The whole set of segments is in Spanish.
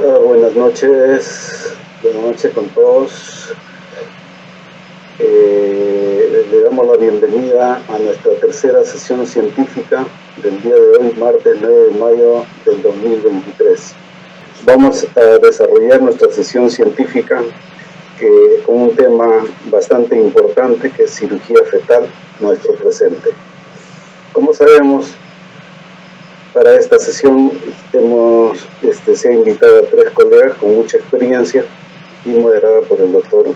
Buenas noches con todos. Le damos la bienvenida a nuestra tercera sesión científica del día de hoy, martes 9 de mayo del 2023. Vamos a desarrollar nuestra sesión científica con un tema bastante importante, que es cirugía fetal, nuestro presente. Como sabemos, para esta sesión se ha invitado a 3 colegas con mucha experiencia y moderada por el doctor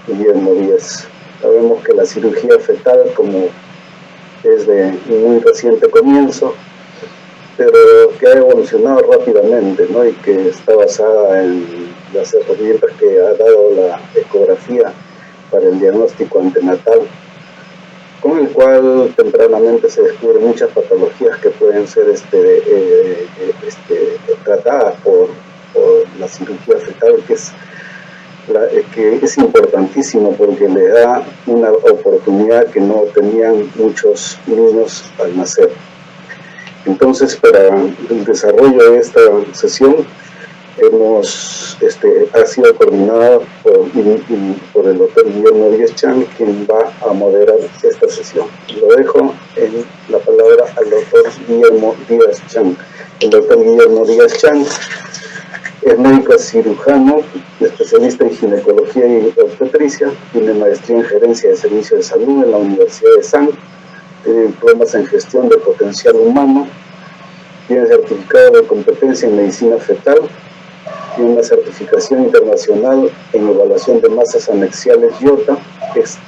Guillermo Díaz. Sabemos que la cirugía fetal, como es de muy reciente comienzo, pero que ha evolucionado rápidamente, ¿no? Y que está basada en las herramientas que ha dado la ecografía para el diagnóstico antenatal, con el cual tempranamente se descubren muchas patologías que pueden ser tratadas por la cirugía fetal, que es importantísimo porque le da una oportunidad que no tenían muchos niños al nacer. Entonces, para el desarrollo de esta sesión, ha sido coordinada por el doctor Guillermo Díaz Chang, quien va a moderar esta sesión. Lo dejo en la palabra al doctor Guillermo Díaz Chang. El doctor Guillermo Díaz Chang es médico cirujano, especialista en ginecología y obstetricia, tiene maestría en gerencia de servicios de salud en la Universidad de San, tiene diplomas en gestión de potencial humano, tiene certificado de competencia en medicina fetal, tiene una certificación internacional en evaluación de masas anexiales IOTA, es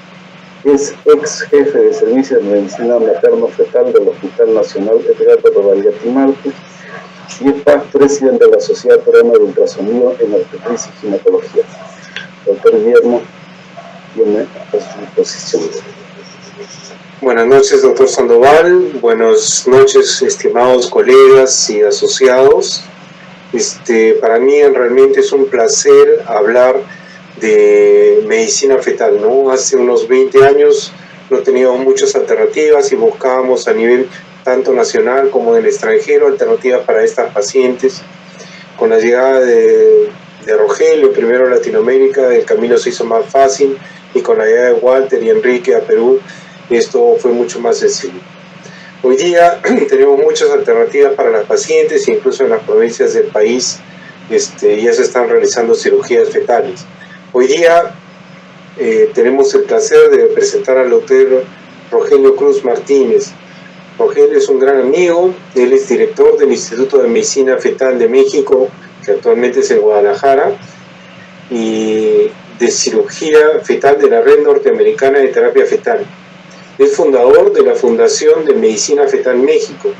ex jefe de servicios de medicina materno-fetal del Hospital Nacional Edgardo Robagliati Márquez y es presidente de la Sociedad Peruana de Ultrasonido en Obstetricia y Ginecología. Doctor Guillermo, tiene a su disposición. Buenas noches, doctor Sandoval. Buenas noches, estimados colegas y asociados. Para mí realmente es un placer hablar de medicina fetal, ¿no? Hace unos 20 años no teníamos muchas alternativas y buscábamos a nivel tanto nacional como del extranjero alternativas para estas pacientes. Con la llegada de Rogelio, primero a Latinoamérica, el camino se hizo más fácil, y con la llegada de Walter y Enrique a Perú, esto fue mucho más sencillo. Hoy día tenemos muchas alternativas para las pacientes, incluso en las provincias del país ya se están realizando cirugías fetales. Hoy día tenemos el placer de presentar al doctor Rogelio Cruz Martínez. Rogelio es un gran amigo, él es director del Instituto de Medicina Fetal de México, que actualmente es en Guadalajara, y de cirugía fetal de la Red Norteamericana de Terapia Fetal. Es fundador de la Fundación de Medicina Fetal México.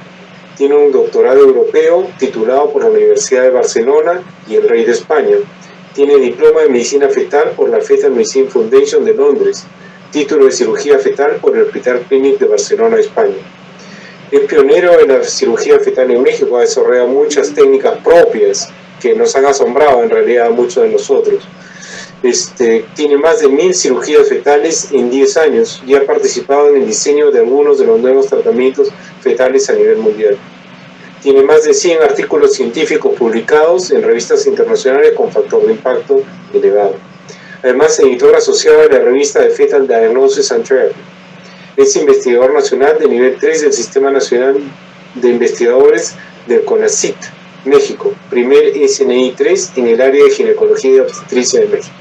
Tiene un doctorado europeo titulado por la Universidad de Barcelona y el Rey de España. Tiene diploma de Medicina Fetal por la Fetal Medicine Foundation de Londres. Título de Cirugía Fetal por el Hospital Clínic de Barcelona, España. Es pionero en la cirugía fetal en México. Ha desarrollado muchas técnicas propias que nos han asombrado en realidad a muchos de nosotros. Tiene más de 1000 cirugías fetales en 10 años y ha participado en el diseño de algunos de los nuevos tratamientos fetales a nivel mundial. Tiene más de 100 artículos científicos publicados en revistas internacionales con factor de impacto elevado. Además, es editor asociado de la revista de Fetal Diagnosis and Therapy. Es investigador nacional de nivel 3 del Sistema Nacional de Investigadores del CONACYT, México, primer SNI 3 en el área de ginecología y obstetricia de México.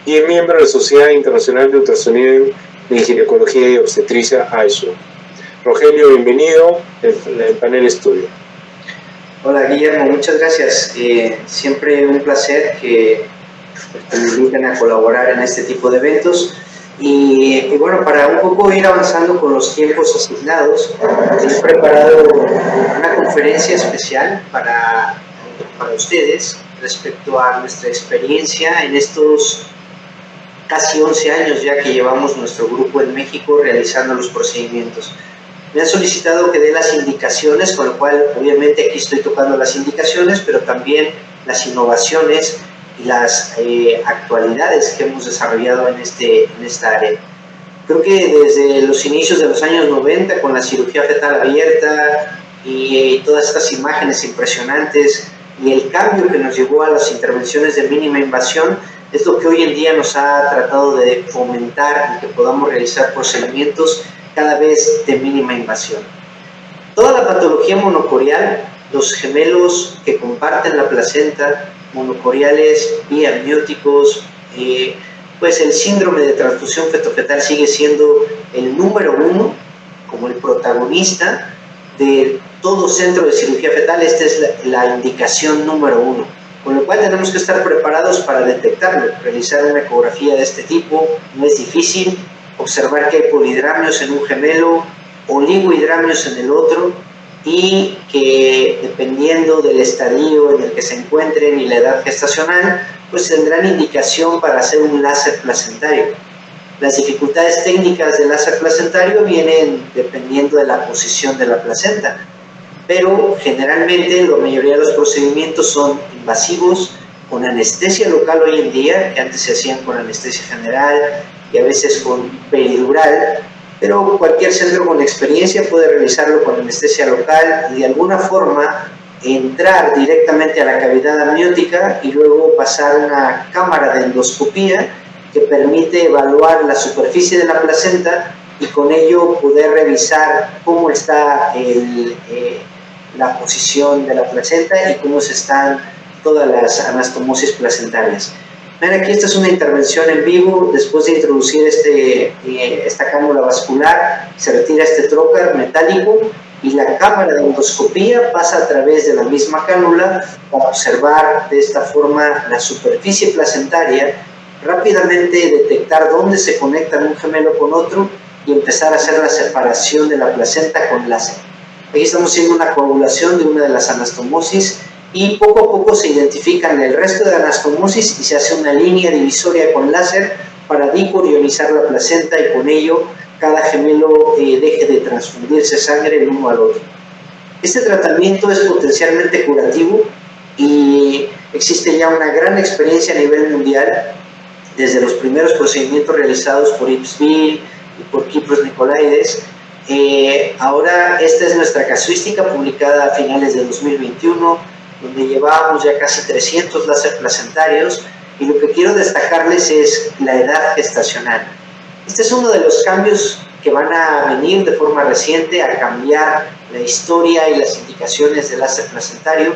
Y es miembro de la Sociedad Internacional de Ultrasonido en Ginecología y Obstetricia, AISO. Rogelio, bienvenido al panel estudio. Hola Guillermo, muchas gracias. Siempre un placer que me inviten a colaborar en este tipo de eventos. Y bueno, para un poco ir avanzando con los tiempos asignados, he preparado una conferencia especial para ustedes respecto a nuestra experiencia en estos casi 11 años ya que llevamos nuestro grupo en México realizando los procedimientos. Me han solicitado que dé las indicaciones, con lo cual obviamente aquí estoy tocando las indicaciones, pero también las innovaciones y las actualidades que hemos desarrollado en esta área. Creo que desde los inicios de los años 90, con la cirugía fetal abierta y todas estas imágenes impresionantes y el cambio que nos llevó a las intervenciones de mínima invasión es lo que hoy en día nos ha tratado de fomentar y que podamos realizar procedimientos cada vez de mínima invasión. Toda la patología monocorial, los gemelos que comparten la placenta, monocoriales y amnióticos, pues el síndrome de transfusión fetofetal sigue siendo el número uno, como el protagonista de todo centro de cirugía fetal. Esta es la indicación número uno, con lo cual tenemos que estar preparados para detectarlo. Realizar una ecografía de este tipo no es difícil, observar que hay polihidramios en un gemelo, oligohidramios en el otro, y que dependiendo del estadio en el que se encuentren y la edad gestacional, pues tendrán indicación para hacer un láser placentario. Las dificultades técnicas del láser placentario vienen dependiendo de la posición de la placenta, pero generalmente la mayoría de los procedimientos son invasivos, con anestesia local hoy en día, que antes se hacían con anestesia general y a veces con peridural, pero cualquier centro con experiencia puede realizarlo con anestesia local y de alguna forma entrar directamente a la cavidad amniótica y luego pasar una cámara de endoscopía que permite evaluar la superficie de la placenta y con ello poder revisar cómo está la posición de la placenta y cómo se están todas las anastomosis placentarias. Ven aquí, esta es una intervención en vivo. Después de introducir esta cánula vascular, se retira este trocar metálico y la cámara de endoscopía pasa a través de la misma cánula para observar de esta forma la superficie placentaria, rápidamente detectar dónde se conectan un gemelo con otro y empezar a hacer la separación de la placenta con láser. Aquí estamos haciendo una coagulación de una de las anastomosis y poco a poco se identifican el resto de anastomosis y se hace una línea divisoria con láser para dicorionizar la placenta y con ello cada gemelo deje de transfundirse sangre el uno al otro. Este tratamiento es potencialmente curativo y existe ya una gran experiencia a nivel mundial, desde los primeros procedimientos realizados por Ipsville y por Kypros Nicolaides. Ahora esta es nuestra casuística publicada a finales de 2021, donde llevábamos ya casi 300 láser placentarios, y lo que quiero destacarles es la edad gestacional. Este es uno de los cambios que van a venir de forma reciente a cambiar la historia y las indicaciones del láser placentario,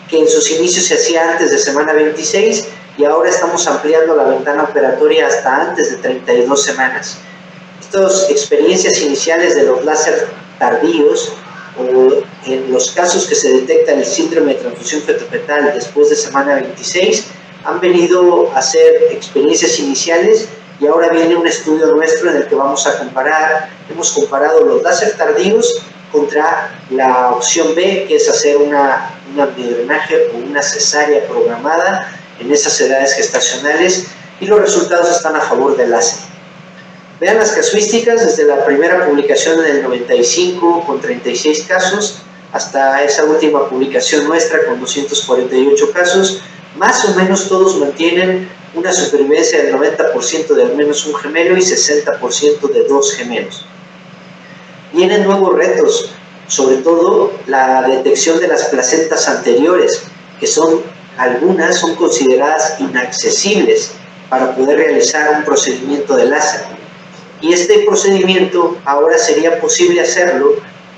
que en sus inicios se hacía antes de semana 26 y ahora estamos ampliando la ventana operatoria hasta antes de 32 semanas. Estas experiencias iniciales de los láser tardíos, o en los casos que se detecta el síndrome de transfusión fetofetal después de semana 26, han venido a ser experiencias iniciales y ahora viene un estudio nuestro en el que vamos a comparar. Hemos comparado los láser tardíos contra la opción B, que es hacer un amniodrenaje o una cesárea programada en esas edades gestacionales, y los resultados están a favor del láser. Vean las casuísticas desde la primera publicación en el 95 con 36 casos hasta esa última publicación nuestra con 248 casos. Más o menos todos mantienen una supervivencia del 90% de al menos un gemelo y 60% de dos gemelos. Vienen nuevos retos, sobre todo la detección de las placentas anteriores, que algunas son consideradas inaccesibles para poder realizar un procedimiento de láser. Y este procedimiento ahora sería posible hacerlo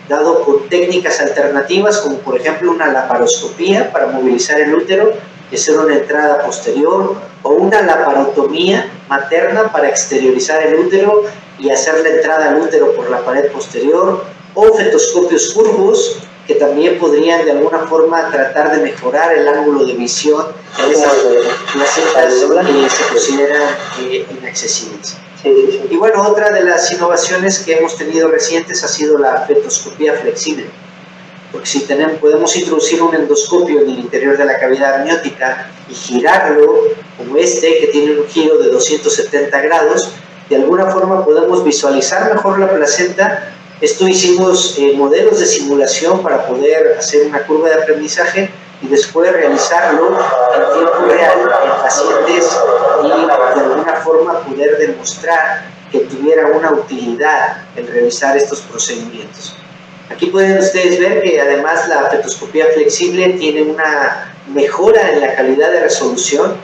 dado con técnicas alternativas, como por ejemplo una laparoscopía para movilizar el útero y hacer una entrada posterior, o una laparotomía materna para exteriorizar el útero y hacer la entrada al útero por la pared posterior, o fetoscopios curvos que también podrían de alguna forma tratar de mejorar el ángulo de visión de esas placentas que se consideran inaccesibles. Y bueno, otra de las innovaciones que hemos tenido recientes ha sido la fetoscopía flexible, porque si podemos introducir un endoscopio en el interior de la cavidad amniótica y girarlo como que tiene un giro de 270 grados, de alguna forma podemos visualizar mejor la placenta. Esto hicimos modelos de simulación para poder hacer una curva de aprendizaje y después realizarlo en tiempo real en pacientes y de alguna forma poder demostrar que tuviera una utilidad el realizar estos procedimientos. Aquí pueden ustedes ver que además la fetoscopía flexible tiene una mejora en la calidad de resolución.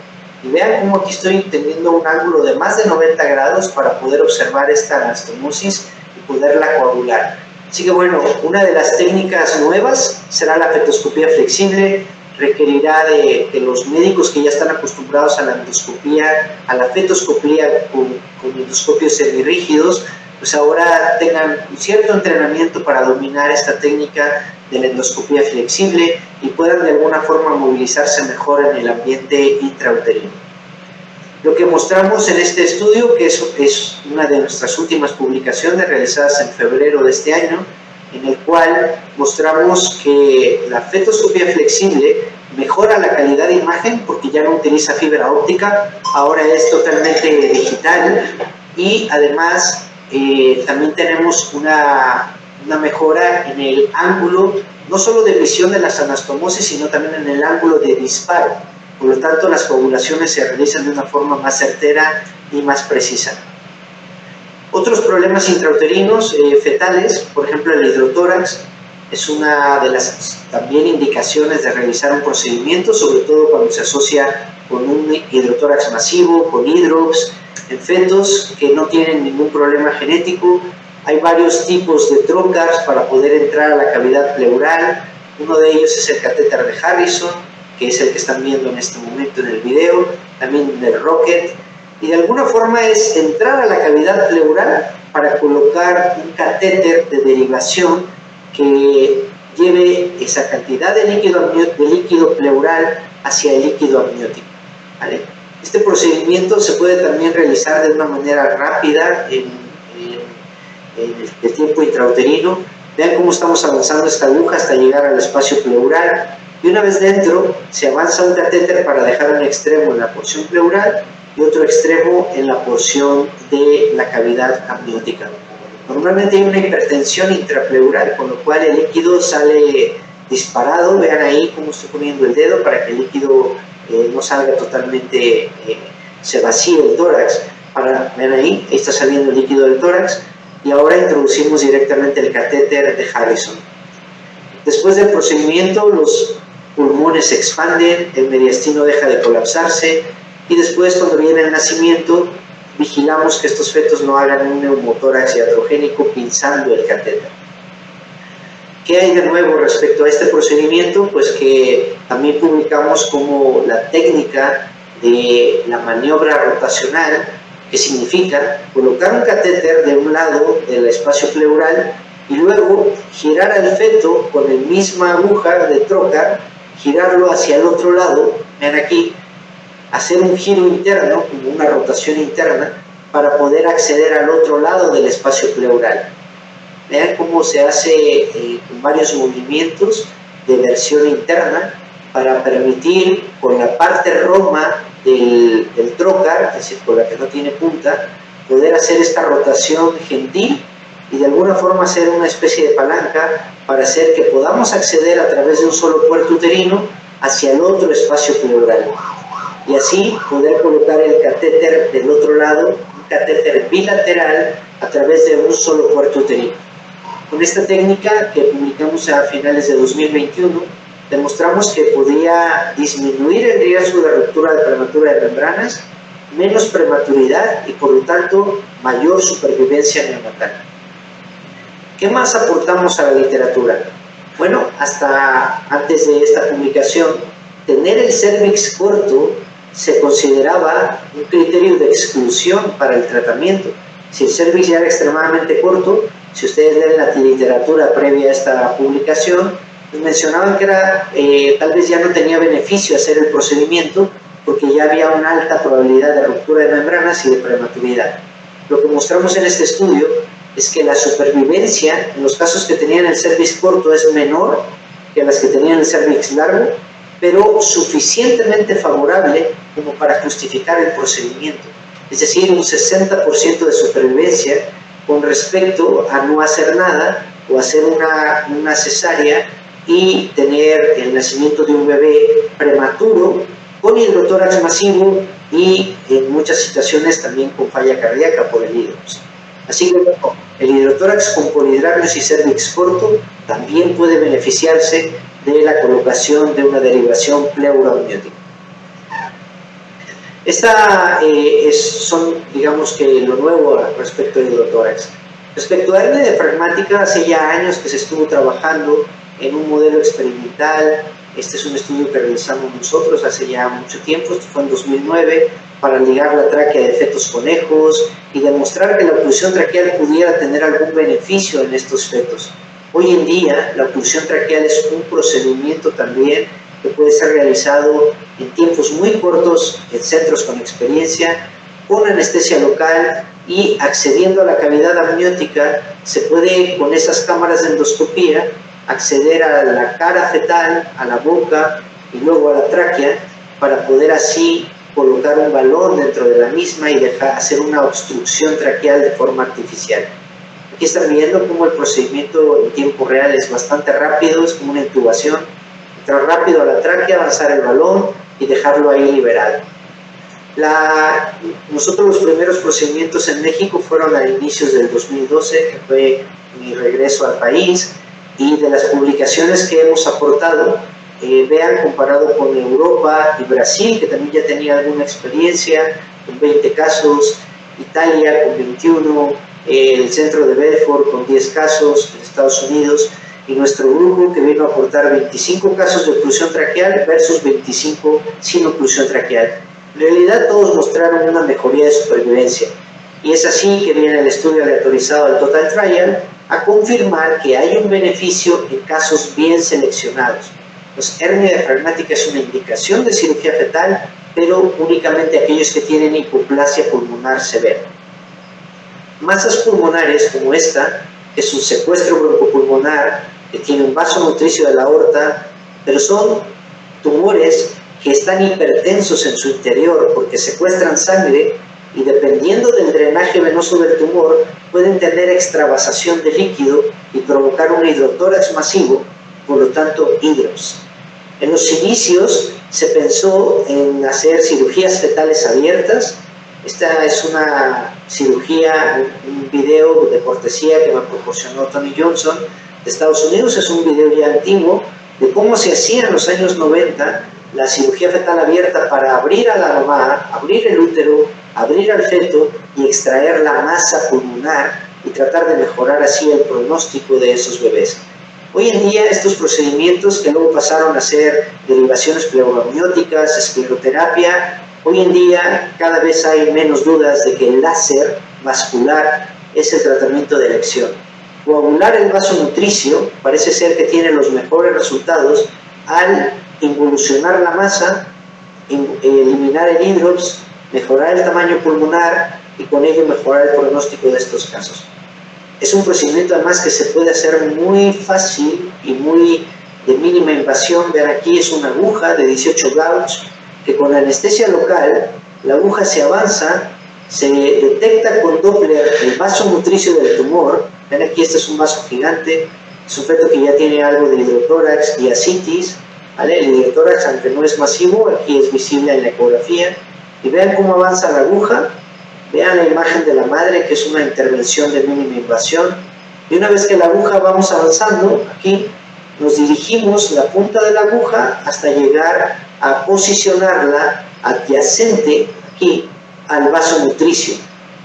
Y vean cómo aquí estoy teniendo un ángulo de más de 90 grados para poder observar esta anastomosis y poderla coagular. Así que bueno, una de las técnicas nuevas será la fetoscopía flexible. Requerirá de que los médicos que ya están acostumbrados a la endoscopía, a la fetoscopía con endoscopios semirrígidos, pues ahora tengan un cierto entrenamiento para dominar esta técnica de la endoscopía flexible y puedan de alguna forma movilizarse mejor en el ambiente intrauterino. Lo que mostramos en este estudio, que es una de nuestras últimas publicaciones realizadas en febrero de este año, en el cual mostramos que la fetoscopía flexible mejora la calidad de imagen porque ya no utiliza fibra óptica, ahora es totalmente digital, y además también tenemos una mejora en el ángulo, no solo de visión de las anastomosis, sino también en el ángulo de disparo. Por lo tanto, las coagulaciones se realizan de una forma más certera y más precisa. Otros problemas intrauterinos fetales, por ejemplo el hidrotórax, es una de las también indicaciones de realizar un procedimiento, sobre todo cuando se asocia con un hidrotórax masivo, con hidrops, en fetos que no tienen ningún problema genético. Hay varios tipos de trocars para poder entrar a la cavidad pleural. Uno de ellos es el catéter de Harrison, que es el que están viendo en este momento en el video, también el Rocket, y de alguna forma es entrar a la cavidad pleural para colocar un catéter de derivación que lleve esa cantidad de líquido pleural hacia el líquido amniótico, ¿vale? Este procedimiento se puede también realizar de una manera rápida en el tiempo intrauterino. Vean cómo estamos avanzando esta aguja hasta llegar al espacio pleural, y una vez dentro se avanza un catéter para dejar un extremo en la porción pleural y otro extremo en la porción de la cavidad amniótica. Normalmente hay una hipertensión intrapleural, con lo cual el líquido sale disparado. Vean ahí cómo estoy poniendo el dedo para que el líquido no salga totalmente, se vacíe el tórax. Vean ahí está saliendo el líquido del tórax, y ahora introducimos directamente el catéter de Harrison. Después del procedimiento, los pulmones se expanden, el mediastino deja de colapsarse, y después, cuando viene el nacimiento, vigilamos que estos fetos no hagan un neumotórax iatrogénico pinzando el catéter. ¿Qué hay de nuevo respecto a este procedimiento? Pues que también publicamos como la técnica de la maniobra rotacional, que significa colocar un catéter de un lado del espacio pleural y luego girar al feto con la misma aguja de trocar, girarlo hacia el otro lado, ven aquí, hacer un giro interno, como una rotación interna, para poder acceder al otro lado del espacio pleural. Vean cómo se hace con varios movimientos de versión interna para permitir con la parte roma del trocar, es decir, con la que no tiene punta, poder hacer esta rotación gentil y de alguna forma hacer una especie de palanca para hacer que podamos acceder a través de un solo puerto uterino hacia el otro espacio pleural. Y así poder colocar el catéter del otro lado, un catéter bilateral a través de un solo puerto uterino. Con esta técnica que publicamos a finales de 2021, demostramos que podía disminuir el riesgo de ruptura prematura de membranas, menos prematuridad y por lo tanto mayor supervivencia neonatal. ¿Qué más aportamos a la literatura? Bueno, hasta antes de esta publicación, tener el cérvix corto se consideraba un criterio de exclusión para el tratamiento. Si el cérvix ya era extremadamente corto, si ustedes leen la literatura previa a esta publicación, mencionaban que era, tal vez ya no tenía beneficio hacer el procedimiento porque ya había una alta probabilidad de ruptura de membranas y de prematuridad. Lo que mostramos en este estudio es que la supervivencia en los casos que tenían el cérvix corto es menor que las que tenían el cérvix largo, pero suficientemente favorable como para justificar el procedimiento. Es decir, un 60% de supervivencia con respecto a no hacer nada o hacer una cesárea y tener el nacimiento de un bebé prematuro con hidrotórax masivo y en muchas situaciones también con falla cardíaca por el hidrops. Así que el hidrotórax con polidramios y cérvix corto también puede beneficiarse de la colocación de una derivación pleuroamniótica. Esta son, digamos que, lo nuevo respecto al hidrotórax. Respecto a hernia diafragmática, hace ya años que se estuvo trabajando en un modelo experimental. Este es un estudio que realizamos nosotros hace ya mucho tiempo, esto fue en 2009, para ligar la tráquea de fetos conejos y demostrar que la oclusión traqueal pudiera tener algún beneficio en estos fetos. Hoy en día, la oclusión traqueal es un procedimiento también que puede ser realizado en tiempos muy cortos en centros con experiencia, con anestesia local y accediendo a la cavidad amniótica, se puede con esas cámaras de endoscopía acceder a la cara fetal, a la boca y luego a la tráquea para poder así colocar un balón dentro de la misma y hacer una obstrucción traqueal de forma artificial. Aquí están viendo cómo el procedimiento en tiempo real es bastante rápido, es como una intubación. Entrar rápido a la tráquea, avanzar el balón y dejarlo ahí liberado. Nosotros los primeros procedimientos en México fueron a inicios del 2012, que fue mi regreso al país, y de las publicaciones que hemos aportado, vean comparado con Europa y Brasil, que también ya tenía alguna experiencia, con 20 casos, Italia con 21, el centro de Bedford con 10 casos, en Estados Unidos, y nuestro grupo que vino a aportar 25 casos de oclusión traqueal versus 25 sin oclusión traqueal. En realidad todos mostraron una mejoría de supervivencia, y es así que viene el estudio aleatorizado del Total Trial a confirmar que hay un beneficio en casos bien seleccionados. Pues hernia diafragmática es una indicación de cirugía fetal, pero únicamente aquellos que tienen hipoplasia pulmonar severa. Masas pulmonares como esta, que es un secuestro broncopulmonar, que tiene un vaso nutricio de la aorta, pero son tumores que están hipertensos en su interior porque secuestran sangre y dependiendo del drenaje venoso del tumor pueden tener extravasación de líquido y provocar un hidrotórax masivo, por lo tanto hidrops. En los inicios se pensó en hacer cirugías fetales abiertas. Esta es una cirugía, un video de cortesía que me proporcionó Tony Johnson de Estados Unidos. Es un video ya antiguo de cómo se hacía en los años 90 la cirugía fetal abierta para abrir a la mamá, abrir el útero, abrir al feto y extraer la masa pulmonar y tratar de mejorar así el pronóstico de esos bebés. Hoy en día estos procedimientos que luego pasaron a ser derivaciones pleuroamnióticas, escleroterapia, hoy en día cada vez hay menos dudas de que el láser vascular es el tratamiento de elección. Coagular el vaso nutricio parece ser que tiene los mejores resultados al involucionar la masa, eliminar el hidrops, mejorar el tamaño pulmonar y con ello mejorar el pronóstico de estos casos. Es un procedimiento además que se puede hacer muy fácil y muy de mínima invasión. Vean aquí es una aguja de 18 gauge que con anestesia local la aguja se avanza, se detecta con Doppler el vaso nutricio del tumor. Vean aquí este es un vaso gigante, es un feto que ya tiene algo de hidrotórax y ascitis, ¿vale? El hidrotórax aunque no es masivo, aquí es visible en la ecografía y vean cómo avanza la aguja. Vean la imagen de la madre, que es una intervención de mínima invasión. Y una vez que la aguja vamos avanzando, aquí nos dirigimos la punta de la aguja hasta llegar a posicionarla adyacente aquí al vaso nutricio.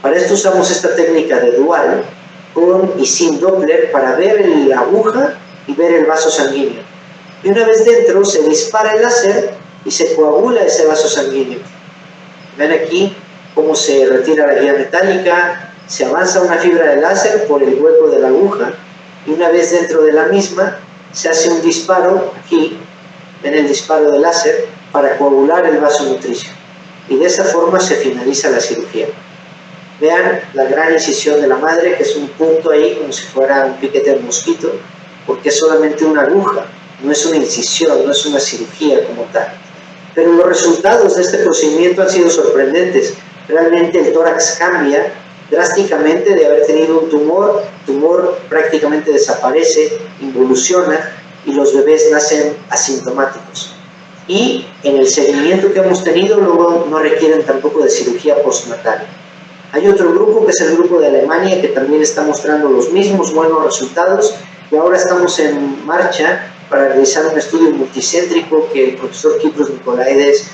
Para esto usamos esta técnica de dual, con y sin Doppler, para ver la aguja y ver el vaso sanguíneo. Y una vez dentro se dispara el láser y se coagula ese vaso sanguíneo. Ven aquí cómo se retira la guía metálica, se avanza una fibra de láser por el hueco de la aguja y una vez dentro de la misma se hace un disparo, aquí ven el disparo de láser para coagular el vaso nutricio y de esa forma se finaliza la cirugía. Vean la gran incisión de la madre, que es un punto ahí como si fuera un piquete de mosquito, porque es solamente una aguja, no es una incisión, no es una cirugía como tal. Pero los resultados de este procedimiento han sido sorprendentes. Realmente el tórax cambia drásticamente de haber tenido un tumor prácticamente desaparece, involuciona y los bebés nacen asintomáticos. Y en el seguimiento que hemos tenido luego no requieren tampoco de cirugía postnatal. Hay otro grupo que es el grupo de Alemania que también está mostrando los mismos buenos resultados y ahora estamos en marcha para realizar un estudio multicéntrico que el profesor Kypros Nicolaides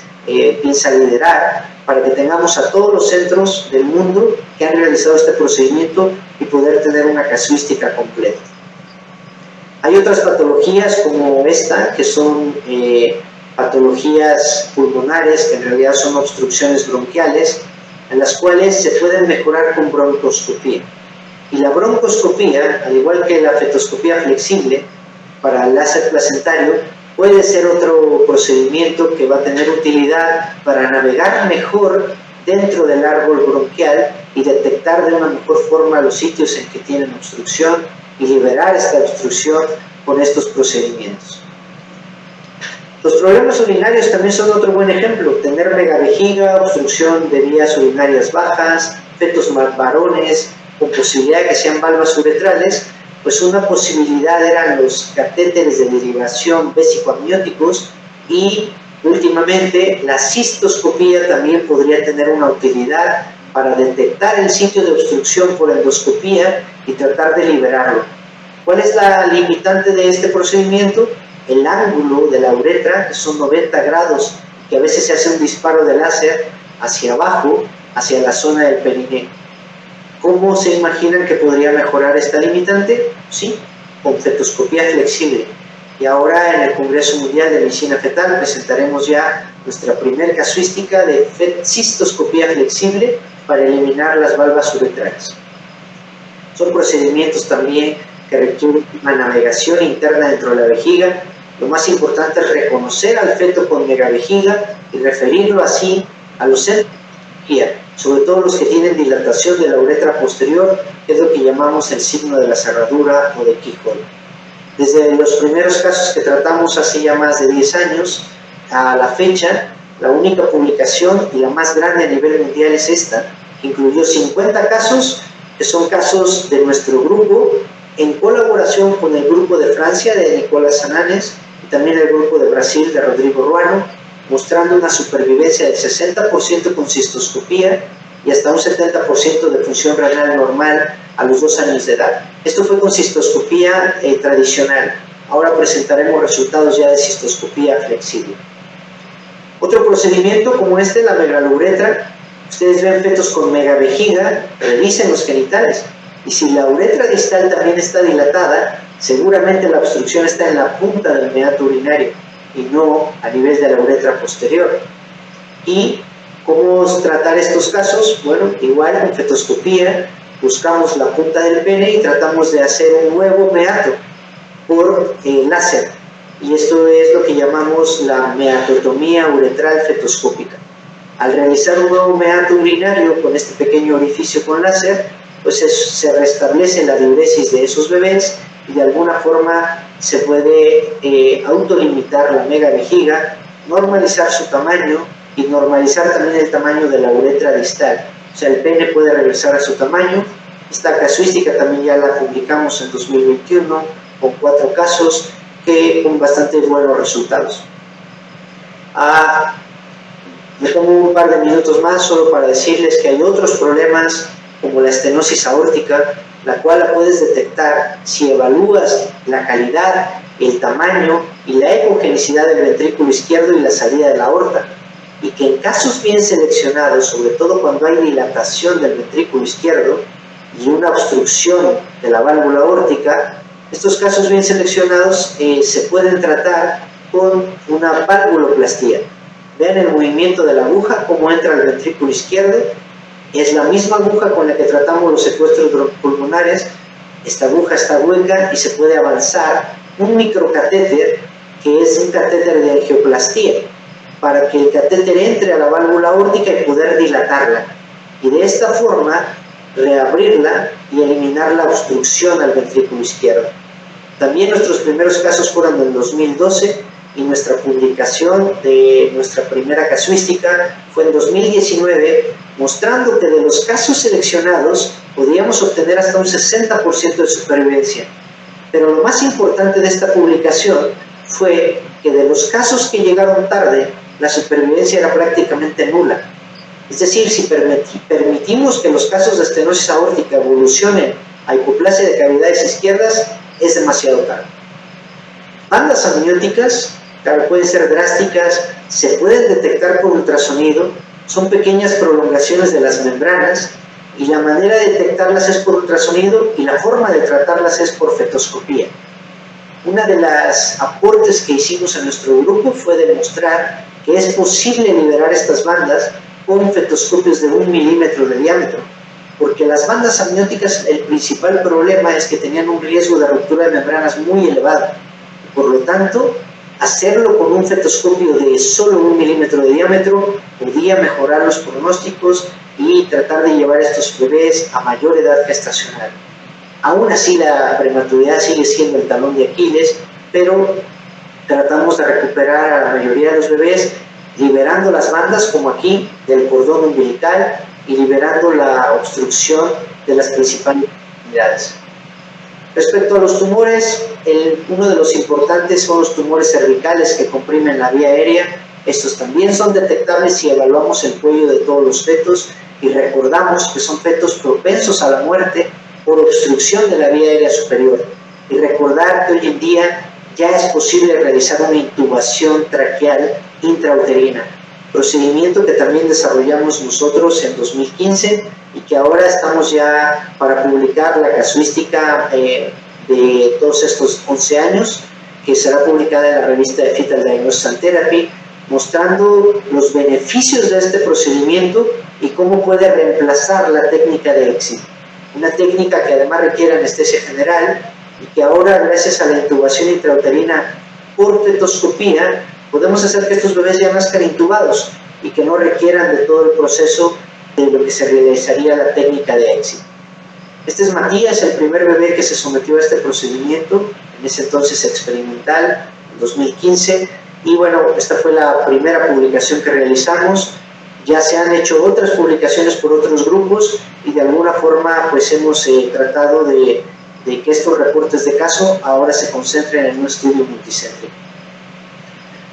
piensa liderar, para que tengamos a todos los centros del mundo que han realizado este procedimiento y poder tener una casuística completa. Hay otras patologías como esta, que son patologías pulmonares, que en realidad son obstrucciones bronquiales, en las cuales se pueden mejorar con broncoscopía. Y la broncoscopía, al igual que la fetoscopía flexible para el láser placentario, puede ser otro procedimiento que va a tener utilidad para navegar mejor dentro del árbol bronquial y detectar de una mejor forma los sitios en que tienen obstrucción y liberar esta obstrucción con estos procedimientos. Los problemas urinarios también son otro buen ejemplo: tener megavejiga, obstrucción de vías urinarias bajas, fetos varones con posibilidad de que sean valvas uretrales. Pues una posibilidad eran los catéteres de derivación vésico-amnióticos, y últimamente la cistoscopía también podría tener una utilidad para detectar el sitio de obstrucción por endoscopía y tratar de liberarlo. ¿Cuál es la limitante de este procedimiento? El ángulo de la uretra, que son 90 grados, que a veces se hace un disparo de láser hacia abajo, hacia la zona del perineo. ¿Cómo se imaginan que podría mejorar esta limitante? Sí, con fetoscopía flexible. Y ahora en el Congreso Mundial de Medicina Fetal presentaremos ya nuestra primera casuística de cistoscopía flexible para eliminar las valvas uretrales. Son procedimientos también que requieren una navegación interna dentro de la vejiga. Lo más importante es reconocer al feto con megavejiga y referirlo así a los centros de cirugía, sobre todo los que tienen dilatación de la uretra posterior, que es lo que llamamos el signo de la cerradura o de Keyhole. Desde los primeros casos que tratamos hace ya más de 10 años a la fecha, la única publicación y la más grande a nivel mundial es esta, que incluyó 50 casos, que son casos de nuestro grupo, en colaboración con el grupo de Francia de Nicolás Sananes y también el grupo de Brasil de Rodrigo Ruano, mostrando una supervivencia del 60% con cistoscopía y hasta un 70% de función renal normal a los 2 años de edad. Esto fue con cistoscopía tradicional. Ahora presentaremos resultados ya de cistoscopía flexible. Otro procedimiento como este, la megalouretra. Ustedes ven fetos con megavejiga, revisen los genitales. Y si la uretra distal también está dilatada, seguramente la obstrucción está en la punta del meato urinario y no a nivel de la uretra posterior. ¿Y cómo tratar estos casos? Bueno, igual en fetoscopía buscamos la punta del pene y tratamos de hacer un nuevo meato por láser. Y esto es lo que llamamos la meatotomía uretral fetoscópica. Al realizar un nuevo meato urinario con este pequeño orificio con láser, pues se restablece la diuresis de esos bebés y de alguna forma se puede autolimitar la megavejiga, normalizar su tamaño y normalizar también el tamaño de la uretra distal. O sea, el pene puede regresar a su tamaño. Esta casuística también ya la publicamos en 2021 con 4 casos con bastante buenos resultados. Me tomo un par de minutos más solo para decirles que hay otros problemas como la estenosis aórtica, la cual la puedes detectar si evalúas la calidad, el tamaño y la ecogenicidad del ventrículo izquierdo y la salida de la aorta, y que en casos bien seleccionados, sobre todo cuando hay dilatación del ventrículo izquierdo y una obstrucción de la válvula aórtica, estos casos bien seleccionados se pueden tratar con una valvuloplastía. Vean el movimiento de la aguja, cómo entra al ventrículo izquierdo. Es la misma aguja con la que tratamos los secuestros pulmonares. Esta aguja está hueca y se puede avanzar un microcatéter, que es un catéter de angioplastía, para que el catéter entre a la válvula aórtica y poder dilatarla. Y de esta forma reabrirla y eliminar la obstrucción al ventrículo izquierdo. También nuestros primeros casos fueron del 2012 y nuestra publicación de nuestra primera casuística fue en 2019, mostrando que de los casos seleccionados podíamos obtener hasta un 60% de supervivencia. Pero lo más importante de esta publicación fue que de los casos que llegaron tarde, la supervivencia era prácticamente nula. Es decir, si permitimos que los casos de estenosis aórtica evolucionen a hipoplasia de cavidades izquierdas, es demasiado caro. Bandas amnióticas, claro, pueden ser drásticas, se pueden detectar por ultrasonido, son pequeñas prolongaciones de las membranas y la manera de detectarlas es por ultrasonido y la forma de tratarlas es por fetoscopía. Una de las aportes que hicimos en nuestro grupo fue demostrar que es posible liberar estas bandas con fetoscopios de 1 milímetro de diámetro, porque las bandas amnióticas, el principal problema es que tenían un riesgo de ruptura de membranas muy elevado. Por lo tanto, hacerlo con un fetoscopio de solo 1 milímetro de diámetro podía mejorar los pronósticos y tratar de llevar a estos bebés a mayor edad gestacional. Aún así, la prematuridad sigue siendo el talón de Aquiles, pero tratamos de recuperar a la mayoría de los bebés liberando las bandas, como aquí, del cordón umbilical y liberando la obstrucción de las principales extremidades. Respecto a los tumores, uno de los importantes son los tumores cervicales que comprimen la vía aérea. Estos también son detectables si evaluamos el cuello de todos los fetos y recordamos que son fetos propensos a la muerte por obstrucción de la vía aérea superior. Y recordar que hoy en día ya es posible realizar una intubación traqueal intrauterina, procedimiento que también desarrollamos nosotros en 2015 y que ahora estamos ya para publicar la casuística de todos estos 11 años, que será publicada en la revista de Fetal Diagnosis and Therapy, mostrando los beneficios de este procedimiento y cómo puede reemplazar la técnica de EXIT, una técnica que además requiere anestesia general y que ahora, gracias a la intubación intrauterina por fetoscopía, podemos hacer que estos bebés ya nazcan intubados y que no requieran de todo el proceso de lo que se realizaría la técnica de EXIT. Este es Matías, el primer bebé que se sometió a este procedimiento, en ese entonces experimental, en 2015, y bueno, esta fue la primera publicación que realizamos. Ya se han hecho otras publicaciones por otros grupos y de alguna forma pues hemos tratado de que estos reportes de caso ahora se concentren en un estudio multicéntrico.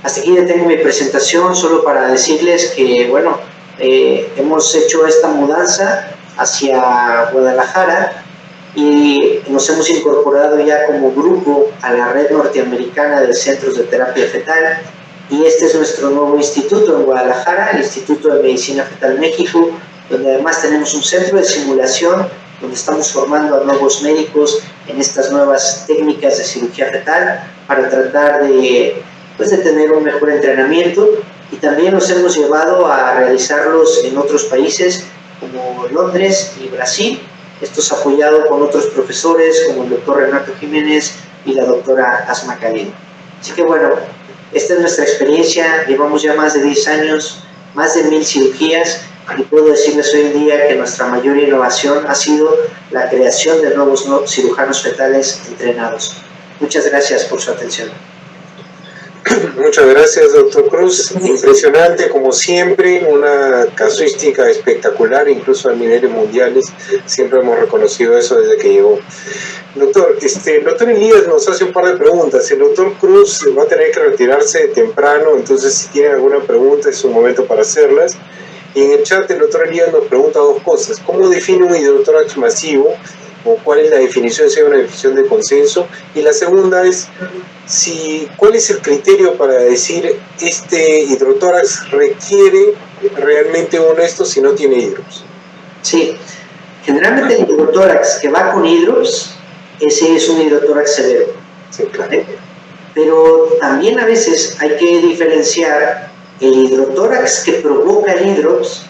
Hasta aquí ya tengo mi presentación, solo para decirles que, bueno, hemos hecho esta mudanza hacia Guadalajara y nos hemos incorporado ya como grupo a la red norteamericana de centros de terapia fetal, y este es nuestro nuevo instituto en Guadalajara, el Instituto de Medicina Fetal México, donde además tenemos un centro de simulación donde estamos formando a nuevos médicos en estas nuevas técnicas de cirugía fetal para tratar de tener un mejor entrenamiento, y también los hemos llevado a realizarlos en otros países como Londres y Brasil, estos apoyados con otros profesores como el doctor Renato Jiménez y la doctora Asma Khalil. Así que bueno, esta es nuestra experiencia, llevamos ya más de 10 años, más de 1000 cirugías, y puedo decirles hoy en día que nuestra mayor innovación ha sido la creación de nuevos cirujanos fetales entrenados. Muchas gracias por su atención. Muchas gracias, doctor Cruz. Impresionante, como siempre, una casuística espectacular, incluso a niveles mundiales. Siempre hemos reconocido eso desde que llegó. Doctor, el doctor Elías nos hace un par de preguntas. El doctor Cruz va a tener que retirarse temprano, entonces si tienen alguna pregunta es un momento para hacerlas. Y en el chat el doctor Elías nos pregunta dos cosas. ¿Cómo define un hidrotórax masivo? ¿O cuál es la definición, si hay una definición de consenso? Y la segunda es, ¿cuál es el criterio para decir este hidrotórax requiere realmente uno de estos si no tiene hidrops? Sí, generalmente el hidrotórax que va con hidrops, ese es un hidrotórax severo. Sí, claro. Pero también a veces hay que diferenciar el hidrotórax que provoca el hidrops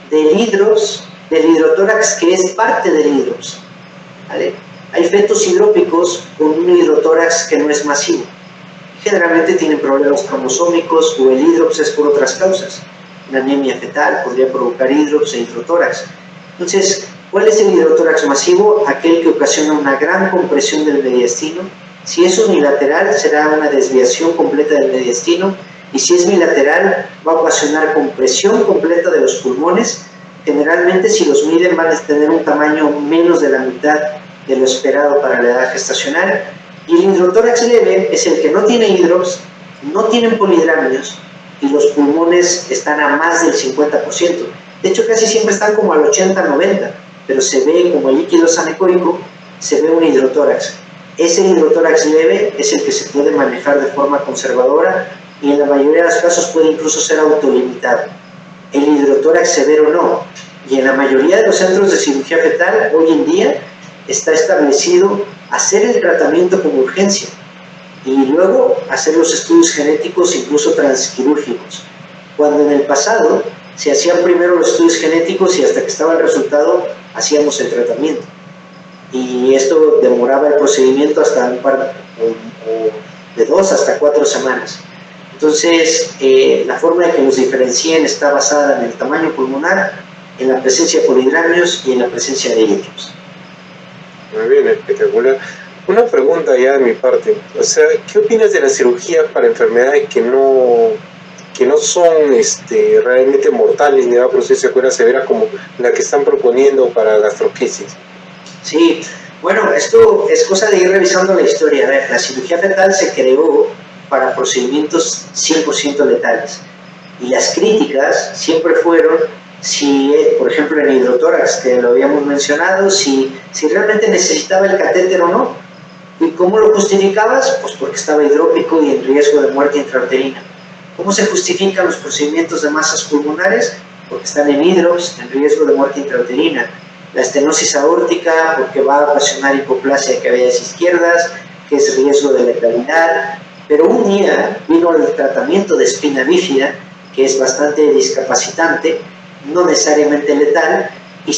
del hidrotórax que es parte del hidrops. ¿Vale? Hay fetos hidrópicos con un hidrotórax que no es masivo. Generalmente tienen problemas cromosómicos o el hidrops es por otras causas. Una anemia fetal podría provocar hidrops e hidrotórax. Entonces, ¿cuál es el hidrotórax masivo? Aquel que ocasiona una gran compresión del mediastino. Si es unilateral, será una desviación completa del mediastino, y si es bilateral, va a ocasionar compresión completa de los pulmones. Generalmente, si los miden, van a tener un tamaño menos de la mitad de lo esperado para la edad gestacional. Y el hidrotórax leve es el que no tiene hidrops, no tienen polidramios y los pulmones están a más del 50%. De hecho, casi siempre están como al 80-90%, pero se ve como el líquido es anecoico, se ve un hidrotórax. Ese hidrotórax leve es el que se puede manejar de forma conservadora y en la mayoría de los casos puede incluso ser autolimitado. El hidrotórax severo no. Y en la mayoría de los centros de cirugía fetal hoy en día está establecido hacer el tratamiento con urgencia y luego hacer los estudios genéticos, incluso transquirúrgicos. Cuando en el pasado se hacían primero los estudios genéticos y hasta que estaba el resultado hacíamos el tratamiento. Y esto demoraba el procedimiento hasta de 2 hasta 4 semanas. Entonces, la forma de que los diferencien está basada en el tamaño pulmonar, en la presencia de polidramios y en la presencia de hídricos. Muy bien, espectacular. Una pregunta ya de mi parte. O sea, ¿qué opinas de la cirugía para enfermedades que no son realmente mortales ni va a producir secuelas severas como la que están proponiendo para gastrosquisis? Sí, bueno, esto es cosa de ir revisando la historia. A ver, la cirugía fetal se creó para procedimientos 100% letales. Y las críticas siempre fueron si, por ejemplo, en hidrotórax, que lo habíamos mencionado, si realmente necesitaba el catéter o no. ¿Y cómo lo justificabas? Pues porque estaba hidrópico y en riesgo de muerte intrauterina. ¿Cómo se justifican los procedimientos de masas pulmonares? Porque están en hidrox, en riesgo de muerte intrauterina. La estenosis aórtica, porque va a ocasionar hipoplasia de cavidades izquierdas, que es riesgo de letalidad. Pero un día vino el tratamiento de espina bífida, que es bastante discapacitante, no necesariamente letal, y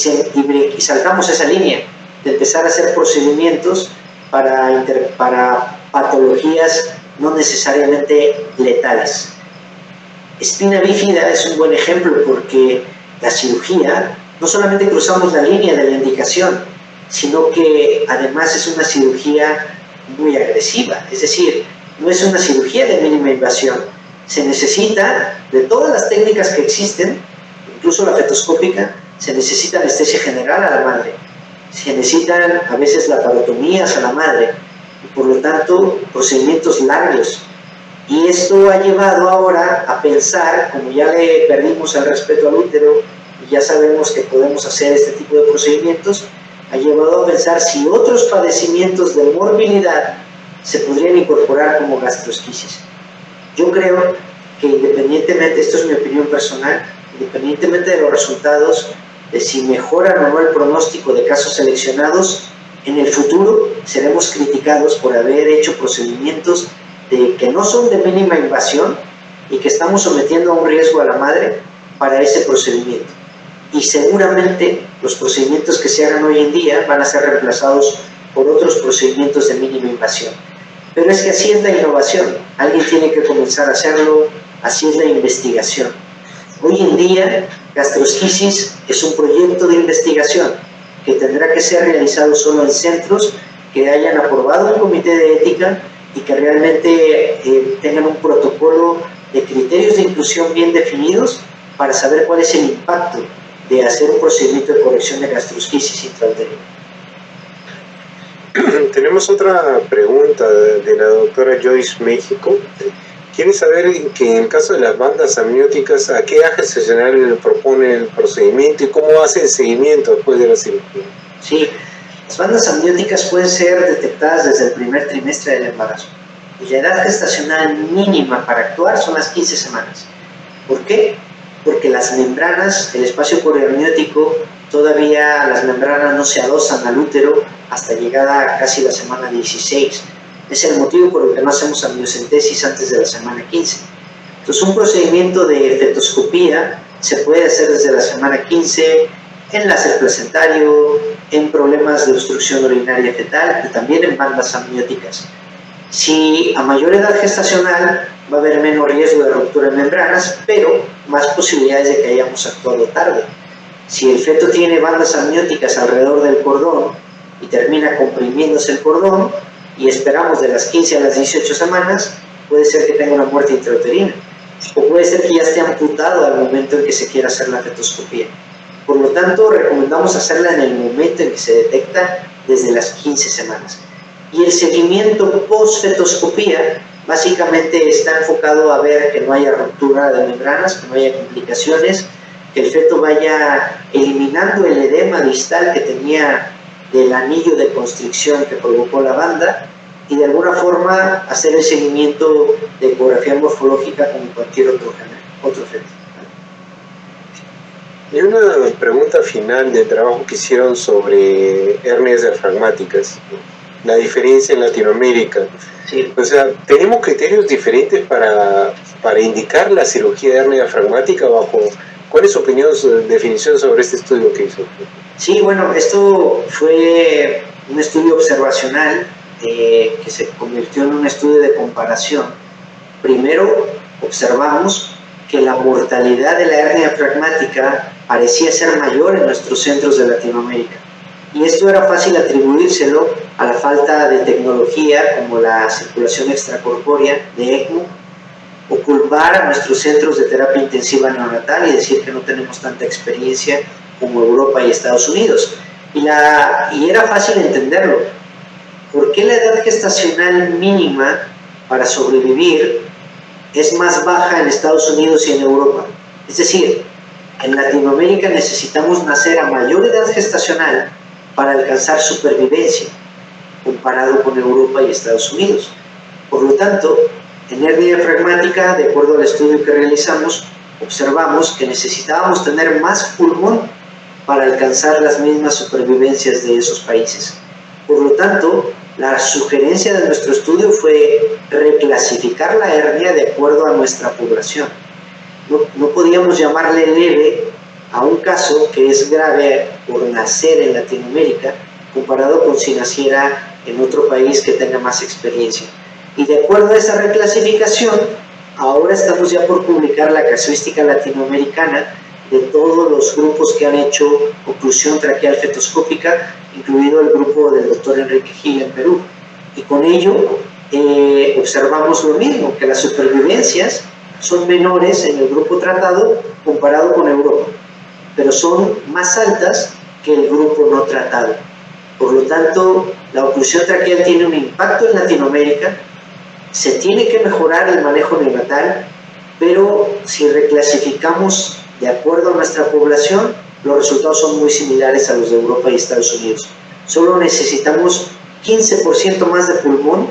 saltamos esa línea de empezar a hacer procedimientos para patologías no necesariamente letales. Espina bífida es un buen ejemplo porque la cirugía, no solamente cruzamos la línea de la indicación, sino que además es una cirugía muy agresiva, es decir, no es una cirugía de mínima invasión. Se necesita, de todas las técnicas que existen, incluso la fetoscópica, se necesita anestesia general a la madre, se necesitan a veces laparotomías a la madre, y por lo tanto procedimientos largos. Y esto ha llevado ahora a pensar, como ya le perdimos el respeto al útero y ya sabemos que podemos hacer este tipo de procedimientos, ha llevado a pensar si otros padecimientos de morbilidad se podrían incorporar como gastrosquisis. Yo creo que independientemente, esto es mi opinión personal, independientemente de los resultados, de si mejoran o no el pronóstico de casos seleccionados, en el futuro seremos criticados por haber hecho procedimientos que no son de mínima invasión y que estamos sometiendo a un riesgo a la madre para ese procedimiento. Y seguramente los procedimientos que se hagan hoy en día van a ser reemplazados por otros procedimientos de mínima invasión. Pero es que así es la innovación, alguien tiene que comenzar a hacerlo, así es la investigación. Hoy en día, gastrosquisis es un proyecto de investigación que tendrá que ser realizado solo en centros que hayan aprobado un comité de ética y que realmente tengan un protocolo de criterios de inclusión bien definidos para saber cuál es el impacto de hacer un procedimiento de corrección de gastrosquisis intrauterina. Tenemos otra pregunta de la doctora Joyce México. Quiere saber que en el caso de las bandas amnióticas, ¿a qué edad gestacional propone el procedimiento y cómo hace el seguimiento después de la cirugía? Sí, las bandas amnióticas pueden ser detectadas desde el primer trimestre del embarazo. Y la edad gestacional mínima para actuar son las 15 semanas. ¿Por qué? Porque las membranas, el espacio poliamniótico, todavía las membranas no se adosan al útero hasta llegada a casi la semana 16. Es el motivo por el que no hacemos amniocentesis antes de la semana 15. Entonces, un procedimiento de fetoscopía se puede hacer desde la semana 15 en láser placentario, en problemas de obstrucción urinaria fetal y también en bandas amnióticas. Si a mayor edad gestacional va a haber menos riesgo de ruptura de membranas, pero más posibilidades de que hayamos actuado tarde. Si el feto tiene bandas amnióticas alrededor del cordón y termina comprimiéndose el cordón y esperamos de las 15 a las 18 semanas, puede ser que tenga una muerte intrauterina o puede ser que ya esté amputado al momento en que se quiera hacer la fetoscopía. Por lo tanto, recomendamos hacerla en el momento en que se detecta desde las 15 semanas. Y el seguimiento post-fetoscopía básicamente está enfocado a ver que no haya ruptura de membranas, que no haya complicaciones, que el feto vaya eliminando el edema distal que tenía del anillo de constricción que provocó la banda y de alguna forma hacer el seguimiento de ecografía morfológica como cualquier otro feto. Y una pregunta final del trabajo que hicieron sobre hernias diafragmáticas, la diferencia en Latinoamérica. Sí. O sea, ¿tenemos criterios diferentes para indicar la cirugía de hernia diafragmática bajo? ¿Cuál es su opinión, su definición sobre este estudio que hizo? Sí, bueno, esto fue un estudio observacional que se convirtió en un estudio de comparación. Primero observamos que la mortalidad de la hernia diafragmática parecía ser mayor en nuestros centros de Latinoamérica. Y esto era fácil atribuírselo a la falta de tecnología como la circulación extracorpórea de ECMO, o culpar a nuestros centros de terapia intensiva neonatal y decir que no tenemos tanta experiencia como Europa y Estados Unidos. Y era fácil entenderlo. ¿Por qué la edad gestacional mínima para sobrevivir es más baja en Estados Unidos y en Europa? Es decir, en Latinoamérica necesitamos nacer a mayor edad gestacional para alcanzar supervivencia, comparado con Europa y Estados Unidos. Por lo tanto, en hernia diafragmática, de acuerdo al estudio que realizamos, observamos que necesitábamos tener más pulmón para alcanzar las mismas supervivencias de esos países. Por lo tanto, la sugerencia de nuestro estudio fue reclasificar la hernia de acuerdo a nuestra población. No podíamos llamarle leve a un caso que es grave por nacer en Latinoamérica, comparado con si naciera en otro país que tenga más experiencia. Y de acuerdo a esa reclasificación, ahora estamos ya por publicar la casuística latinoamericana de todos los grupos que han hecho oclusión traqueal fetoscópica, incluido el grupo del doctor Enrique Gil en Perú. Y con ello observamos lo mismo, que las supervivencias son menores en el grupo tratado comparado con Europa, pero son más altas que el grupo no tratado. Por lo tanto, la oclusión traqueal tiene un impacto en Latinoamérica. Se tiene que mejorar el manejo neonatal, pero si reclasificamos de acuerdo a nuestra población, los resultados son muy similares a los de Europa y Estados Unidos. Solo necesitamos 15% más de pulmón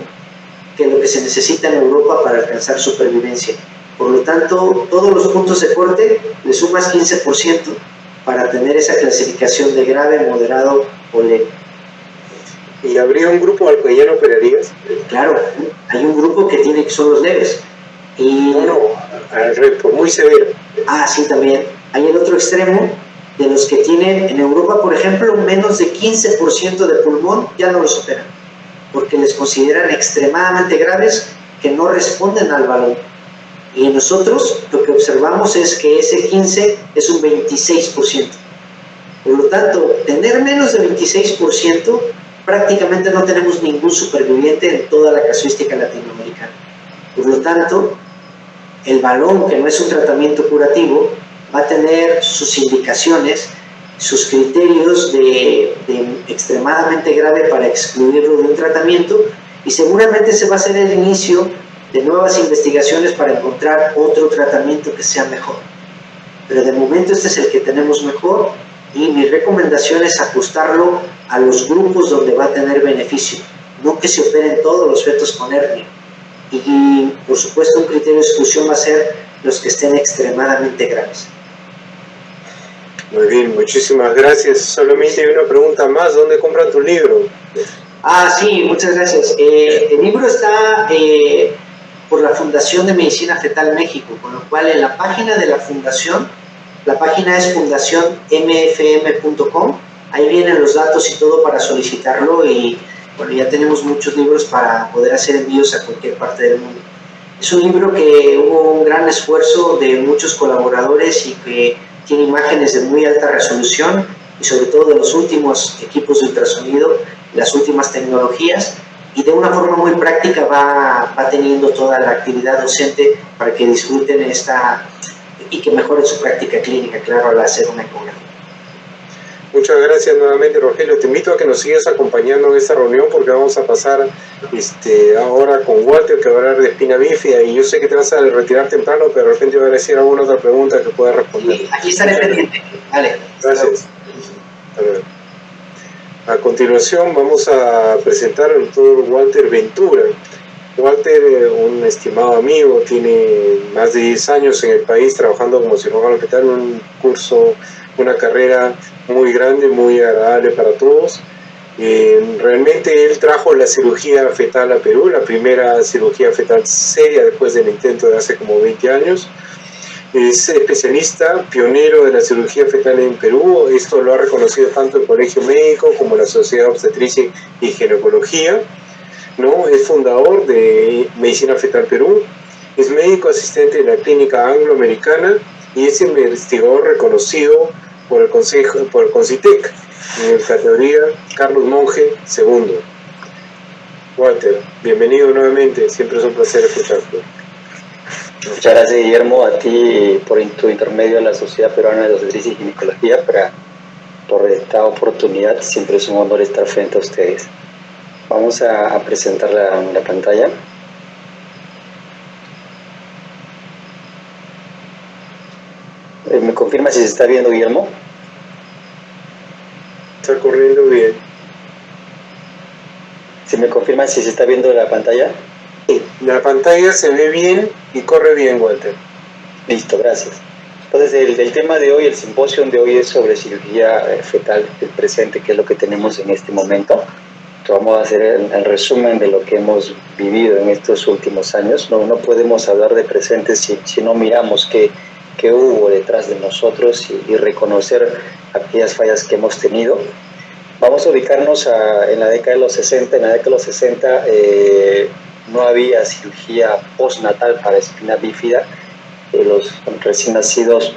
que lo que se necesita en Europa para alcanzar supervivencia. Por lo tanto, todos los puntos de corte le sumas 15% para tener esa clasificación de grave, moderado o leve. ¿Y habría un grupo al que ya no operarías? Claro, hay un grupo que son los leves. Y por muy severo. Sí, también. Hay el otro extremo de los que tienen, en Europa, por ejemplo, menos de 15% de pulmón, ya no los operan, porque les consideran extremadamente graves que no responden al balón. Y en nosotros lo que observamos es que ese 15 es un 26%. Por lo tanto, tener menos de 26%, prácticamente no tenemos ningún superviviente en toda la casuística latinoamericana. Por lo tanto, el balón, que no es un tratamiento curativo, va a tener sus indicaciones, sus criterios de extremadamente grave para excluirlo de un tratamiento, y seguramente se va a hacer el inicio de nuevas investigaciones para encontrar otro tratamiento que sea mejor. Pero de momento este es el que tenemos mejor, y mi recomendación es ajustarlo a los grupos donde va a tener beneficio, no que se operen todos los fetos con hernia. Y por supuesto un criterio de exclusión va a ser los que estén extremadamente graves. Muy bien, muchísimas gracias. Solamente hay una pregunta más, ¿dónde compran tu libro? Sí, muchas gracias. El libro está por la Fundación de Medicina Fetal México, con lo cual en la página de la fundación, la página es fundacionmfm.com, ahí vienen los datos y todo para solicitarlo, y bueno, ya tenemos muchos libros para poder hacer envíos a cualquier parte del mundo. Es un libro que hubo un gran esfuerzo de muchos colaboradores y que tiene imágenes de muy alta resolución y sobre todo de los últimos equipos de ultrasonido, las últimas tecnologías, y de una forma muy práctica va teniendo toda la actividad docente para que disfruten y que mejoren su práctica clínica, claro, al hacer una ecografía. Muchas gracias nuevamente, Rogelio. Te invito a que nos sigas acompañando en esta reunión, porque vamos a pasar ahora con Walter, que va a hablar de espina bífida, y yo sé que te vas a retirar temprano, pero de repente va a decir alguna otra pregunta que puedas responder. Sí, aquí estaré pendiente. Vale. Gracias. Hasta luego. A continuación vamos a presentar al doctor Walter Ventura. Walter, un estimado amigo, tiene más de 10 años en el país trabajando como cirujano fetal, un curso, una carrera muy grande, muy agradable para todos. Realmente él trajo la cirugía fetal a Perú, la primera cirugía fetal seria después del intento de hace como 20 años. Es especialista, pionero de la cirugía fetal en Perú. Esto lo ha reconocido tanto el Colegio Médico como la Sociedad de Obstetricia y Ginecología, ¿no? Es fundador de Medicina Fetal Perú, es médico asistente de la Clínica Anglo-Americana y es investigador reconocido por el CONCITEC en la categoría Carlos Monge II. Walter, bienvenido nuevamente, siempre es un placer escucharte. Muchas gracias, Guillermo, a ti por tu intermedio a la Sociedad Peruana de Obstetricia y Ginecología por esta oportunidad. Siempre es un honor estar frente a ustedes. Vamos a presentar la pantalla. ¿Me confirma si se está viendo, Guillermo? Está corriendo bien. ¿Si me confirma si se está viendo la pantalla? Sí, la pantalla se ve bien y corre bien, Walter. Listo, gracias. Entonces, el tema de hoy, el simposio de hoy es sobre cirugía fetal del presente, que es lo que tenemos en este momento. Vamos a hacer el resumen de lo que hemos vivido en estos últimos años. No podemos hablar de presente si no miramos qué hubo detrás de nosotros y reconocer aquellas fallas que hemos tenido. Vamos a ubicarnos en la década de los 60. En la década de los 60 no había cirugía postnatal para espina bífida. Los recién nacidos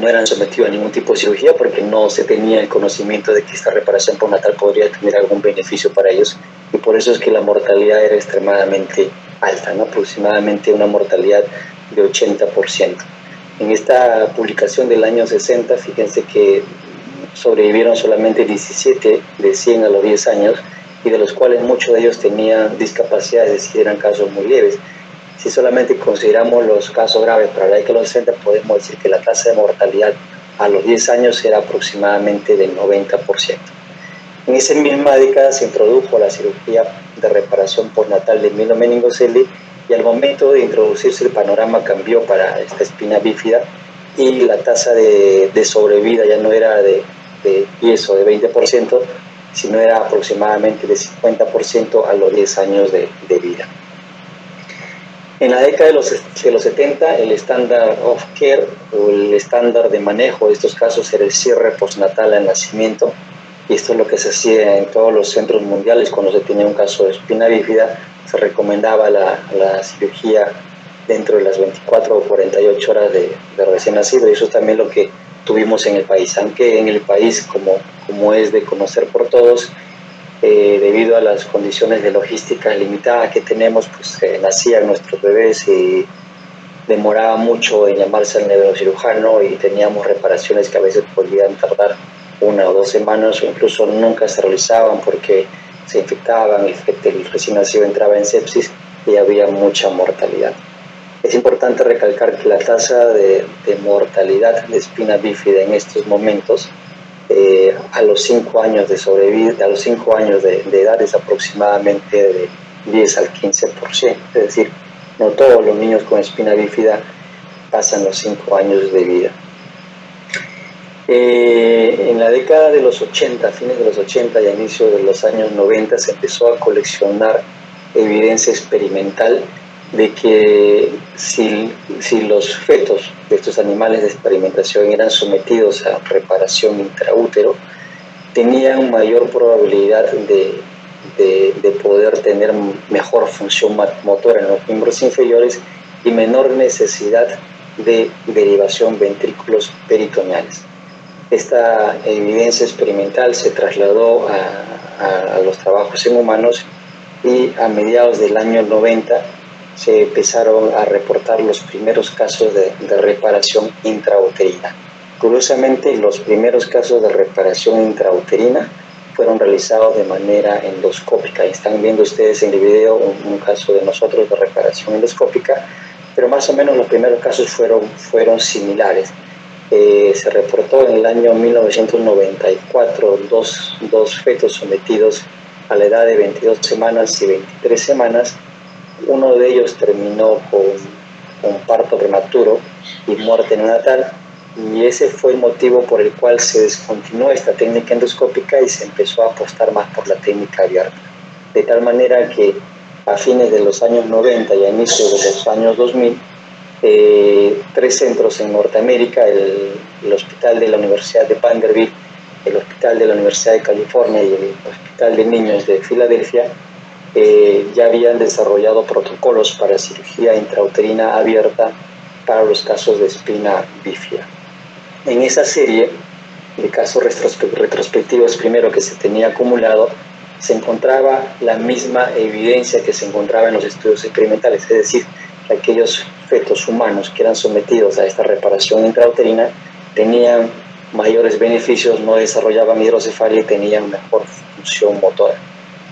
no eran sometidos a ningún tipo de cirugía porque no se tenía el conocimiento de que esta reparación postnatal podría tener algún beneficio para ellos, y por eso es que la mortalidad era extremadamente alta, ¿no? Aproximadamente una mortalidad de 80%. En esta publicación del año 60, fíjense que sobrevivieron solamente 17 de 100 a los 10 años, y de los cuales muchos de ellos tenían discapacidades, es decir, eran casos muy leves. Si solamente consideramos los casos graves para la década de los 60, podemos decir que la tasa de mortalidad a los 10 años era aproximadamente del 90%. En esa misma década se introdujo la cirugía de reparación postnatal de mielomeningocele, y al momento de introducirse el panorama cambió para esta espina bífida, y la tasa de sobrevida ya no era de 10 o de 20%, sino era aproximadamente de 50% a los 10 años de vida. En la década de los 70, el estándar of care, o el estándar de manejo de estos casos, era el cierre postnatal al nacimiento, y esto es lo que se hacía en todos los centros mundiales. Cuando se tenía un caso de espina bífida, se recomendaba la cirugía dentro de las 24 o 48 horas de recién nacido, y eso es también lo que tuvimos en el país, aunque en el país, como es de conocer por todos, debido a las condiciones de logística limitada que tenemos, pues nacían nuestros bebés y demoraba mucho en llamarse al neurocirujano, y teníamos reparaciones que a veces podían tardar 1 o 2 semanas, o incluso nunca se realizaban porque se infectaban, el recién nacido entraba en sepsis y había mucha mortalidad. Es importante recalcar que la tasa de mortalidad de espina bífida en estos momentos, a los 5 años de sobrevida, a los 5 años de edad, es aproximadamente de 10 al 15%. Es decir, no todos los niños con espina bífida pasan los 5 años de vida. En la década de los 80, fines de los 80 y a inicio de los años 90, se empezó a coleccionar evidencia experimental de que si los fetos de estos animales de experimentación eran sometidos a reparación intraútero, tenían mayor probabilidad de poder tener mejor función motora en los miembros inferiores y menor necesidad de derivación ventrículos peritoneales. Esta evidencia experimental se trasladó a los trabajos en humanos, y a mediados del año 90 se empezaron a reportar los primeros casos de reparación intrauterina. Curiosamente, los primeros casos de reparación intrauterina fueron realizados de manera endoscópica. Están viendo ustedes en el video un caso de nosotros de reparación endoscópica, pero más o menos los primeros casos fueron similares. se reportó en el año 1994 dos fetos sometidos a la edad de 22 semanas y 23 semanas. Uno de ellos terminó con parto prematuro y muerte neonatal, y ese fue el motivo por el cual se descontinuó esta técnica endoscópica y se empezó a apostar más por la técnica abierta. De tal manera que a fines de los años 90 y a inicios de los años 2000, 3 centros en Norteamérica, el Hospital de la Universidad de Vanderbilt, el Hospital de la Universidad de California y el Hospital de Niños de Filadelfia, ya habían desarrollado protocolos para cirugía intrauterina abierta para los casos de espina bífida. En esa serie de casos retrospectivos, primero que se tenía acumulado, se encontraba la misma evidencia que se encontraba en los estudios experimentales, es decir, aquellos fetos humanos que eran sometidos a esta reparación intrauterina tenían mayores beneficios, no desarrollaban hidrocefalia y tenían mejor función motora.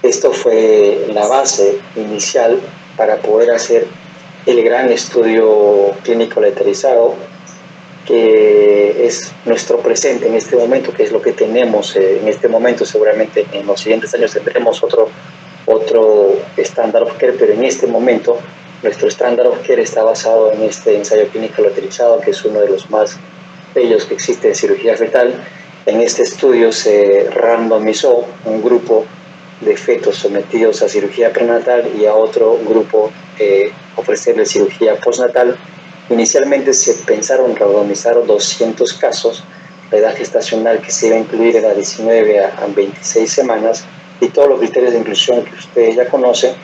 Esto fue la base inicial para poder hacer el gran estudio clínico letrizado, que es nuestro presente en este momento, que es lo que tenemos en este momento. Seguramente en los siguientes años tendremos otro estándar of care, pero en este momento nuestro estándar of care está basado en este ensayo clínico letrizado, que es uno de los más bellos que existe en cirugía fetal. En este estudio se randomizó un grupo de fetos sometidos a cirugía prenatal y a otro grupo ofrecerle cirugía postnatal. Inicialmente se pensaron randomizar 200 casos. La edad gestacional que se iba a incluir era 19 a 26 semanas y todos los criterios de inclusión que ustedes ya conocen,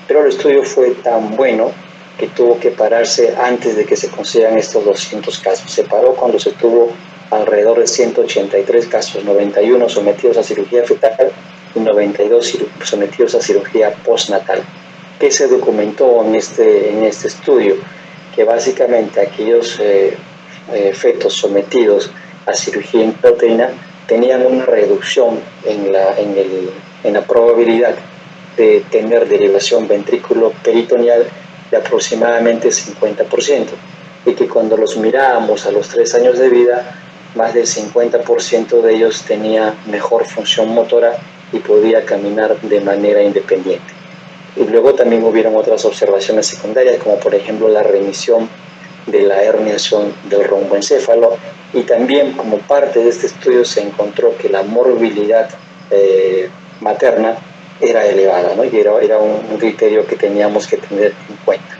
pero el estudio fue tan bueno que tuvo que pararse antes de que se consigan estos 200 casos. Se paró cuando se tuvo alrededor de 183 casos, 91 sometidos a cirugía fetal y 92 sometidos a cirugía postnatal. ¿Qué se documentó en este estudio? Que básicamente aquellos fetos sometidos a cirugía intrauterina tenían una reducción en la probabilidad de tener derivación ventrículo-peritoneal de aproximadamente 50%, y que cuando los mirábamos a los 3 años de vida, más del 50% de ellos tenía mejor función motora y podía caminar de manera independiente. Y luego también hubieron otras observaciones secundarias, como por ejemplo la remisión de la herniación del romboencéfalo, y también como parte de este estudio se encontró que la morbilidad materna era elevada, ¿no? Y era un criterio que teníamos que tener en cuenta.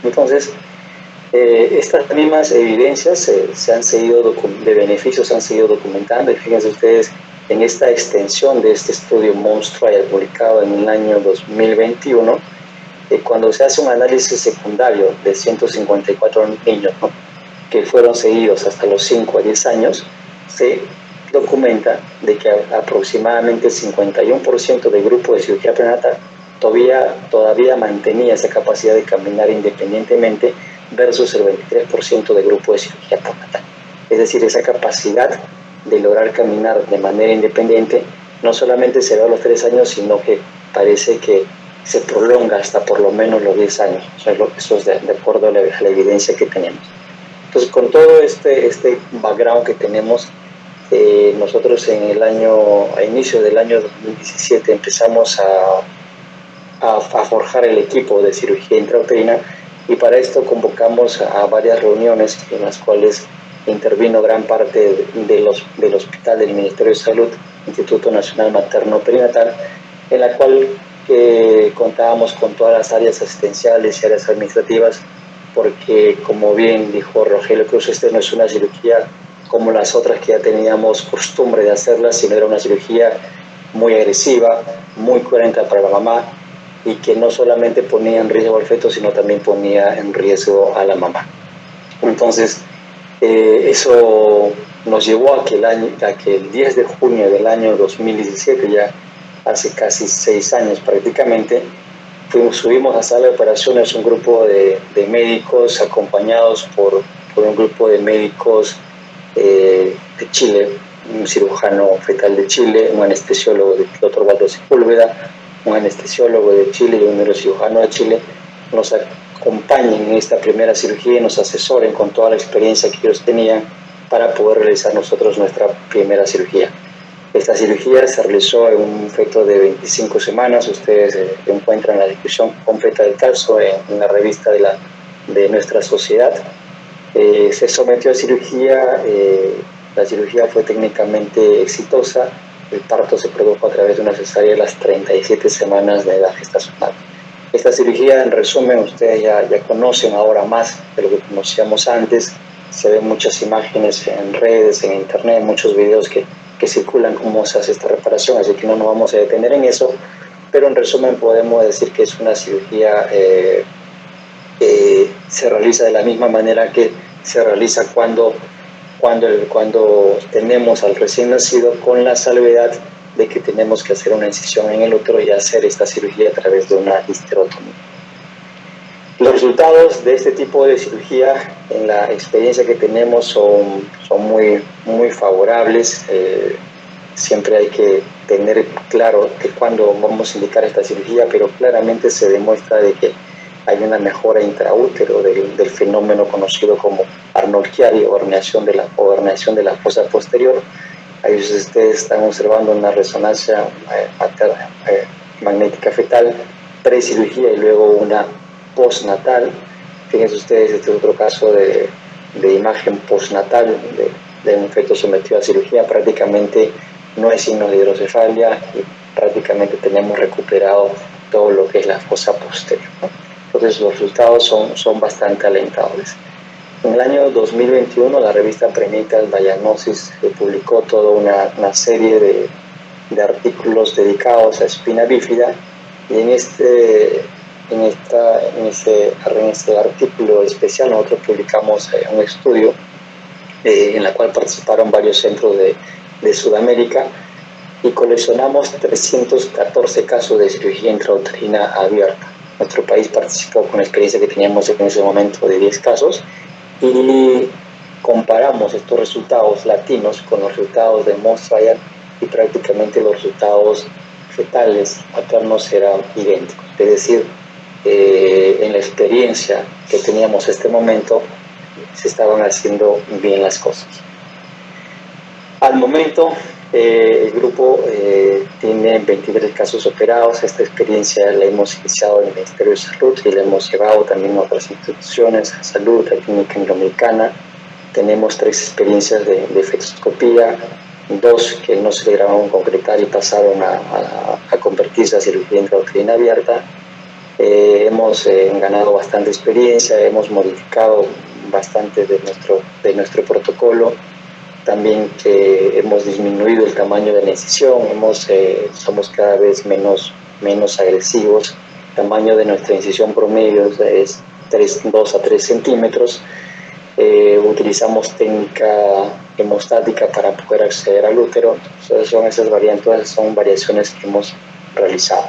Entonces, estas mismas evidencias de beneficios se han seguido documentando, y fíjense ustedes, en esta extensión de este estudio MONS Trial publicado en el año 2021, cuando se hace un análisis secundario de 154 niños, ¿no?, que fueron seguidos hasta los 5 a 10 años, se documenta de que aproximadamente el 51% del grupo de cirugía prenatal todavía mantenía esa capacidad de caminar independientemente versus el 23% del grupo de cirugía postnatal. Es decir, esa capacidad de lograr caminar de manera independiente no solamente se ve a los 3 años, sino que parece que se prolonga hasta por lo menos los 10 años. Eso es de acuerdo a la evidencia que tenemos. Entonces, con todo este background que tenemos, nosotros a inicio del año 2017 empezamos a forjar el equipo de cirugía intrauterina, y para esto convocamos a varias reuniones en las cuales intervino gran parte del hospital del Ministerio de Salud, Instituto Nacional Materno Perinatal, en la cual contábamos con todas las áreas asistenciales y áreas administrativas, porque como bien dijo Rogelio Cruz, esta no es una cirugía como las otras que ya teníamos costumbre de hacerlas, sino era una cirugía muy agresiva, muy cruenta para la mamá, y que no solamente ponía en riesgo al feto, sino también ponía en riesgo a la mamá. Entonces, eso nos llevó a que el 10 de junio del año 2017, ya hace casi 6 años prácticamente, subimos a sala de operaciones un grupo de médicos acompañados por un grupo de médicos de Chile, un cirujano fetal de Chile, un anestesiólogo del Dr. Waldo Sepúlveda, un anestesiólogo de Chile y un neurocirujano de Chile, nos acompañen en esta primera cirugía y nos asesoren con toda la experiencia que ellos tenían para poder realizar nosotros nuestra primera cirugía. Esta cirugía se realizó en un feto de 25 semanas. Ustedes encuentran la descripción completa del caso en la revista de nuestra sociedad. Se sometió a cirugía, la cirugía fue técnicamente exitosa. El parto se produjo a través de una cesárea a las 37 semanas de edad gestacional. Esta cirugía, en resumen, ustedes ya conocen ahora más de lo que conocíamos antes. Se ven muchas imágenes en redes, en internet, muchos videos que circulan cómo se hace esta reparación, así que no nos vamos a detener en eso, pero en resumen podemos decir que es una cirugía que se realiza de la misma manera que se realiza cuando tenemos al recién nacido, con la salvedad de que tenemos que hacer una incisión en el útero y hacer esta cirugía a través de una histerotomía. Los resultados de este tipo de cirugía, en la experiencia que tenemos, son muy favorables. Siempre hay que tener claro que cuando vamos a indicar esta cirugía, pero claramente se demuestra de que hay una mejora intraútero del fenómeno conocido como Arnold-Chiari o herniación de la fosa posterior. Ahí ustedes están observando una resonancia magnética fetal pre-cirugía y luego una postnatal. Fíjense ustedes, este es otro caso de imagen postnatal de un feto sometido a cirugía. Prácticamente no hay signos de hidrocefalia y prácticamente tenemos recuperado todo lo que es la fosa posterior, ¿no? Entonces los resultados son bastante alentadores. En el año 2021 la revista Prenatal Diagnosis publicó toda una serie de artículos dedicados a espina bífida, y en ese artículo especial nosotros publicamos un estudio en el cual participaron varios centros de Sudamérica y coleccionamos 314 casos de cirugía intrauterina abierta. Nuestro país participó con la experiencia que teníamos en ese momento de 10 casos y comparamos estos resultados latinos con los resultados de Montreal y prácticamente los resultados fetales maternos eran idénticos. Es decir, en la experiencia que teníamos en este momento se estaban haciendo bien las cosas. Al momento el grupo tiene 23 casos operados. Esta experiencia la hemos iniciado en el Ministerio de Salud y la hemos llevado también a otras instituciones de salud, la Clínica Iberoamericana. Tenemos 3 experiencias de fetoscopía, 2 que no se lograron concretar y pasaron a convertirse a cirugía intrauterina abierta. Hemos ganado bastante experiencia, hemos modificado bastante de nuestro protocolo. También hemos disminuido el tamaño de la incisión, somos cada vez menos agresivos. El tamaño de nuestra incisión promedio es 2 a 3 centímetros. Utilizamos técnica hemostática para poder acceder al útero. Son variaciones que hemos realizado.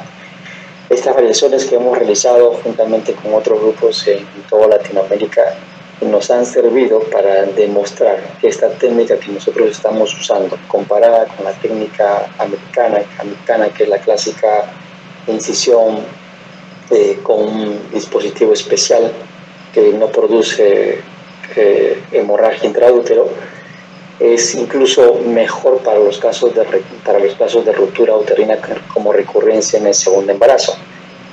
Estas variaciones que hemos realizado juntamente con otros grupos en toda Latinoamérica nos han servido para demostrar que esta técnica que nosotros estamos usando, comparada con la técnica americana, que es la clásica incisión con un dispositivo especial que no produce hemorragia intraútero, es incluso mejor para los casos de ruptura uterina como recurrencia en el segundo embarazo.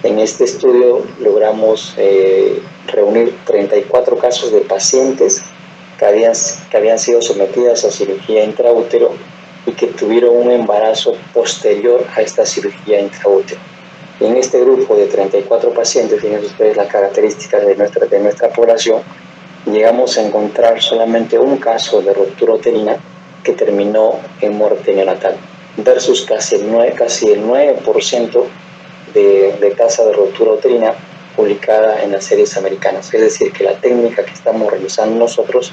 En este estudio logramos reunir 34 casos de pacientes que habían sido sometidas a cirugía intraútero y que tuvieron un embarazo posterior a esta cirugía intraútero. Y en este grupo de 34 pacientes, fíjense ustedes las características de nuestra población, llegamos a encontrar solamente un caso de ruptura uterina que terminó en muerte neonatal, versus casi el 9% de tasa de ruptura uterina publicada en las series americanas. Es decir, que la técnica que estamos realizando nosotros,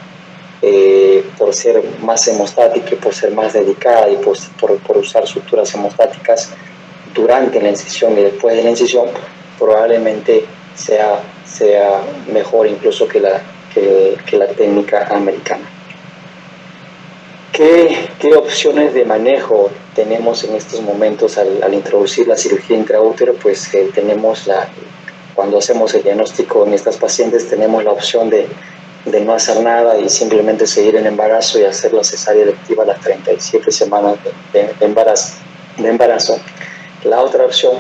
por ser más hemostática y por ser más dedicada y por usar suturas hemostáticas durante la incisión y después de la incisión, probablemente sea mejor incluso que la técnica americana. ¿Qué opciones de manejo tenemos en estos momentos al introducir la cirugía intraútero? Pues cuando hacemos el diagnóstico en estas pacientes tenemos la opción de de no hacer nada y simplemente seguir el embarazo y hacer la cesárea electiva a las 37 semanas de embarazo. La otra opción,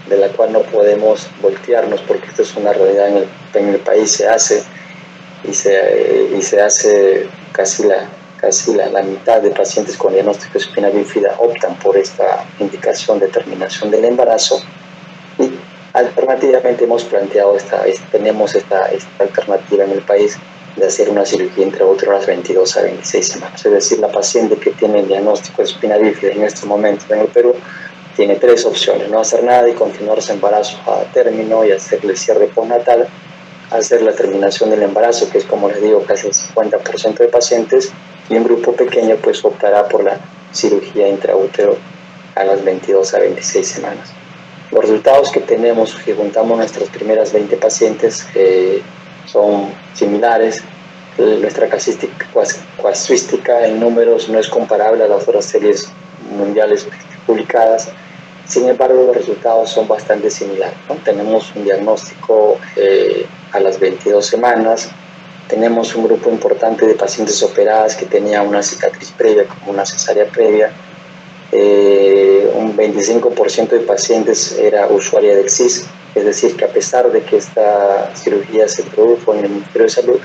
de la cual no podemos voltearnos porque esto es una realidad en el país, se hace y se hace casi la mitad de pacientes con diagnóstico de espina bífida optan por esta indicación de terminación del embarazo, y alternativamente hemos planteado tenemos esta alternativa en el país de hacer una cirugía intraútero a las 22 a 26 semanas. Es decir, la paciente que tiene el diagnóstico de espina bífida en este momento en el Perú tiene tres opciones: no hacer nada y continuar su embarazo a término y hacerle cierre postnatal, hacer la terminación del embarazo, que es, como les digo, casi el 50% de pacientes, y un grupo pequeño pues optará por la cirugía intraútero a las 22 a 26 semanas. Los resultados que tenemos, si juntamos nuestras primeras 20 pacientes, son similares. Nuestra casuística en números no es comparable a las otras series mundiales publicadas. Sin embargo, los resultados son bastante similares, ¿no? Tenemos un diagnóstico a las 22 semanas, tenemos un grupo importante de pacientes operadas que tenían una cicatriz previa, como una cesárea previa. Un 25% de pacientes era usuaria de CIS, es decir, que a pesar de que esta cirugía se produjo en el Ministerio de Salud,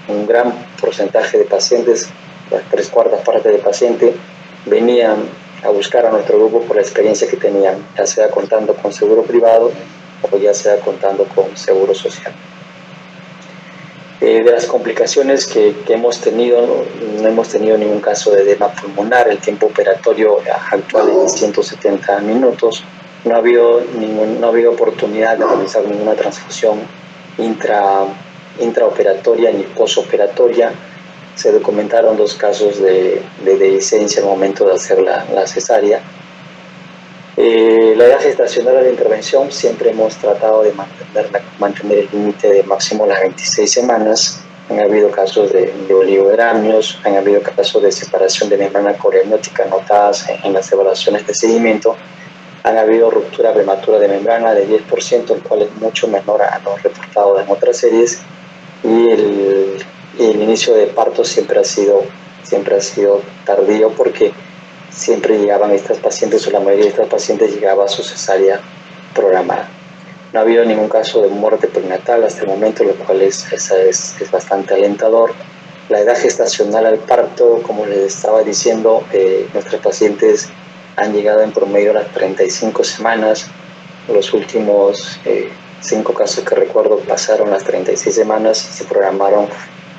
un gran porcentaje de pacientes, las 3/4 partes de pacientes, venían a buscar a nuestro grupo por la experiencia que tenían, ya sea contando con seguro privado o ya sea contando con seguro social. De las complicaciones que hemos tenido, no hemos tenido ningún caso de edema pulmonar. El tiempo operatorio actual es de 170 minutos. No ha habido oportunidad de realizar ninguna transfusión intraoperatoria ni posoperatoria. Se documentaron 2 casos de dehiscencia al momento de hacer la cesárea. La edad gestacional de la intervención siempre hemos tratado de mantener el límite de máximo las 26 semanas. Han habido casos de oligoderamios, han habido casos de separación de membrana coreamniótica notadas en las evaluaciones de seguimiento. Han habido ruptura prematura de membrana de 10%, el cual es mucho menor a lo reportado en otras series. Y el inicio de parto siempre ha sido tardío, porque siempre llegaban estas pacientes, o la mayoría de estas pacientes llegaba a su cesárea programada. No ha habido ningún caso de muerte perinatal hasta el momento, lo cual es bastante alentador. La edad gestacional al parto, como les estaba diciendo, nuestros pacientes han llegado en promedio a las 35 semanas. Los últimos 5 casos que recuerdo pasaron las 36 semanas y se programaron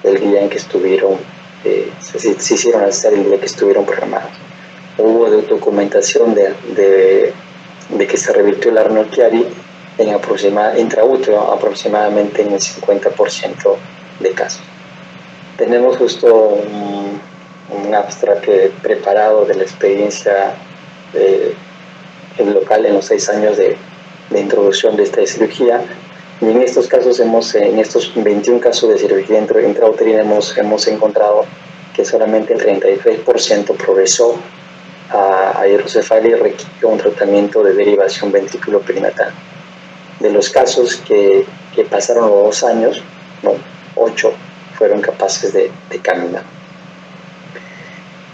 el día en que estuvieron, se hicieron la cesárea el día que estuvieron programados. Hubo documentación de que se revirtió el Arnold-Chiari intraútero aproximadamente en el 50% de casos. Tenemos justo un abstract preparado de la experiencia local en los 6 años de introducción de esta cirugía, y en estos casos en estos 21 casos de cirugía intrauterina hemos encontrado que solamente el 36% progresó a hidrocefalia y requirió un tratamiento de derivación ventrículo-perinatal. De los casos que pasaron los 2 años, 8 fueron capaces de caminar.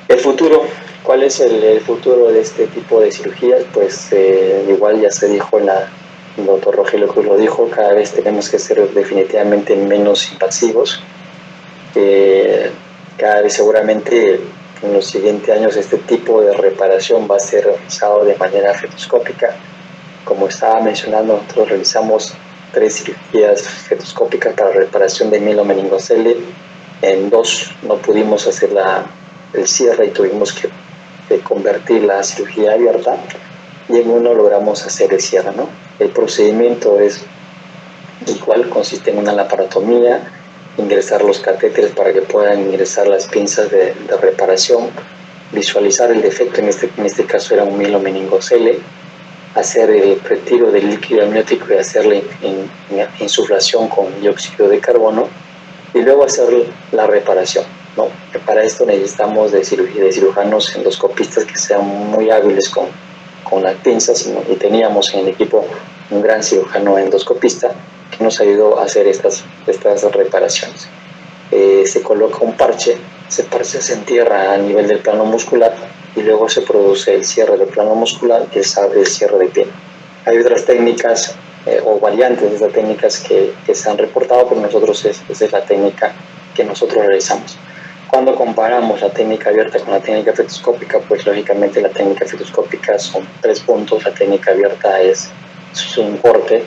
El futuro, ¿cuál es el futuro de este tipo de cirugías? Pues igual ya se dijo, el doctor Rogelio Cruz lo dijo, cada vez tenemos que ser definitivamente menos invasivos. Cada vez seguramente en los siguientes años este tipo de reparación va a ser realizado de manera fetoscópica. Como estaba mencionando, nosotros realizamos 3 cirugías fetoscópicas para reparación de mielomeningocele. En 2 no pudimos hacer el cierre y tuvimos que convertir la cirugía abierta, y en 1 logramos hacer el cierre, ¿no? El procedimiento es igual, consiste en una laparotomía, ingresar los catéteres para que puedan ingresar las pinzas de reparación, visualizar el defecto, en este caso era un mielomeningocele, hacer el retiro del líquido amniótico y hacerle insuflación con dióxido de carbono, y luego hacer la reparación, ¿no? Para esto necesitamos de cirujanos endoscopistas que sean muy hábiles con las pinzas, y teníamos en el equipo un gran cirujano endoscopista que nos ayudó a hacer estas reparaciones. se coloca un parche, ese parche se entierra a nivel del plano muscular y luego se produce el cierre del plano muscular y el cierre de piel. Hay otras técnicas o variantes de esas técnicas que se han reportado, pero nosotros esa es la técnica que nosotros realizamos. Cuando comparamos la técnica abierta con la técnica fetoscópica, pues lógicamente la técnica fetoscópica son 3 puntos, la técnica abierta es un corte.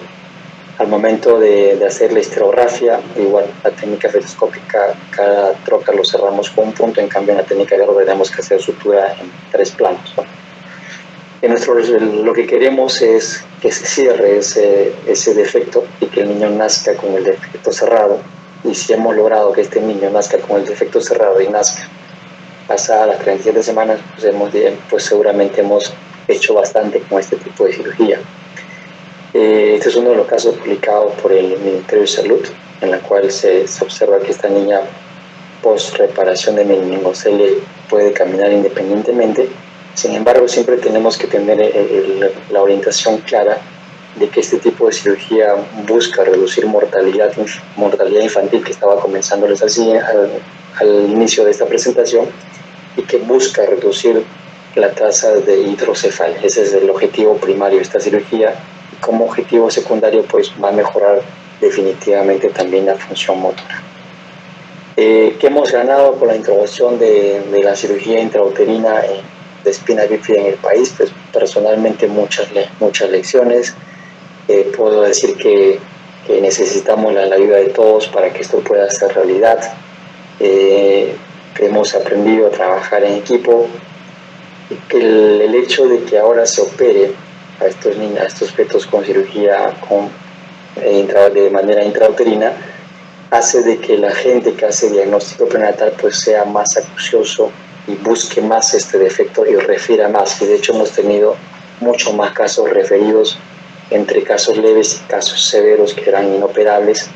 Al momento de hacer la histerografía, igual la técnica fetoscópica, cada trocar lo cerramos con un punto, en cambio en la técnica abierta tenemos que hacer sutura en 3 planos, ¿no? Lo que queremos es que se cierre ese defecto y que el niño nazca con el defecto cerrado. Y si hemos logrado que este niño nazca con el defecto cerrado y nazca pasadas las 37 semanas, pues seguramente hemos hecho bastante con este tipo de cirugía. Este es uno de los casos publicados por el Ministerio de Salud, en la cual se observa que esta niña post reparación de meningocelia puede caminar independientemente. Sin embargo, siempre tenemos que tener la orientación clara de que este tipo de cirugía busca reducir mortalidad infantil, que estaba comenzándoles al inicio de esta presentación, y que busca reducir la tasa de hidrocefalia. Ese es el objetivo primario de esta cirugía. Y como objetivo secundario, pues va a mejorar definitivamente también la función motora. ¿Qué hemos ganado con la introducción de la cirugía intrauterina de espina bífida en el país? Pues personalmente muchas lecciones. Puedo decir que necesitamos la ayuda de todos para que esto pueda ser realidad. Hemos aprendido a trabajar en equipo. El hecho de que ahora se opere a estos niños, a estos fetos con cirugía de manera intrauterina, hace de que la gente que hace diagnóstico prenatal pues sea más acucioso y busque más este defecto y refiera más. Y de hecho hemos tenido mucho más casos referidos entre casos leves y casos severos que eran inoperables,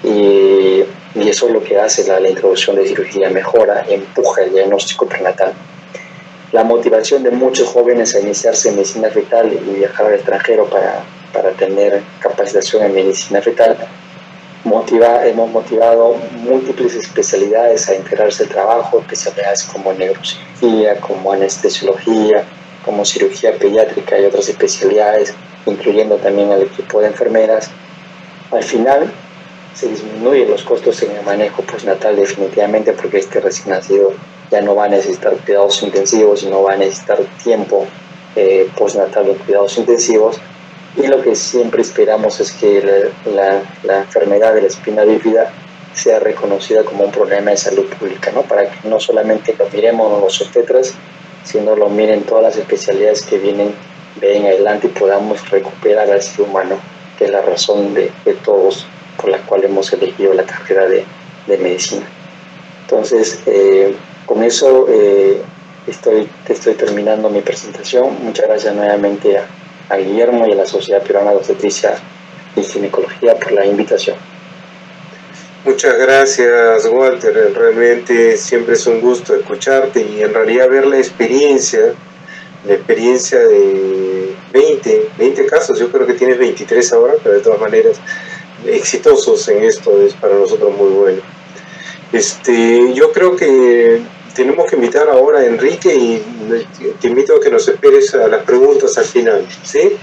y eso es lo que hace la introducción de cirugía, mejora y empuja el diagnóstico prenatal. La motivación de muchos jóvenes a iniciarse en medicina fetal y viajar al extranjero para tener capacitación en medicina fetal, hemos motivado múltiples especialidades a integrarse al trabajo, especialidades como neurocirugía, como anestesiología, como cirugía pediátrica y otras especialidades, incluyendo también al equipo de enfermeras. Al final se disminuyen los costos en el manejo postnatal definitivamente, porque este recién nacido ya no va a necesitar cuidados intensivos y no va a necesitar tiempo postnatal en cuidados intensivos. Y lo que siempre esperamos es que la enfermedad de la espina bífida sea reconocida como un problema de salud pública, ¿no? Para que no solamente lo miremos los obstetras, sino lo miren todas las especialidades que vienen de en adelante y podamos recuperar al ser humano, que es la razón de todos por la cual hemos elegido la carrera de medicina. Entonces, con eso estoy terminando mi presentación. Muchas gracias nuevamente a Guillermo y a la Sociedad Peruana de Obstetricia y Ginecología por la invitación. Muchas gracias, Walter. Realmente siempre es un gusto escucharte y en realidad ver la experiencia de 20 casos. Yo creo que tienes 23 ahora, pero de todas maneras exitosos en esto es para nosotros muy bueno. Yo creo que tenemos que invitar ahora a Enrique y te invito a que nos esperes a las preguntas al final, ¿sí?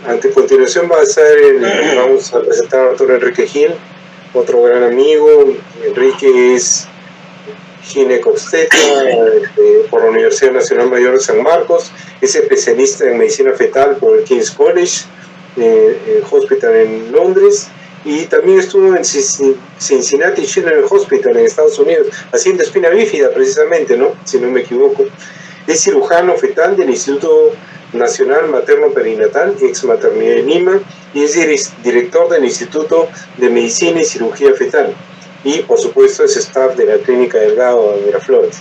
A continuación vamos a presentar al doctor Enrique Gil, otro gran amigo. Enrique es ginecobstetra por la Universidad Nacional Mayor de San Marcos, es especialista en medicina fetal por el King's College Hospital en Londres, y también estuvo en Cincinnati Children's Hospital en Estados Unidos haciendo espina bífida precisamente, ¿no? Si no me equivoco. Es cirujano fetal del Instituto Nacional Materno Perinatal, ex maternidad de Lima, y es director del Instituto de Medicina y Cirugía Fetal, y por supuesto es staff de la Clínica Delgado de Miraflores.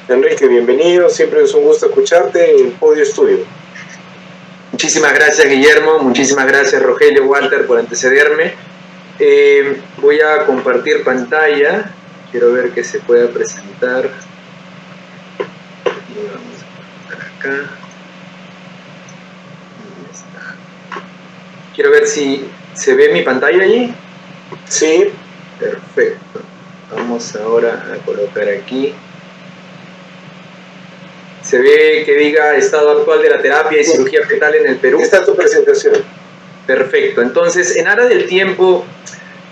Enrique, bienvenido, siempre es un gusto escucharte en Podio Studio. Muchísimas gracias, Guillermo, muchísimas gracias, Rogelio, Walter, por antecederme. Voy a compartir pantalla, quiero ver que se pueda presentar. Y vamos a colocar acá. ¿Dónde está? Quiero ver si se ve mi pantalla allí. Sí. Perfecto. Vamos ahora a colocar aquí. Se ve que diga estado actual de la terapia y cirugía fetal en el Perú. Está tu presentación. Perfecto. Entonces, en aras del tiempo,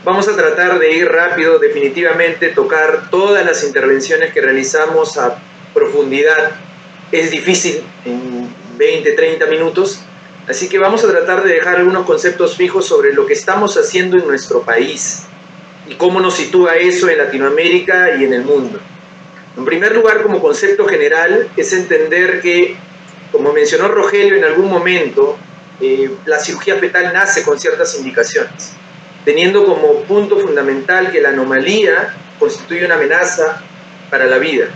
vamos a tratar de ir rápido, definitivamente tocar todas las intervenciones que realizamos a profundidad. Es difícil en 20, 30 minutos, así que vamos a tratar de dejar algunos conceptos fijos sobre lo que estamos haciendo en nuestro país y cómo nos sitúa eso en Latinoamérica y en el mundo. En primer lugar, como concepto general, es entender que, como mencionó Rogelio en algún momento, la cirugía fetal nace con ciertas indicaciones, teniendo como punto fundamental que la anomalía constituye una amenaza para la vida,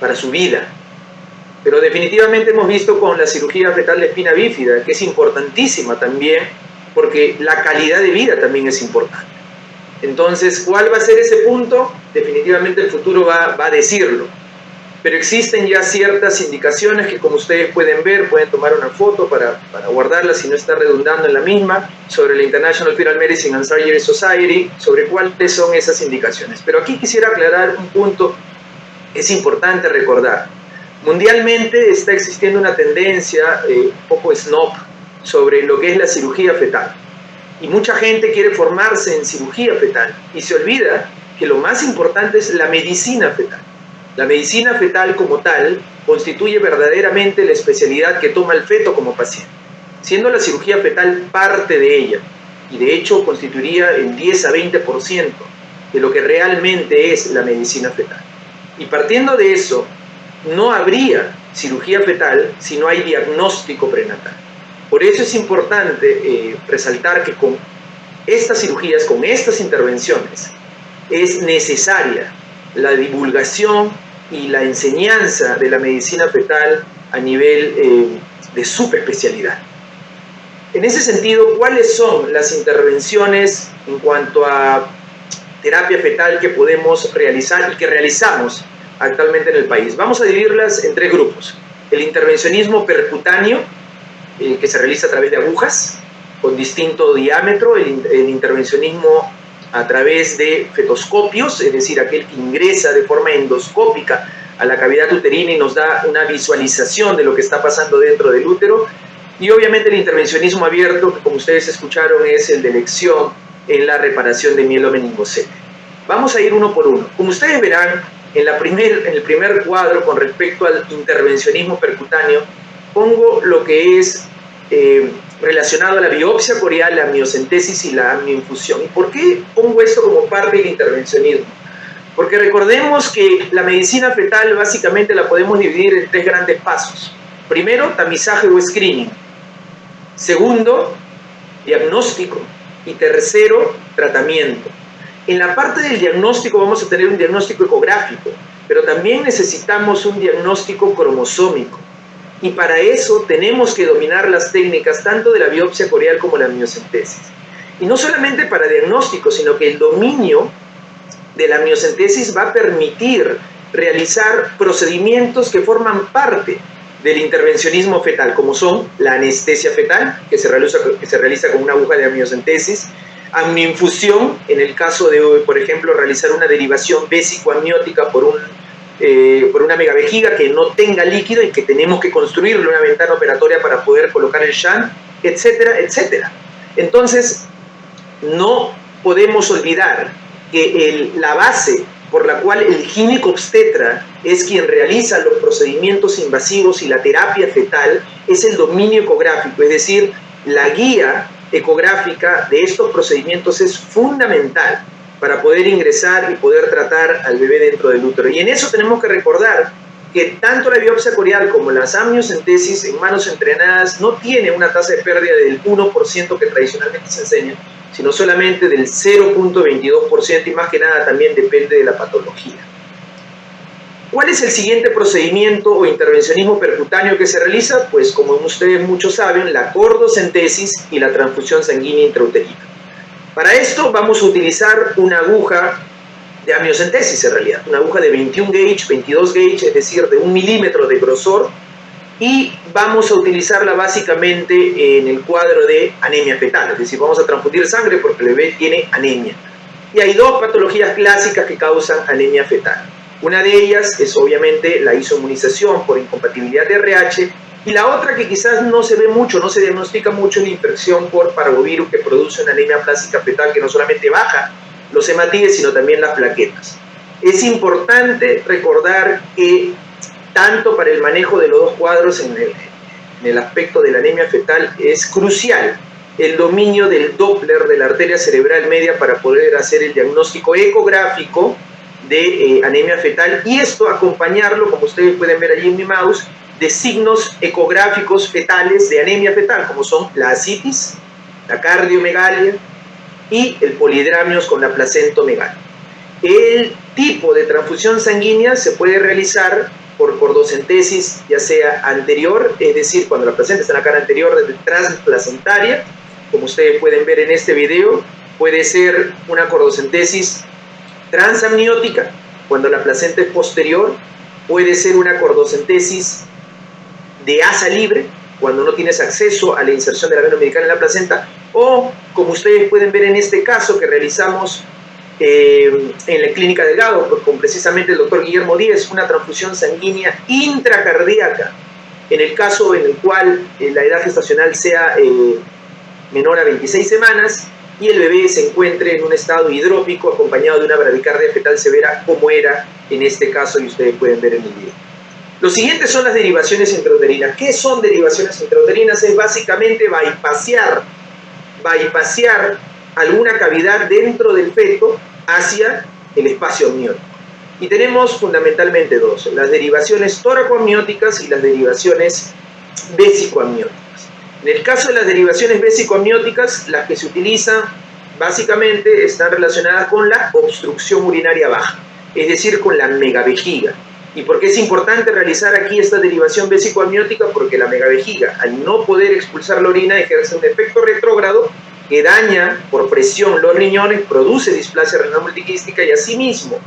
para su vida. Pero definitivamente hemos visto con la cirugía fetal de espina bífida, que es importantísima también, porque la calidad de vida también es importante. Entonces, ¿cuál va a ser ese punto? Definitivamente el futuro va a decirlo. Pero existen ya ciertas indicaciones que, como ustedes pueden ver, pueden tomar una foto para guardarla si no está redundando en la misma, sobre la International Fetal Medicine and Surgery Society, sobre cuáles son esas indicaciones. Pero aquí quisiera aclarar un punto, es importante recordar. Mundialmente está existiendo una tendencia un poco snob sobre lo que es la cirugía fetal. Y mucha gente quiere formarse en cirugía fetal y se olvida que lo más importante es la medicina fetal. La medicina fetal como tal constituye verdaderamente la especialidad que toma el feto como paciente, siendo la cirugía fetal parte de ella, y de hecho constituiría el 10 a 20% de lo que realmente es la medicina fetal. Y partiendo de eso, no habría cirugía fetal si no hay diagnóstico prenatal. Por eso es importante resaltar que con estas cirugías, con estas intervenciones, es necesaria la divulgación y la enseñanza de la medicina fetal a nivel de subespecialidad. En ese sentido, ¿cuáles son las intervenciones en cuanto a terapia fetal que podemos realizar y que realizamos actualmente en el país? Vamos a dividirlas en tres grupos. El intervencionismo percutáneo, que se realiza a través de agujas con distinto diámetro, el intervencionismo a través de fetoscopios, es decir, aquel que ingresa de forma endoscópica a la cavidad uterina y nos da una visualización de lo que está pasando dentro del útero, y obviamente el intervencionismo abierto, que como ustedes escucharon es el de elección en la reparación de mielomeningocele. Vamos a ir uno por uno. Como ustedes verán, en el primer cuadro con respecto al intervencionismo percutáneo, pongo lo que es relacionado a la biopsia corial, la amniocentesis y la amnioinfusión. ¿Y por qué pongo esto como parte del intervencionismo? Porque recordemos que la medicina fetal básicamente la podemos dividir en tres grandes pasos. Primero, tamizaje o screening. Segundo, diagnóstico. Y tercero, tratamiento. En la parte del diagnóstico vamos a tener un diagnóstico ecográfico, pero también necesitamos un diagnóstico cromosómico. Y para eso tenemos que dominar las técnicas tanto de la biopsia corial como la amniocentesis. Y no solamente para diagnóstico, sino que el dominio de la amniocentesis va a permitir realizar procedimientos que forman parte del intervencionismo fetal, como son la anestesia fetal, que se realiza con una aguja de amniocentesis, amnioinfusión, en el caso de, por ejemplo, realizar una derivación vésico-amniótica por una megavejiga que no tenga líquido y que tenemos que construirle una ventana operatoria para poder colocar el shunt, etcétera, etcétera. Entonces, no podemos olvidar que la base por la cual el ginecobstetra es quien realiza los procedimientos invasivos y la terapia fetal es el dominio ecográfico, es decir, la guía ecográfica de estos procedimientos es fundamental para poder ingresar y poder tratar al bebé dentro del útero. Y en eso tenemos que recordar que tanto la biopsia corial como las amniocentesis en manos entrenadas no tiene una tasa de pérdida del 1% que tradicionalmente se enseña, sino solamente del 0.22%, y más que nada también depende de la patología. ¿Cuál es el siguiente procedimiento o intervencionismo percutáneo que se realiza? Pues como ustedes muchos saben, la cordocentesis y la transfusión sanguínea intrauterina. Para esto vamos a utilizar una aguja de amniocentesis en realidad, una aguja de 21 gauge, 22 gauge, es decir, de 1 milímetro de grosor, y vamos a utilizarla básicamente en el cuadro de anemia fetal, es decir, vamos a transfundir sangre porque el bebé tiene anemia. Y hay dos patologías clásicas que causan anemia fetal. Una de ellas es obviamente la isoinmunización por incompatibilidad de RH, y la otra que quizás no se ve mucho, no se diagnostica mucho, es la infección por parvovirus que produce una anemia plástica fetal que no solamente baja los hematíes, sino también las plaquetas. Es importante recordar que tanto para el manejo de los dos cuadros en el aspecto de la anemia fetal es crucial el dominio del Doppler de la arteria cerebral media para poder hacer el diagnóstico ecográfico de anemia fetal, y esto acompañarlo, como ustedes pueden ver allí en mi mouse, de signos ecográficos fetales de anemia fetal, como son la ascitis, la cardiomegalia y el polidramios con la placentomegalia. El tipo de transfusión sanguínea se puede realizar por cordocentesis, ya sea anterior, es decir, cuando la placenta está en la cara anterior, desde transplacentaria, como ustedes pueden ver en este video. Puede ser una cordocentesis transamniótica, cuando la placenta es posterior. Puede ser una cordocentesis de asa libre, cuando no tienes acceso a la inserción de la vena umbilical en la placenta, o como ustedes pueden ver en este caso que realizamos en la clínica Delgado con precisamente el doctor Guillermo Díez, una transfusión sanguínea intracardíaca, en el caso en el cual la edad gestacional sea menor a 26 semanas y el bebé se encuentre en un estado hidrópico acompañado de una bradicardia fetal severa, como era en este caso y ustedes pueden ver en el video. Lo siguiente son las derivaciones intrauterinas. ¿Qué son derivaciones intrauterinas? Es básicamente bypassear alguna cavidad dentro del feto hacia el espacio amniótico. Y tenemos fundamentalmente dos: las derivaciones tóracoamnióticas y las derivaciones vésicoamnióticas. En el caso de las derivaciones vésicoamnióticas, las que se utilizan básicamente están relacionadas con la obstrucción urinaria baja, es decir, con la megavejiga. ¿Y por qué es importante realizar aquí esta derivación vésicoamniótica? Porque la megavejiga, al no poder expulsar la orina, ejerce un efecto retrógrado que daña por presión los riñones, produce displasia renal multiquística, y asimismo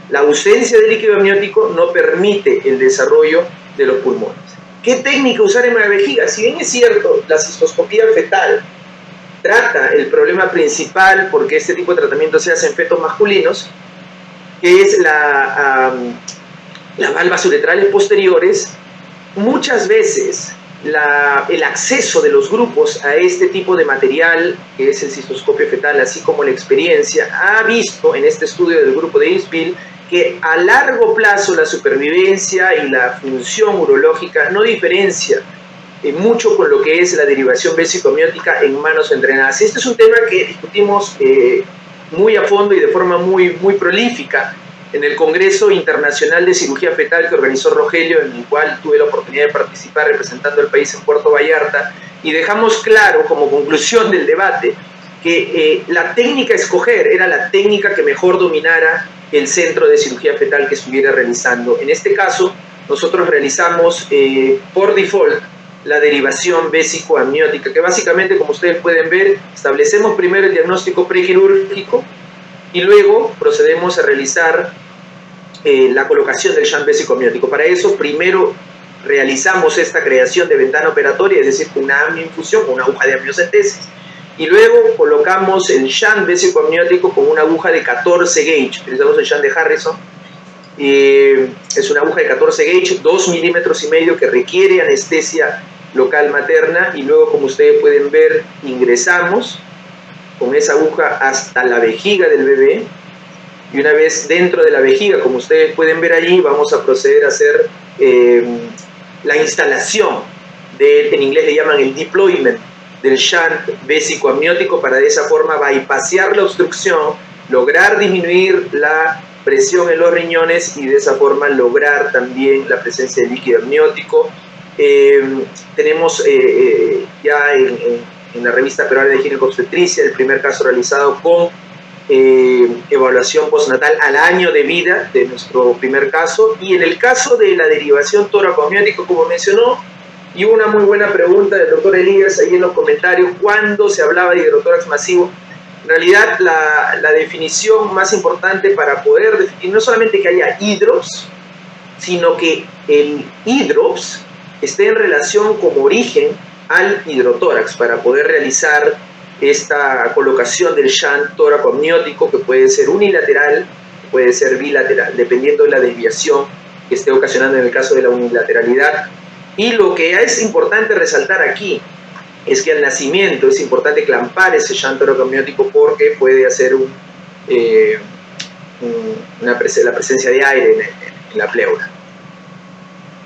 la ausencia de líquido amniótico no permite el desarrollo de los pulmones. ¿Qué técnica usar en megavejiga? Si bien es cierto, la cistoscopía fetal trata el problema principal, porque este tipo de tratamiento se hace en fetos masculinos, que es las valvas uretrales posteriores, muchas veces el acceso de los grupos a este tipo de material, que es el cistoscopio fetal, así como la experiencia, ha visto en este estudio del grupo de Inspil que a largo plazo la supervivencia y la función urológica no diferencia mucho con lo que es la derivación vésico-amniótica en manos entrenadas. Este es un tema que discutimos muy a fondo y de forma muy prolífica en el Congreso Internacional de Cirugía Fetal que organizó Rogelio, en el cual tuve la oportunidad de participar representando al país en Puerto Vallarta, y dejamos claro como conclusión del debate que la técnica a escoger era la técnica que mejor dominara el centro de cirugía fetal que estuviera realizando. En este caso, nosotros realizamos por default la derivación vésico-amniótica, que básicamente, como ustedes pueden ver, establecemos primero el diagnóstico prequirúrgico y luego procedemos a realizar la colocación del shunt vésico-amniótico. Para eso, primero realizamos esta creación de ventana operatoria, es decir, con una amnioinfusión, con una aguja de amniocentesis, y luego colocamos el shunt vésico-amniótico con una aguja de 14 gauge. Utilizamos el shunt de Harrison. Es una aguja de 14 gauge, 2,5 milímetros que requiere anestesia local materna, y luego, como ustedes pueden ver, ingresamos con esa aguja hasta la vejiga del bebé, y una vez dentro de la vejiga, como ustedes pueden ver allí, vamos a proceder a hacer la instalación en inglés le llaman el deployment del shunt vésico-amniótico, para de esa forma bypassear la obstrucción, lograr disminuir la presión en los riñones y de esa forma lograr también la presencia de líquido amniótico. Tenemos ya en la revista peruana de ginecobstetricia el primer caso realizado con evaluación postnatal al año de vida de nuestro primer caso. Y en el caso de la derivación tóraco-amniótico, como mencionó, y hubo una muy buena pregunta del doctor Elías ahí en los comentarios, ¿cuándo se hablaba de hidrotórax masivo? En realidad, la definición más importante para poder definir no solamente que haya hidros, sino que el hidrops esté en relación como origen al hidrotórax, para poder realizar esta colocación del shunt tóraco-amniótico, que puede ser unilateral, puede ser bilateral, dependiendo de la desviación que esté ocasionando en el caso de la unilateralidad. Y lo que es importante resaltar aquí es que al nacimiento es importante clampar ese shunt tóraco-amniótico, porque puede hacer la presencia de aire en la pleura.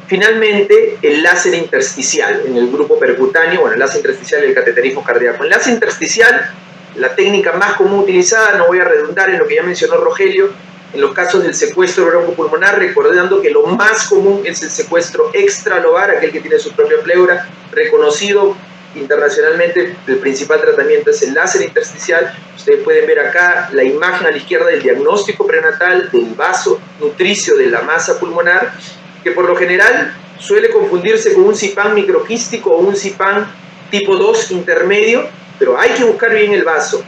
Finalmente, el láser intersticial en el grupo percutáneo, bueno, el láser intersticial y el cateterismo cardíaco. El láser intersticial, la técnica más común utilizada, no voy a redundar en lo que ya mencionó Rogelio, en los casos del secuestro broncopulmonar, recordando que lo más común es el secuestro extralobar, aquel que tiene su propia pleura, reconocido internacionalmente. El principal tratamiento es el láser intersticial. Ustedes pueden ver acá la imagen a la izquierda del diagnóstico prenatal del vaso nutricio de la masa pulmonar, que por lo general suele confundirse con un CIPAN microquístico o un CIPAN tipo 2 intermedio, pero hay que buscar bien el vaso.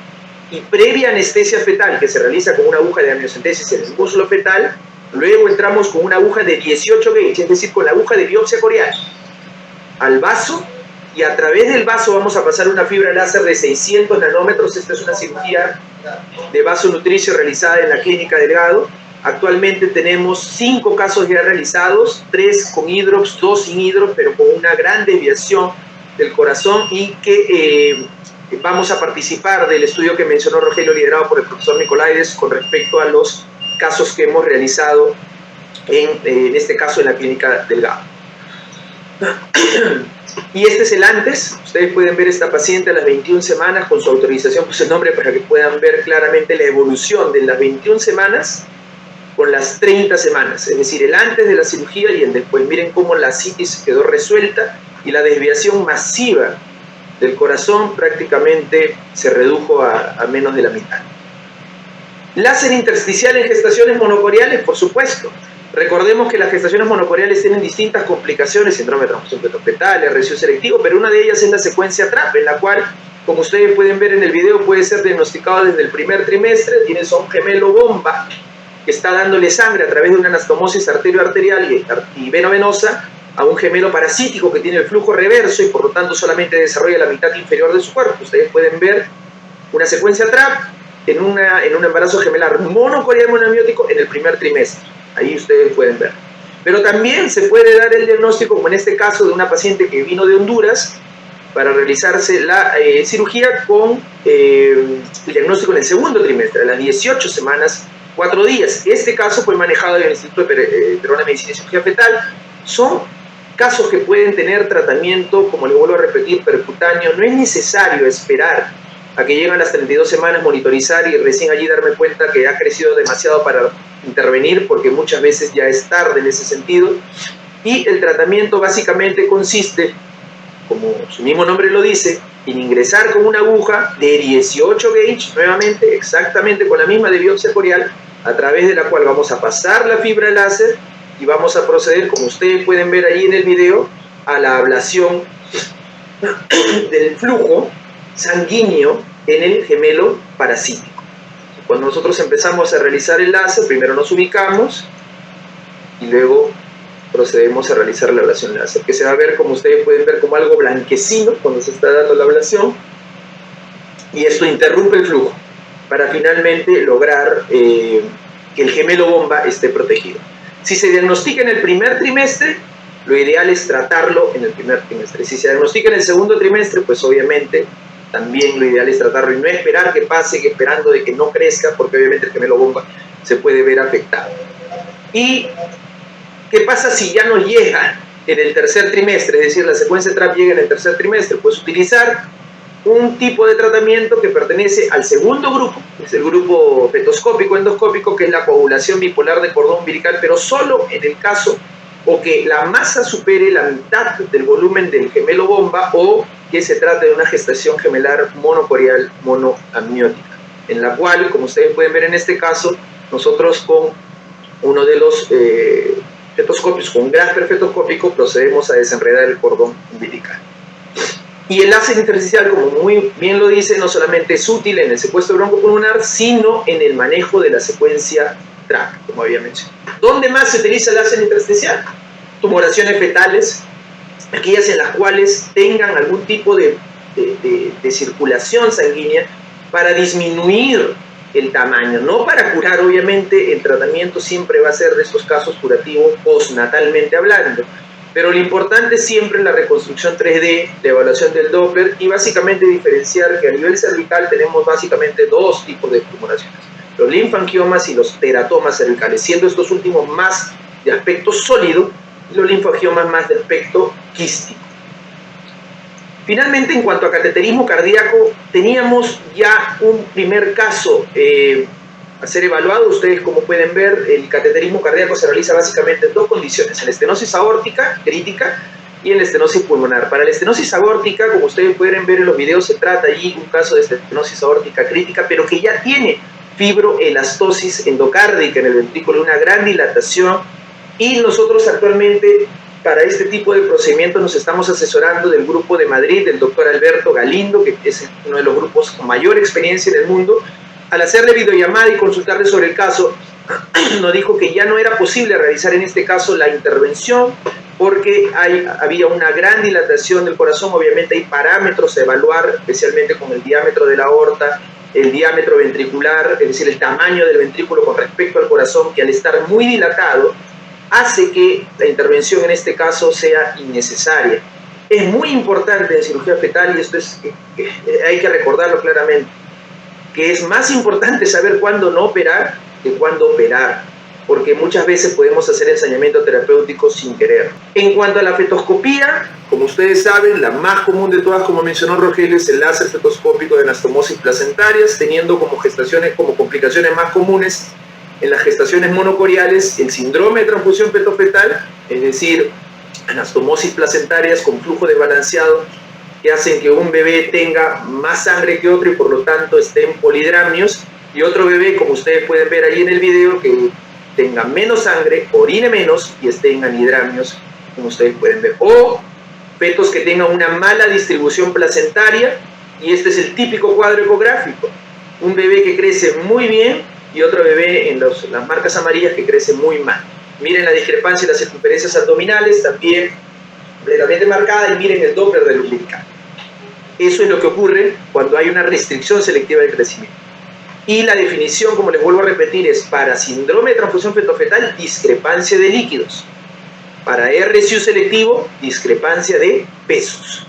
Y previa anestesia fetal, que se realiza con una aguja de amniocentesis en el músculo fetal, luego entramos con una aguja de 18 gauge, es decir, con la aguja de biopsia corial, al vaso, y a través del vaso vamos a pasar una fibra láser de 600 nanómetros. Esta es una cirugía de vaso nutricio realizada en la Clínica Delgado. Actualmente tenemos 5 casos ya realizados, 3 con hidrops, 2 sin hidrops, pero con una gran desviación del corazón, y que vamos a participar del estudio que mencionó Rogelio, liderado por el profesor Nicolaides, con respecto a los casos que hemos realizado en este caso en la Clínica Delgado. Y este es el antes. Ustedes pueden ver esta paciente a las 21 semanas, con su autorización puse el nombre para que puedan ver claramente la evolución de las 21 semanas con las 30 semanas, es decir, el antes de la cirugía y el después. Miren cómo la citis quedó resuelta y la desviación masiva del corazón prácticamente se redujo a menos de la mitad. Láser intersticial en gestaciones monocoriales, por supuesto. Recordemos que las gestaciones monocoriales tienen distintas complicaciones, síndrome de transfusión fetal, RCO selectivo, pero una de ellas es la secuencia TRAP, en la cual, como ustedes pueden ver en el video, puede ser diagnosticado desde el primer trimestre. Tienes a un gemelo bomba que está dándole sangre a través de una anastomosis arterioarterial y veno-venosa a un gemelo parasítico que tiene el flujo reverso y por lo tanto solamente desarrolla la mitad inferior de su cuerpo. Ustedes pueden ver una secuencia TRAP en un embarazo gemelar monocorial monoamniótico en el primer trimestre. Ahí ustedes pueden ver. Pero también se puede dar el diagnóstico, como en este caso de una paciente que vino de Honduras para realizarse la cirugía, con el diagnóstico en el segundo trimestre, a las 18 semanas, 4 días. Este caso fue manejado en el Instituto Peruano de Medicina y Cirugía Fetal. Son casos que pueden tener tratamiento, como les vuelvo a repetir, percutáneo. No es necesario esperar a que lleguen las 32 semanas, monitorizar y recién allí darme cuenta que ha crecido demasiado para intervenir, porque muchas veces ya es tarde en ese sentido. Y el tratamiento básicamente consiste, como su mismo nombre lo dice, en ingresar con una aguja de 18 gauge, nuevamente, exactamente con la misma de biopsia corial, a través de la cual vamos a pasar la fibra láser y vamos a proceder, como ustedes pueden ver allí en el video, a la ablación del flujo sanguíneo en el gemelo parasítico. Cuando nosotros empezamos a realizar el láser, primero nos ubicamos y luego procedemos a realizar la ablación láser, que se va a ver, como ustedes pueden ver, como algo blanquecino cuando se está dando la ablación, y esto interrumpe el flujo para finalmente lograr que el gemelo bomba esté protegido. Si se diagnostica en el primer trimestre, lo ideal es tratarlo en el primer trimestre. Si se diagnostica en el segundo trimestre, pues obviamente también lo ideal es tratarlo y no esperar que pase, esperando de que no crezca, porque obviamente el gemelo bomba se puede ver afectado. ¿Y qué pasa si ya no llega en el tercer trimestre? Es decir, la secuencia TRAP llega en el tercer trimestre. Pues utilizar un tipo de tratamiento que pertenece al segundo grupo, es el grupo fetoscópico endoscópico, que es la coagulación bipolar de cordón umbilical, pero solo en el caso o que la masa supere la mitad del volumen del gemelo bomba, o que se trate de una gestación gemelar monocorial monoamniótica, en la cual, como ustedes pueden ver en este caso, nosotros con uno de los fetoscopios, con un grasper fetoscópico, procedemos a desenredar el cordón umbilical. Y el láser intersticial, como muy bien lo dice, no solamente es útil en el secuestro broncopulmonar, sino en el manejo de la secuencia TRAP, como había mencionado. ¿Dónde más se utiliza el láser intersticial? Tumoraciones fetales, aquellas en las cuales tengan algún tipo de de circulación sanguínea para disminuir el tamaño, no para curar. Obviamente el tratamiento siempre va a ser de estos casos curativos postnatalmente hablando, pero lo importante es siempre la reconstrucción 3D, la evaluación del Doppler y básicamente diferenciar que a nivel cervical tenemos básicamente dos tipos de tumoraciones, los linfangiomas y los teratomas cervicales, siendo estos últimos más de aspecto sólido y los linfangiomas más de aspecto quístico. Finalmente, en cuanto a cateterismo cardíaco, teníamos ya un primer caso a ser evaluado. Ustedes, como pueden ver, el cateterismo cardíaco se realiza básicamente en dos condiciones, en la estenosis aórtica crítica y en la estenosis pulmonar. Para la estenosis aórtica, como ustedes pueden ver en los videos, se trata allí un caso de estenosis aórtica crítica, pero que ya tiene fibroelastosis endocárdica en el ventrículo, una gran dilatación, y nosotros actualmente para este tipo de procedimientos nos estamos asesorando del grupo de Madrid, del doctor Alberto Galindo, que es uno de los grupos con mayor experiencia en el mundo. Al hacerle videollamada y consultarle sobre el caso, nos dijo que ya no era posible realizar en este caso la intervención porque había una gran dilatación del corazón. Obviamente hay parámetros a evaluar, especialmente con el diámetro de la aorta, el diámetro ventricular, es decir, el tamaño del ventrículo con respecto al corazón, que al estar muy dilatado hace que la intervención en este caso sea innecesaria. Es muy importante en cirugía fetal, y esto hay que recordarlo claramente, que es más importante saber cuándo no operar que cuándo operar, porque muchas veces podemos hacer ensañamiento terapéutico sin querer. En cuanto a la fetoscopía, como ustedes saben, la más común de todas, como mencionó Rogelio, es el láser fetoscópico de anastomosis placentarias, teniendo como complicaciones más comunes en las gestaciones monocoriales el síndrome de transfusión fetofetal, es decir, anastomosis placentarias con flujo desbalanceado, que hacen que un bebé tenga más sangre que otro y por lo tanto esté en polidramios, y otro bebé, como ustedes pueden ver ahí en el video, que tenga menos sangre, orine menos y esté en anidramios, como ustedes pueden ver. O fetos que tengan una mala distribución placentaria, y este es el típico cuadro ecográfico. Un bebé que crece muy bien y otro bebé en las marcas amarillas que crece muy mal. Miren la discrepancia en las circunferencias abdominales, también completamente marcada, y miren el Doppler del umbilical. Eso es lo que ocurre cuando hay una restricción selectiva del crecimiento. Y la definición, como les vuelvo a repetir, es para síndrome de transfusión fetofetal, discrepancia de líquidos. Para RSU selectivo, discrepancia de pesos.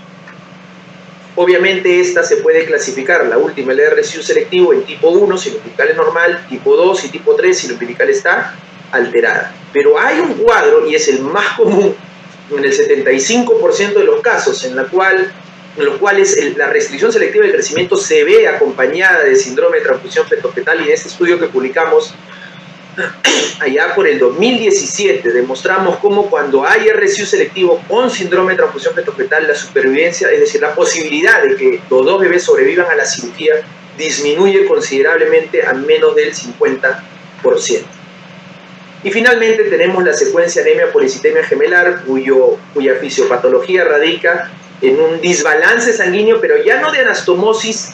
Obviamente esta se puede clasificar, la última, el RSU selectivo, en tipo 1 si el umbilical es normal, tipo 2 y tipo 3 si el umbilical está alterada. Pero hay un cuadro, y es el más común en el 75% de los casos, en los cuales la restricción selectiva de crecimiento se ve acompañada de síndrome de transfusión fetofetal, y en este estudio que publicamos allá por el 2017 demostramos cómo cuando hay RSU selectivo con síndrome de transfusión fetofetal, la supervivencia, es decir, la posibilidad de que los dos bebés sobrevivan a la cirugía, disminuye considerablemente a menos del 50%. Y finalmente tenemos la secuencia anemia policitemia gemelar, cuya fisiopatología radica en un desbalance sanguíneo, pero ya no de anastomosis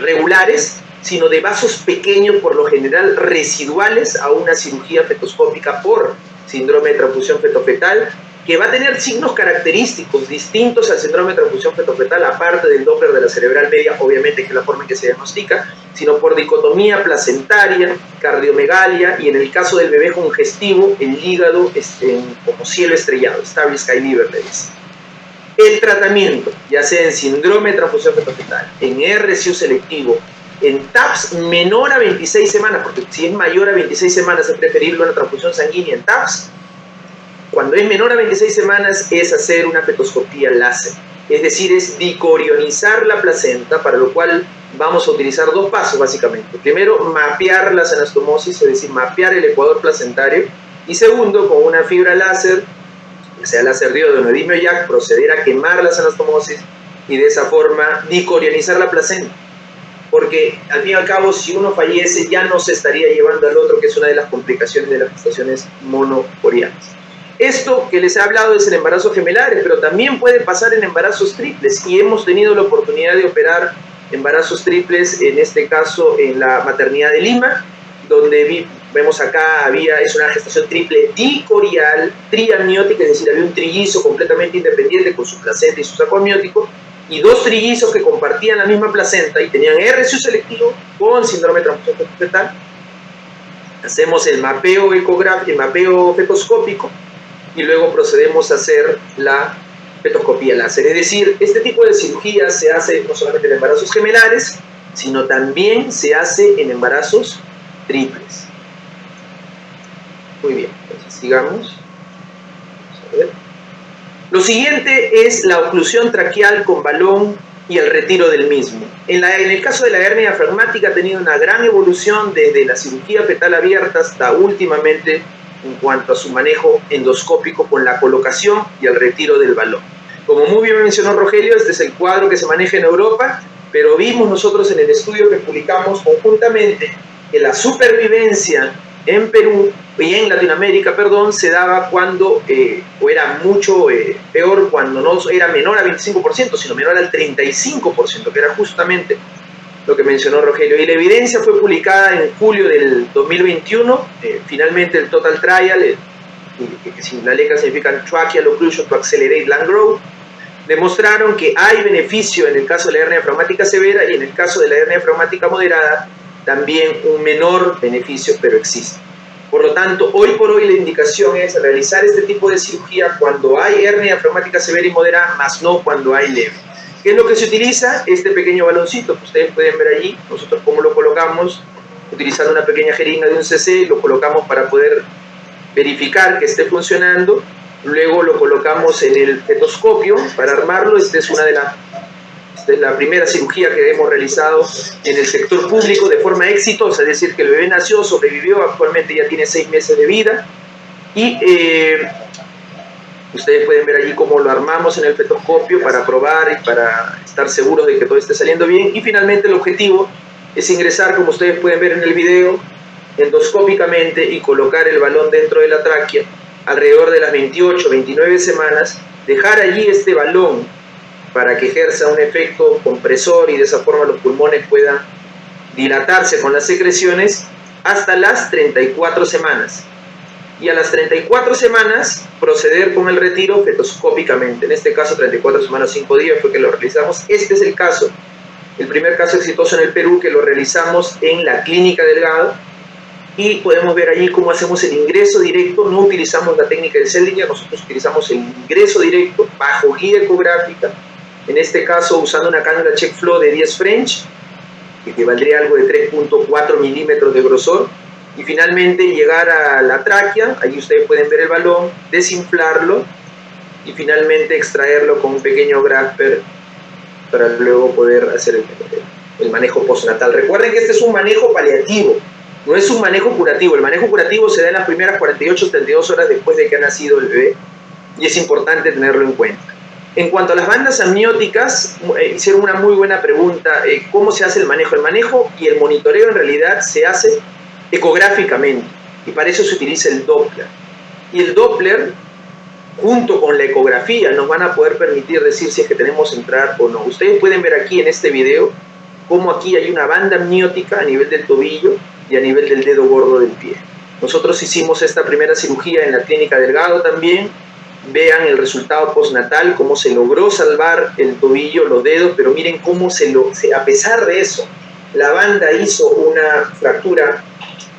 regulares, sino de vasos pequeños, por lo general residuales a una cirugía fetoscópica por síndrome de transfusión fetofetal, que va a tener signos característicos distintos al síndrome de transfusión fetofetal, aparte del Doppler de la cerebral media, obviamente, que es la forma en que se diagnostica, sino por dicotomía placentaria, cardiomegalia, y en el caso del bebé congestivo, el hígado como cielo estrellado, Starry Sky Liver, le dice. El tratamiento, ya sea en síndrome de transfusión fetofetal, en RSU selectivo, en TAPS menor a 26 semanas, porque si es mayor a 26 semanas es preferible una transfusión sanguínea en TAPS. Cuando es menor a 26 semanas es hacer una fetoscopía láser, es decir, es dicorionizar la placenta, para lo cual vamos a utilizar dos pasos básicamente. Primero, mapear las anastomosis, es decir, mapear el ecuador placentario, y segundo, con una fibra láser, que sea láser diodo, neodimio YAG, proceder a quemar las anastomosis y de esa forma dicorionizar la placenta. Porque al fin y al cabo, si uno fallece, ya no se estaría llevando al otro, que es una de las complicaciones de las gestaciones monocorianas. Esto que les he hablado es el embarazo gemelar, pero también puede pasar en embarazos triples, y hemos tenido la oportunidad de operar embarazos triples, en este caso en la maternidad de Lima, donde vemos acá es una gestación triple dicorial, triamniótica, es decir, había un trillizo completamente independiente con su placenta y su saco amniótico, y 2 trillizos que compartían la misma placenta y tenían RCU selectivo con síndrome de transfusión fetal, hacemos el mapeo ecográfico, el mapeo fetoscópico, y luego procedemos a hacer la fetoscopía láser. Es decir, este tipo de cirugía se hace no solamente en embarazos gemelares, sino también se hace en embarazos triples. Muy bien, entonces sigamos. Vamos a ver. Lo siguiente es la oclusión traqueal con balón y el retiro del mismo. En el caso de la hernia diafragmática ha tenido una gran evolución desde la cirugía fetal abierta hasta últimamente en cuanto a su manejo endoscópico con la colocación y el retiro del balón. Como muy bien mencionó Rogelio, este es el cuadro que se maneja en Europa, pero vimos nosotros en el estudio que publicamos conjuntamente que la supervivencia en Perú y en Latinoamérica, perdón, se daba cuando, o era mucho peor cuando no era menor al 25%, sino menor al 35%, que era justamente lo que mencionó Rogelio. Y la evidencia fue publicada en julio del 2021, finalmente el Total Trial, que sin la letra significa Tracheal Occlusion to Accelerate Lung Growth, demostraron que hay beneficio en el caso de la hernia diafragmática severa y en el caso de la hernia diafragmática moderada también un menor beneficio, pero existe. Por lo tanto, hoy por hoy la indicación es realizar este tipo de cirugía cuando hay hernia diafragmática severa y moderada, más no cuando hay leve. ¿Qué es lo que se utiliza? Este pequeño baloncito que ustedes pueden ver allí. Nosotros cómo lo colocamos, utilizando una pequeña jeringa de un cc, lo colocamos para poder verificar que esté funcionando. Luego lo colocamos en el fetoscopio para armarlo. Esta es la primera cirugía que hemos realizado en el sector público de forma exitosa, es decir, que el bebé nació, sobrevivió, actualmente ya tiene 6 meses de vida, y ustedes pueden ver allí cómo lo armamos en el fetoscopio para probar y para estar seguros de que todo esté saliendo bien. Y finalmente el objetivo es ingresar, como ustedes pueden ver en el video, endoscópicamente y colocar el balón dentro de la tráquea alrededor de las 28, 29 semanas, dejar allí este balón para que ejerza un efecto compresor y de esa forma los pulmones puedan dilatarse con las secreciones hasta las 34 semanas. Y a las 34 semanas proceder con el retiro fetoscópicamente. En este caso 34 semanas 5 días fue que lo realizamos. Este es el caso, el primer caso exitoso en el Perú que lo realizamos en la Clínica Delgado. Y podemos ver allí cómo hacemos el ingreso directo. No utilizamos la técnica del Seldinger, nosotros utilizamos el ingreso directo bajo guía ecográfica, en este caso usando una cánula check flow de 10 French, que equivaldría a algo de 3.4 milímetros de grosor, y finalmente llegar a la tráquea. Allí ustedes pueden ver el balón, desinflarlo y finalmente extraerlo con un pequeño grasper para luego poder hacer el manejo postnatal. Recuerden que este es un manejo paliativo, no es un manejo curativo. El manejo curativo se da en las primeras 48-32 horas después de que ha nacido el bebé, y es importante tenerlo en cuenta. En cuanto a las bandas amnióticas, hicieron una muy buena pregunta. ¿Cómo se hace el manejo? El manejo y el monitoreo en realidad se hace ecográficamente, y para eso se utiliza el Doppler. Y el Doppler, junto con la ecografía, nos van a poder permitir decir si es que tenemos entrar o no. Ustedes pueden ver aquí en este video cómo aquí hay una banda amniótica a nivel del tobillo y a nivel del dedo gordo del pie. Nosotros hicimos esta primera cirugía en la Clínica Delgado también. Vean el resultado postnatal, cómo se logró salvar el tobillo, los dedos, pero miren cómo a pesar de eso, la banda hizo una fractura,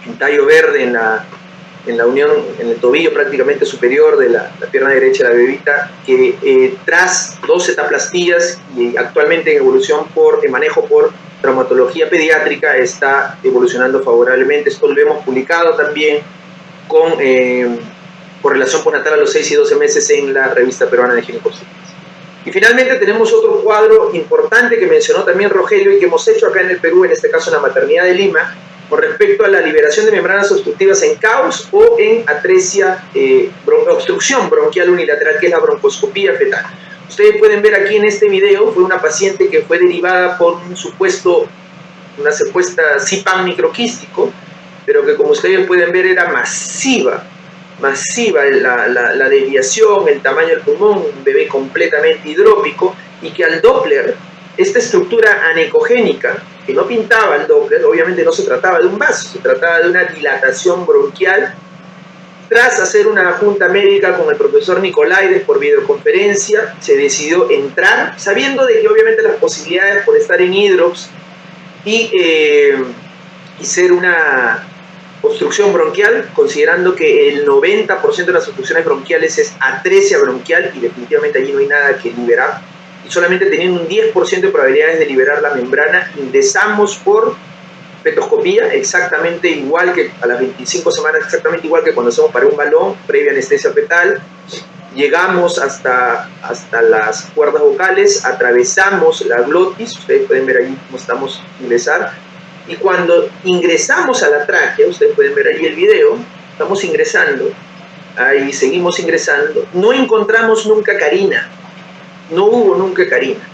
un tallo verde en la unión, en el tobillo prácticamente superior de la pierna derecha de la bebita, que tras 2 etaplastías y actualmente en evolución en manejo por traumatología pediátrica está evolucionando favorablemente. Esto lo hemos publicado también con correlación postnatal a los 6 y 12 meses en la revista peruana de ginecobstetría. Y finalmente tenemos otro cuadro importante que mencionó también Rogelio y que hemos hecho acá en el Perú, en este caso en la maternidad de Lima, con respecto a la liberación de membranas obstructivas en caos o en atresia, obstrucción bronquial unilateral, que es la broncoscopía fetal. Ustedes pueden ver aquí en este video, fue una paciente que fue derivada por una supuesta CPAM microquístico, pero que como ustedes pueden ver era masiva la desviación, el tamaño del pulmón, un bebé completamente hidrópico, y que al Doppler, esta estructura anecogénica, que no pintaba el Doppler, obviamente no se trataba de un vaso, se trataba de una dilatación bronquial Tras hacer una junta médica con el profesor Nicolaides por videoconferencia, se decidió entrar, sabiendo de que obviamente las posibilidades por estar en hidrox y ser una obstrucción bronquial, considerando que el 90% de las obstrucciones bronquiales es atresia bronquial y definitivamente allí no hay nada que liberar, y solamente teniendo un 10% de probabilidades de liberar la membrana, ingresamos por fetoscopía, exactamente igual que a las 25 semanas, exactamente igual que cuando hacemos para un balón, previa anestesia fetal. Llegamos hasta las cuerdas vocales, atravesamos la glotis, ustedes pueden ver ahí cómo estamos ingresar, y cuando ingresamos a la tráquea, ustedes pueden ver ahí el video, estamos ingresando, ahí seguimos ingresando, no encontramos nunca carina, no hubo nunca carina,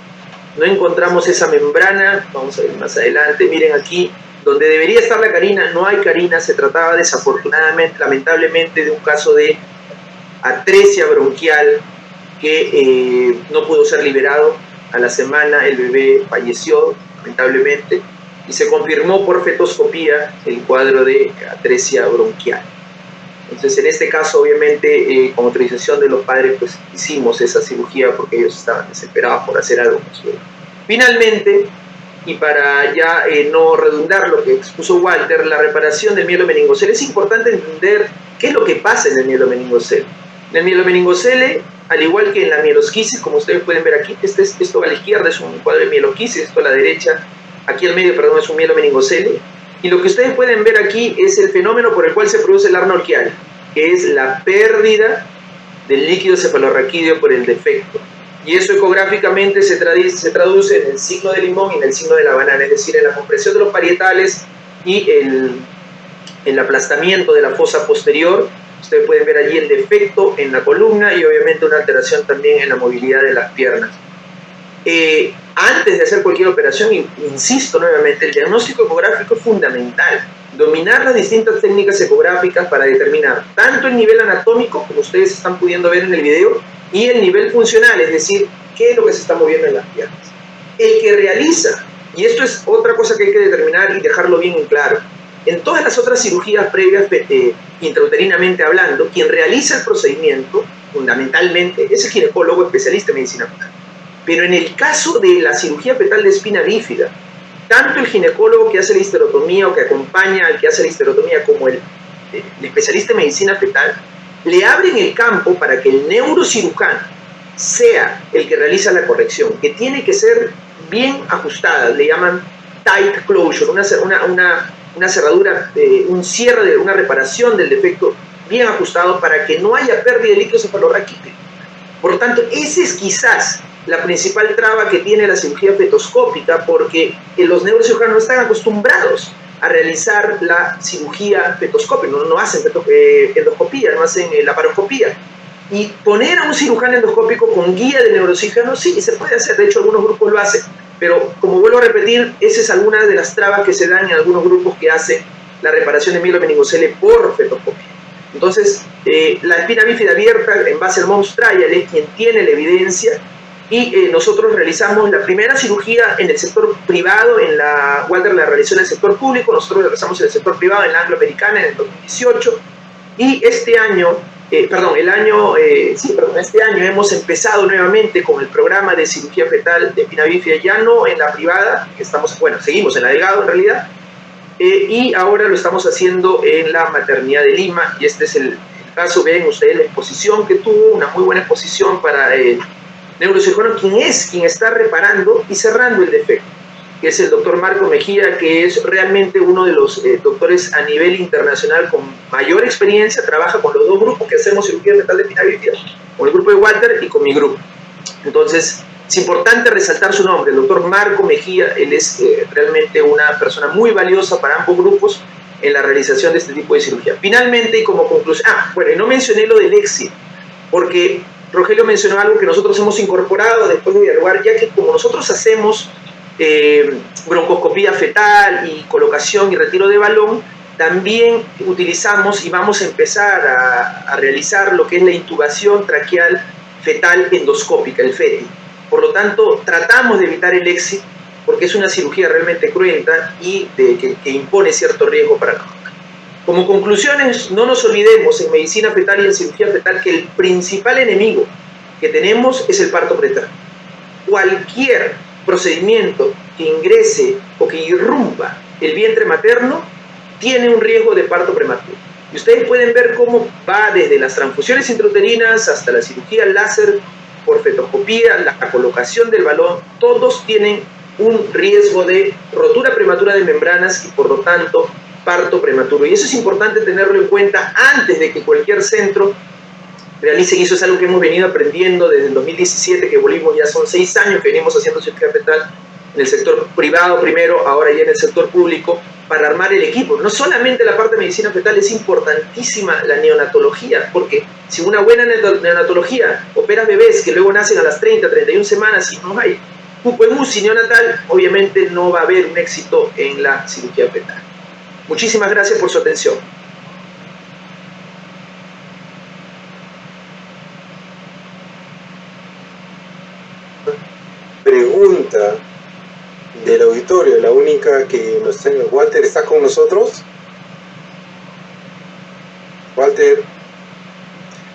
no encontramos esa membrana, vamos a ver más adelante, miren aquí, donde debería estar la carina, no hay carina, se trataba desafortunadamente, lamentablemente, de un caso de atresia bronquial que no pudo ser liberado. A la semana el bebé falleció, lamentablemente, y se confirmó por fetoscopía el cuadro de atresia bronquial. Entonces, en este caso, obviamente, con autorización de los padres, pues hicimos esa cirugía porque ellos estaban desesperados por hacer algo con su bebé. Finalmente, y para ya no redundar lo que expuso Walter, la reparación del mielomeningocele, es importante entender qué es lo que pasa en el mielomeningocele. En el mielomeningocele, al igual que en la mielosquisis, como ustedes pueden ver aquí, esto a la izquierda es un cuadro de mielosquisis, esto a la derecha, aquí al medio, perdón, es un mielomeningocele, y lo que ustedes pueden ver aquí es el fenómeno por el cual se produce el Arnold Chiari, que es la pérdida del líquido cefalorraquídeo por el defecto. Y eso ecográficamente se traduce en el signo de limón y en el signo de la banana, es decir, en la compresión de los parietales y el aplastamiento de la fosa posterior. Ustedes pueden ver allí el defecto en la columna y obviamente una alteración también en la movilidad de las piernas. Antes de hacer cualquier operación, insisto nuevamente, el diagnóstico ecográfico es fundamental. Dominar las distintas técnicas ecográficas para determinar tanto el nivel anatómico, como ustedes están pudiendo ver en el video, y el nivel funcional, es decir, qué es lo que se está moviendo en las piernas. El que realiza, y esto es otra cosa que hay que determinar y dejarlo bien en claro, en todas las otras cirugías previas, intrauterinamente hablando, quien realiza el procedimiento, fundamentalmente, es el ginecólogo especialista en medicina fetal. Pero en el caso de la cirugía fetal de espina bífida, tanto el ginecólogo que hace la histerotomía o que acompaña al que hace la histerotomía como el especialista en medicina fetal, le abren el campo para que el neurocirujano sea el que realiza la corrección, que tiene que ser bien ajustada, le llaman tight closure, una cerradura, un cierre, una reparación del defecto bien ajustado para que no haya pérdida de líquido cefalorraquídeo. Por lo tanto, esa es quizás la principal traba que tiene la cirugía fetoscópica, porque los neurocirujanos no están acostumbrados a realizar la cirugía fetoscópica, no hacen endoscopía, no hacen laparoscopía. Y poner a un cirujano endoscópico con guía de neurocirujano, sí, se puede hacer, de hecho algunos grupos lo hacen, pero como vuelvo a repetir, esa es alguna de las trabas que se dan en algunos grupos que hacen la reparación de mielomeningocele por fetoscopia. Entonces, la espina bífida abierta, en base al Mons Trial, es quien tiene la evidencia, y nosotros realizamos la primera cirugía en el sector privado, Walter la realizó en el sector público, nosotros la realizamos en el sector privado, en la Anglo-Americana, en el 2018, y este año hemos empezado nuevamente con el programa de cirugía fetal de espina bífida, ya no en la privada, seguimos en la Delgado en realidad, y ahora lo estamos haciendo en la maternidad de Lima, y este es el caso, ven ustedes la exposición que tuvo, una muy buena exposición para el neurocirujano, quien está reparando y cerrando el defecto, que es el doctor Marco Mejía, que es realmente uno de los doctores a nivel internacional con mayor experiencia, trabaja con los dos grupos que hacemos cirugía fetal de espina bífida, con el grupo de Walter y con mi grupo. Entonces, es importante resaltar su nombre, el doctor Marco Mejía. Él es realmente una persona muy valiosa para ambos grupos en la realización de este tipo de cirugía. Finalmente, y como conclusión, y no mencioné lo del EXIT, porque Rogelio mencionó algo que nosotros hemos incorporado después de dialogar, ya que como nosotros hacemos broncoscopía fetal y colocación y retiro de balón, también utilizamos y vamos a empezar a realizar lo que es la intubación traqueal fetal endoscópica, el FETI. Por lo tanto, tratamos de evitar el EXIT porque es una cirugía realmente cruenta y que impone cierto riesgo para la mamá. Como conclusiones, no nos olvidemos en medicina fetal y en cirugía fetal que el principal enemigo que tenemos es el parto preterno. Cualquier procedimiento que ingrese o que irrumpa el vientre materno tiene un riesgo de parto prematuro. Y ustedes pueden ver cómo va desde las transfusiones intrauterinas hasta la cirugía láser por fetoscopía, la colocación del balón, todos tienen un riesgo de rotura prematura de membranas y por lo tanto parto prematuro. Y eso es importante tenerlo en cuenta antes de que cualquier centro realice, y eso es algo que hemos venido aprendiendo desde el 2017, que volvimos, ya son 6 años que venimos haciendo cirugía fetal en el sector privado primero, ahora ya en el sector público, para armar el equipo. No solamente la parte de medicina fetal, es importantísima la neonatología, porque si una buena neonatología opera bebés que luego nacen a las 30, 31 semanas y no hay cupo en UCI neonatal, obviamente no va a haber un éxito en la cirugía fetal. Muchísimas gracias por su atención. Pregunta del auditorio, la única que nos tiene. Walter, ¿está con nosotros? Walter.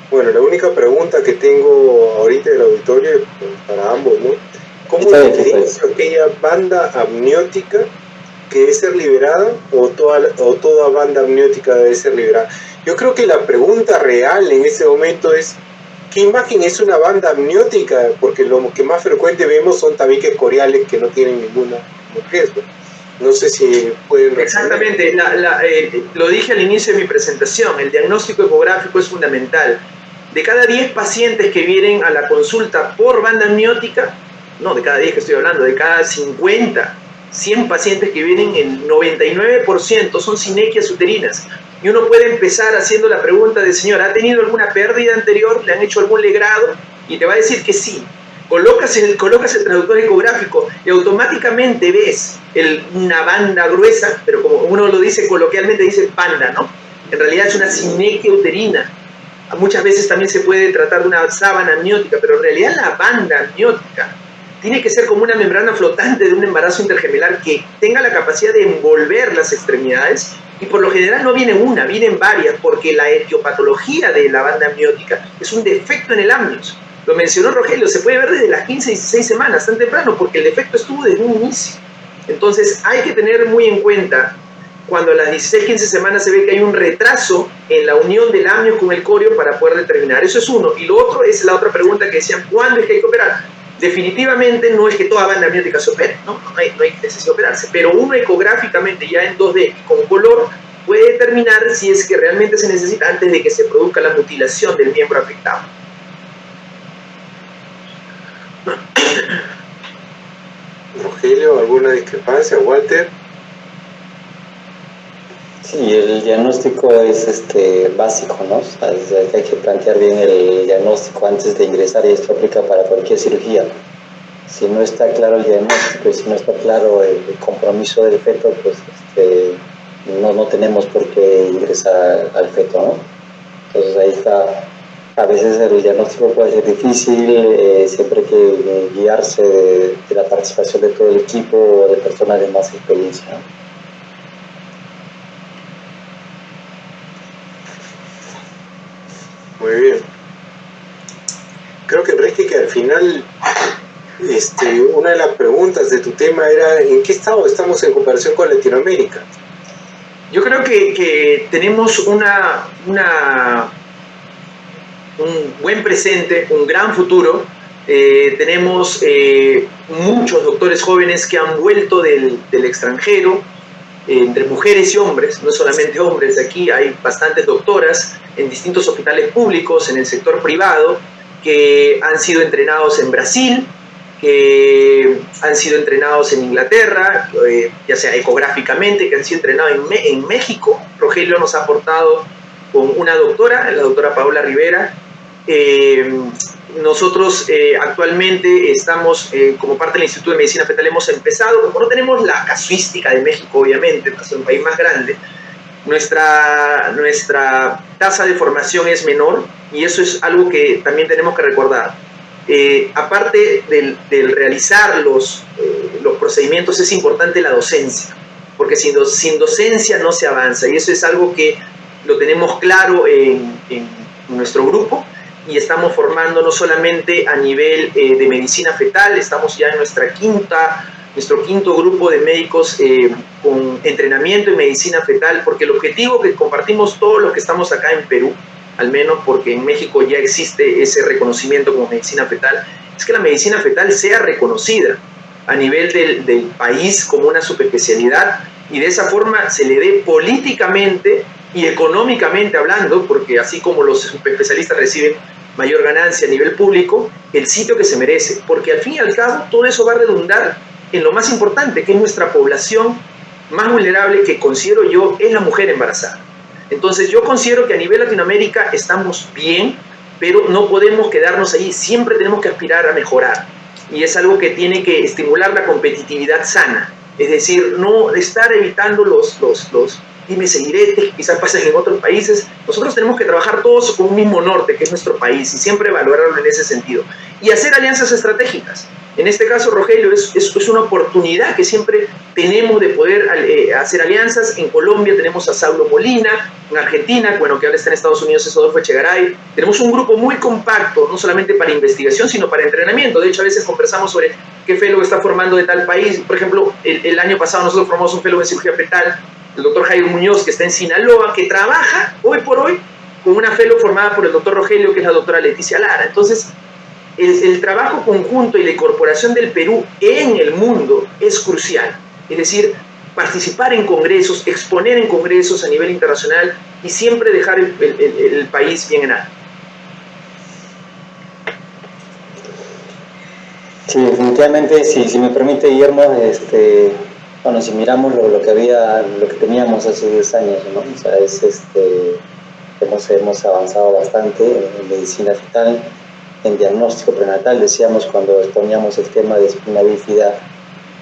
Bueno, la única pregunta que tengo ahorita del auditorio, para ambos, ¿no? ¿Cómo diferencia aquella banda amniótica que debe ser liberada o toda banda amniótica debe ser liberada? Yo creo que la pregunta real en este momento es ¿qué imagen es una banda amniótica? Porque lo que más frecuente vemos son tabiques coriales que no tienen ningún riesgo. No sé si pueden responder. Exactamente, lo dije al inicio de mi presentación, el diagnóstico ecográfico es fundamental. De cada 10 pacientes que vienen a la consulta por banda amniótica, no de cada 10 que estoy hablando, de cada 50, 100 pacientes que vienen, el 99% son sinequias uterinas. Y uno puede empezar haciendo la pregunta de, señor, ¿ha tenido alguna pérdida anterior? ¿Le han hecho algún legrado? Y te va a decir que sí. Colocas el traductor ecográfico y automáticamente ves una banda gruesa, pero como uno lo dice coloquialmente, dice banda, ¿no? En realidad es una sinequia uterina. Muchas veces también se puede tratar de una sábana amniótica, pero en realidad la banda amniótica tiene que ser como una membrana flotante de un embarazo intergemelar que tenga la capacidad de envolver las extremidades, y por lo general no viene una, vienen varias, porque la etiopatología de la banda amniótica es un defecto en el amnios. Lo mencionó Rogelio, se puede ver desde las 15 y 16 semanas, tan temprano, porque el defecto estuvo desde un inicio. Entonces hay que tener muy en cuenta cuando a las 16-15 semanas se ve que hay un retraso en la unión del amnios con el corio para poder determinar. Eso es uno. Y lo otro es la otra pregunta que decían, ¿cuándo es que hay que operar? Definitivamente no es que toda banda amniótica se opere, no hay necesidad de operarse, pero uno ecográficamente ya en 2D con color puede determinar si es que realmente se necesita antes de que se produzca la mutilación del miembro afectado. Rogelio, ¿alguna discrepancia? Walter. Sí, el diagnóstico es básico, ¿no? O sea, hay que plantear bien el diagnóstico antes de ingresar, y esto aplica para cualquier cirugía. Si no está claro el diagnóstico y si no está claro el compromiso del feto, pues no tenemos por qué ingresar al feto, ¿no? Entonces ahí está. A veces el diagnóstico puede ser difícil, siempre hay que guiarse de la participación de todo el equipo o de personas de más experiencia, ¿no? Muy bien. Creo que Enrique, que al final una de las preguntas de tu tema era ¿en qué estado estamos en comparación con Latinoamérica? Yo creo que tenemos un buen presente, un gran futuro. Tenemos muchos doctores jóvenes que han vuelto del extranjero, entre mujeres y hombres, no solamente hombres. Aquí hay bastantes doctoras en distintos hospitales públicos, en el sector privado, que han sido entrenados en Brasil, que han sido entrenados en Inglaterra, ya sea ecográficamente, que han sido entrenados en México. Rogelio nos ha aportado con una doctora, la doctora Paola Rivera. Nosotros actualmente estamos, como parte del Instituto de Medicina Fetal, hemos empezado, como no tenemos la casuística de México, obviamente, para ser un país más grande, nuestra tasa de formación es menor, y eso es algo que también tenemos que recordar. Aparte del realizar los procedimientos, es importante la docencia, porque sin docencia no se avanza, y eso es algo que lo tenemos claro en nuestro grupo, y estamos formando no solamente a nivel de medicina fetal, estamos ya en nuestro quinto grupo de médicos con entrenamiento en medicina fetal, porque el objetivo que compartimos todos los que estamos acá en Perú, al menos porque en México ya existe ese reconocimiento como medicina fetal, es que la medicina fetal sea reconocida a nivel del país como una subespecialidad, y de esa forma se le dé políticamente y económicamente hablando, porque así como los subespecialistas reciben mayor ganancia a nivel público, el sitio que se merece, porque al fin y al cabo todo eso va a redundar en lo más importante, que es nuestra población más vulnerable, que considero yo es la mujer embarazada. Entonces yo considero que a nivel Latinoamérica estamos bien, pero no podemos quedarnos ahí, siempre tenemos que aspirar a mejorar, y es algo que tiene que estimular la competitividad sana, es decir, no estar evitando los dimes y diretes que quizás pasen en otros países. Nosotros tenemos que trabajar todos con un mismo norte, que es nuestro país, y siempre valorarlo en ese sentido, y hacer alianzas estratégicas. En este caso, Rogelio, es una oportunidad que siempre tenemos de poder hacer alianzas. En Colombia tenemos a Saulo Molina, en Argentina, bueno, que ahora está en Estados Unidos, es Adolfo Echegaray. Tenemos un grupo muy compacto, no solamente para investigación, sino para entrenamiento. De hecho, a veces conversamos sobre qué fellow está formando de tal país. Por ejemplo, el año pasado nosotros formamos un fellow en cirugía fetal, el doctor Jairo Muñoz, que está en Sinaloa, que trabaja hoy por hoy con una fellow formada por el doctor Rogelio, que es la doctora Leticia Lara. Entonces, el trabajo conjunto y la incorporación del Perú en el mundo es crucial. Es decir, participar en congresos, exponer en congresos a nivel internacional, y siempre dejar el país bien en alto. Sí, definitivamente, si me permite, Guillermo, bueno, si miramos lo que teníamos hace 10 años, ¿no? O sea, hemos avanzado bastante en medicina fetal, en diagnóstico prenatal. Decíamos cuando exponíamos el tema de espina bífida,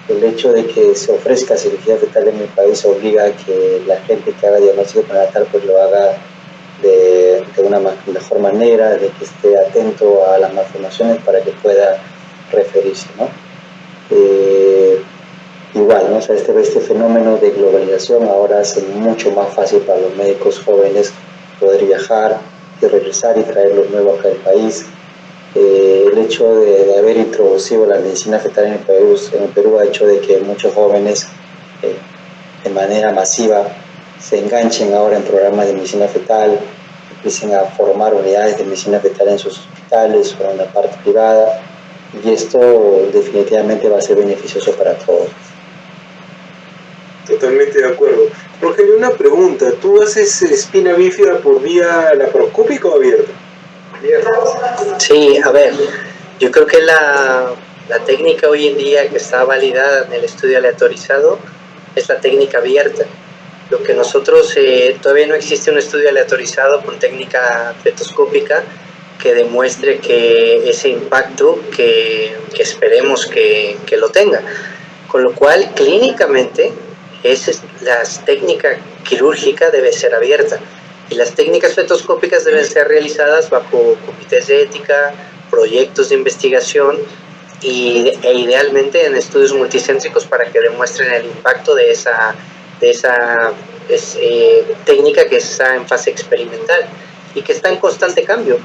el hecho de que se ofrezca cirugía fetal en mi país obliga a que la gente que haga diagnóstico prenatal pues lo haga de una mejor manera, de que esté atento a las malformaciones para que pueda referirse, ¿no? Igual, ¿no? O sea, este fenómeno de globalización ahora hace mucho más fácil para los médicos jóvenes poder viajar y regresar y traer lo nuevo acá al país. El hecho de haber introducido la medicina fetal en el Perú ha hecho de que muchos jóvenes de manera masiva se enganchen ahora en programas de medicina fetal, empiecen a formar unidades de medicina fetal en sus hospitales o en la parte privada, y esto definitivamente va a ser beneficioso para todos. Totalmente de acuerdo. Rogelio, una pregunta, ¿tú haces espina bífida por vía laparoscópica o abierta? Sí, a ver, yo creo que la técnica hoy en día que está validada en el estudio aleatorizado es la técnica abierta. Lo que nosotros, todavía no existe un estudio aleatorizado con técnica fetoscópica que demuestre que ese impacto que esperemos que lo tenga. Con lo cual, clínicamente, la técnica quirúrgica debe ser abierta. Y las técnicas fetoscópicas deben ser realizadas bajo comités de ética, proyectos de investigación e idealmente en estudios multicéntricos para que demuestren el impacto de esa técnica que está en fase experimental y que está en constante cambio.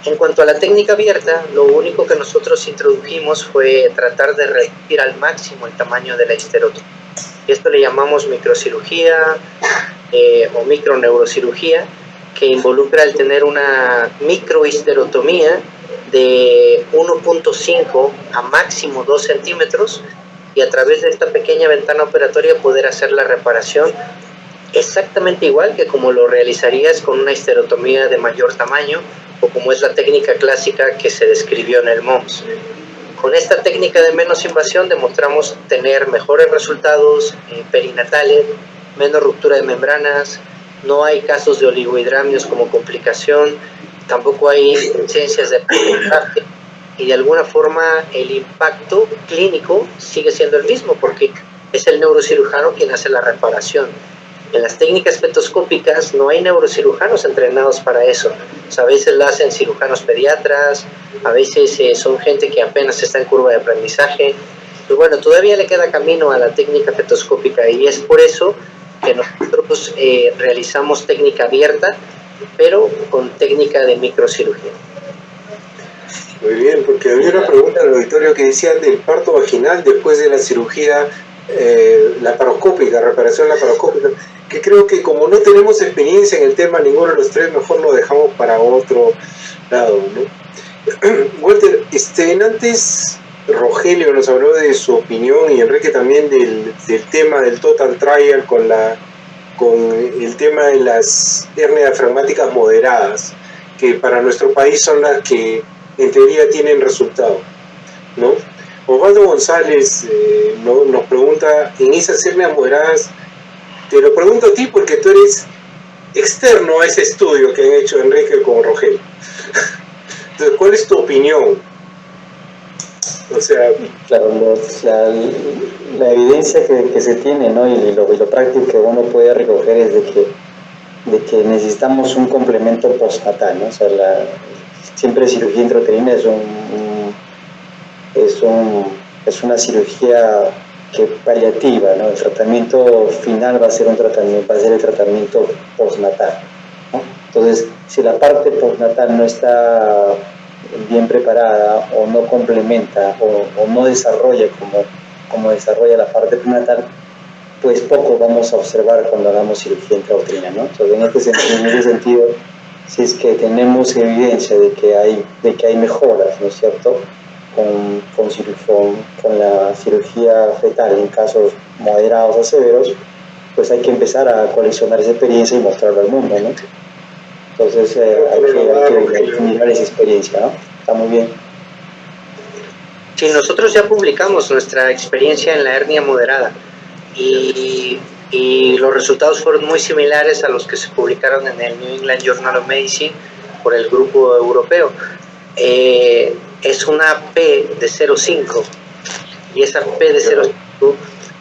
En cuanto a la técnica abierta, lo único que nosotros introdujimos fue tratar de reducir al máximo el tamaño de la histerotomía. Y esto le llamamos microcirugía o microneurocirugía, que involucra el tener una microhisterotomía de 1.5 a máximo 2 centímetros, y a través de esta pequeña ventana operatoria poder hacer la reparación exactamente igual que como lo realizarías con una histerotomía de mayor tamaño, o como es la técnica clásica que se describió en el MOMS. Con esta técnica de menos invasión demostramos tener mejores resultados perinatales, menos ruptura de membranas, no hay casos de oligohidramios como complicación, tampoco hay presencias de aprendizaje, y de alguna forma el impacto clínico sigue siendo el mismo porque es el neurocirujano quien hace la reparación. En las técnicas fetoscópicas no hay neurocirujanos entrenados para eso. O sea, a veces la hacen cirujanos pediatras, a veces son gente que apenas está en curva de aprendizaje, Pues bueno, todavía le queda camino a la técnica fetoscópica y es por eso que nosotros realizamos técnica abierta, pero con técnica de microcirugía. Muy bien, porque había una pregunta en el auditorio que decía del parto vaginal después de la cirugía laparoscópica, reparación laparoscópica, que creo que como no tenemos experiencia en el tema ninguno de los tres, mejor lo dejamos para otro lado, ¿no? Walter, antes Rogelio nos habló de su opinión y Enrique también del tema del total trial con el tema de las hernias diafragmáticas moderadas, que para nuestro país son las que en teoría tienen resultado, ¿no? Osvaldo González nos pregunta, en esas hernias moderadas, te lo pregunto a ti porque tú eres externo a ese estudio que han hecho Enrique con Rogelio. Entonces, ¿cuál es tu opinión? O sea, claro, la evidencia que se tiene, ¿no? y lo práctico que uno puede recoger es de que necesitamos un complemento postnatal, ¿no? O sea, siempre cirugía intrauterina es una cirugía paliativa, ¿no? El tratamiento final va a ser el tratamiento postnatal, ¿no? Entonces, si la parte postnatal no está bien preparada o no complementa o no desarrolla como desarrolla la parte prenatal, pues poco vamos a observar cuando hagamos cirugía intrauterina, ¿no? Entonces, en ese sentido, si es que tenemos evidencia de que hay mejoras, ¿no es cierto?, con la cirugía fetal en casos moderados a severos, pues hay que empezar a coleccionar esa experiencia y mostrarlo al mundo, ¿no? Entonces hay que mirar esa experiencia, ¿no? Está muy bien. Sí, nosotros ya publicamos nuestra experiencia en la hernia moderada y los resultados fueron muy similares a los que se publicaron en el New England Journal of Medicine por el grupo europeo. Es una P de 0,5 y esa P de 0,5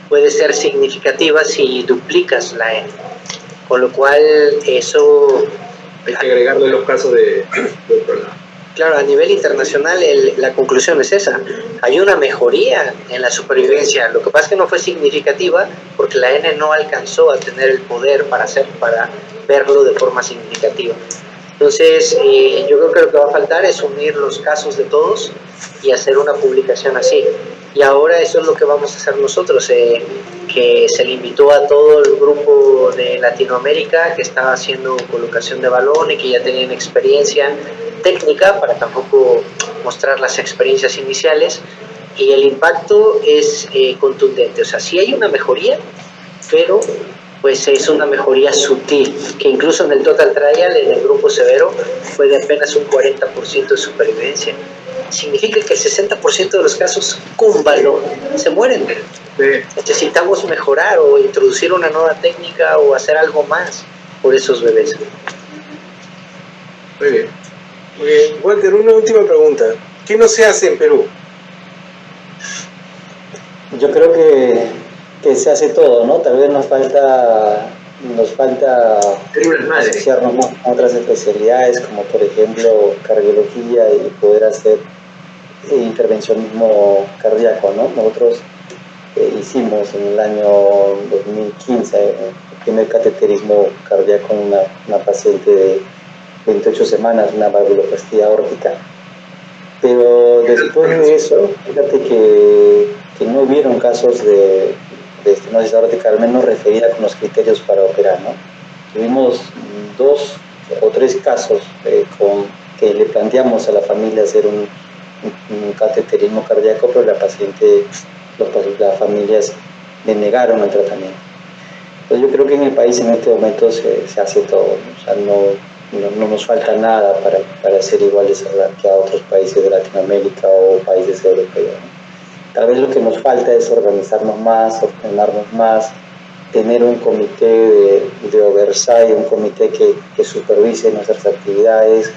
puede ser significativa si duplicas la N, con lo cual eso hay que agregarle los casos de otro lado. Claro, a nivel internacional la conclusión es esa. Hay una mejoría en la supervivencia. Lo que pasa es que no fue significativa porque la N no alcanzó a tener el poder para verlo de forma significativa. Entonces, yo creo que lo que va a faltar es unir los casos de todos y hacer una publicación así. Y ahora eso es lo que vamos a hacer nosotros, que se le invitó a todo el grupo de Latinoamérica que estaba haciendo colocación de balón y que ya tenían experiencia técnica para tampoco mostrar las experiencias iniciales, y el impacto es contundente. O sea, sí hay una mejoría, pero pues es una mejoría sutil, que incluso en el total trial, en el grupo severo, fue de apenas un 40% de supervivencia. Significa que el 60% de los casos con balón se mueren. Sí. Necesitamos mejorar o introducir una nueva técnica o hacer algo más por esos bebés. Muy bien. Muy bien. Walter, una última pregunta. ¿Qué no se hace en Perú? Yo creo que se hace todo, ¿no? Tal vez nos falta asociarnos más a otras especialidades, como por ejemplo cardiología, y poder hacer intervencionismo cardíaco, ¿no? Nosotros hicimos en el año 2015 el primer cateterismo cardíaco en una paciente de 28 semanas, una valvuloplastia aórtica. Pero después de eso, fíjate que no hubieron casos de estenosis aórtica, al menos referida con los criterios para operar, ¿no? Tuvimos 2 o 3 casos que le planteamos a la familia hacer un cateterismo cardíaco, pero las familias le negaron el tratamiento. Entonces yo creo que en el país en este momento se hace todo, ¿no? O sea, no nos falta nada para ser iguales que a otros países de Latinoamérica o países europeos, ¿no? Tal vez lo que nos falta es organizarnos más, ordenarnos más, tener un comité de oversight, un comité que supervise nuestras actividades,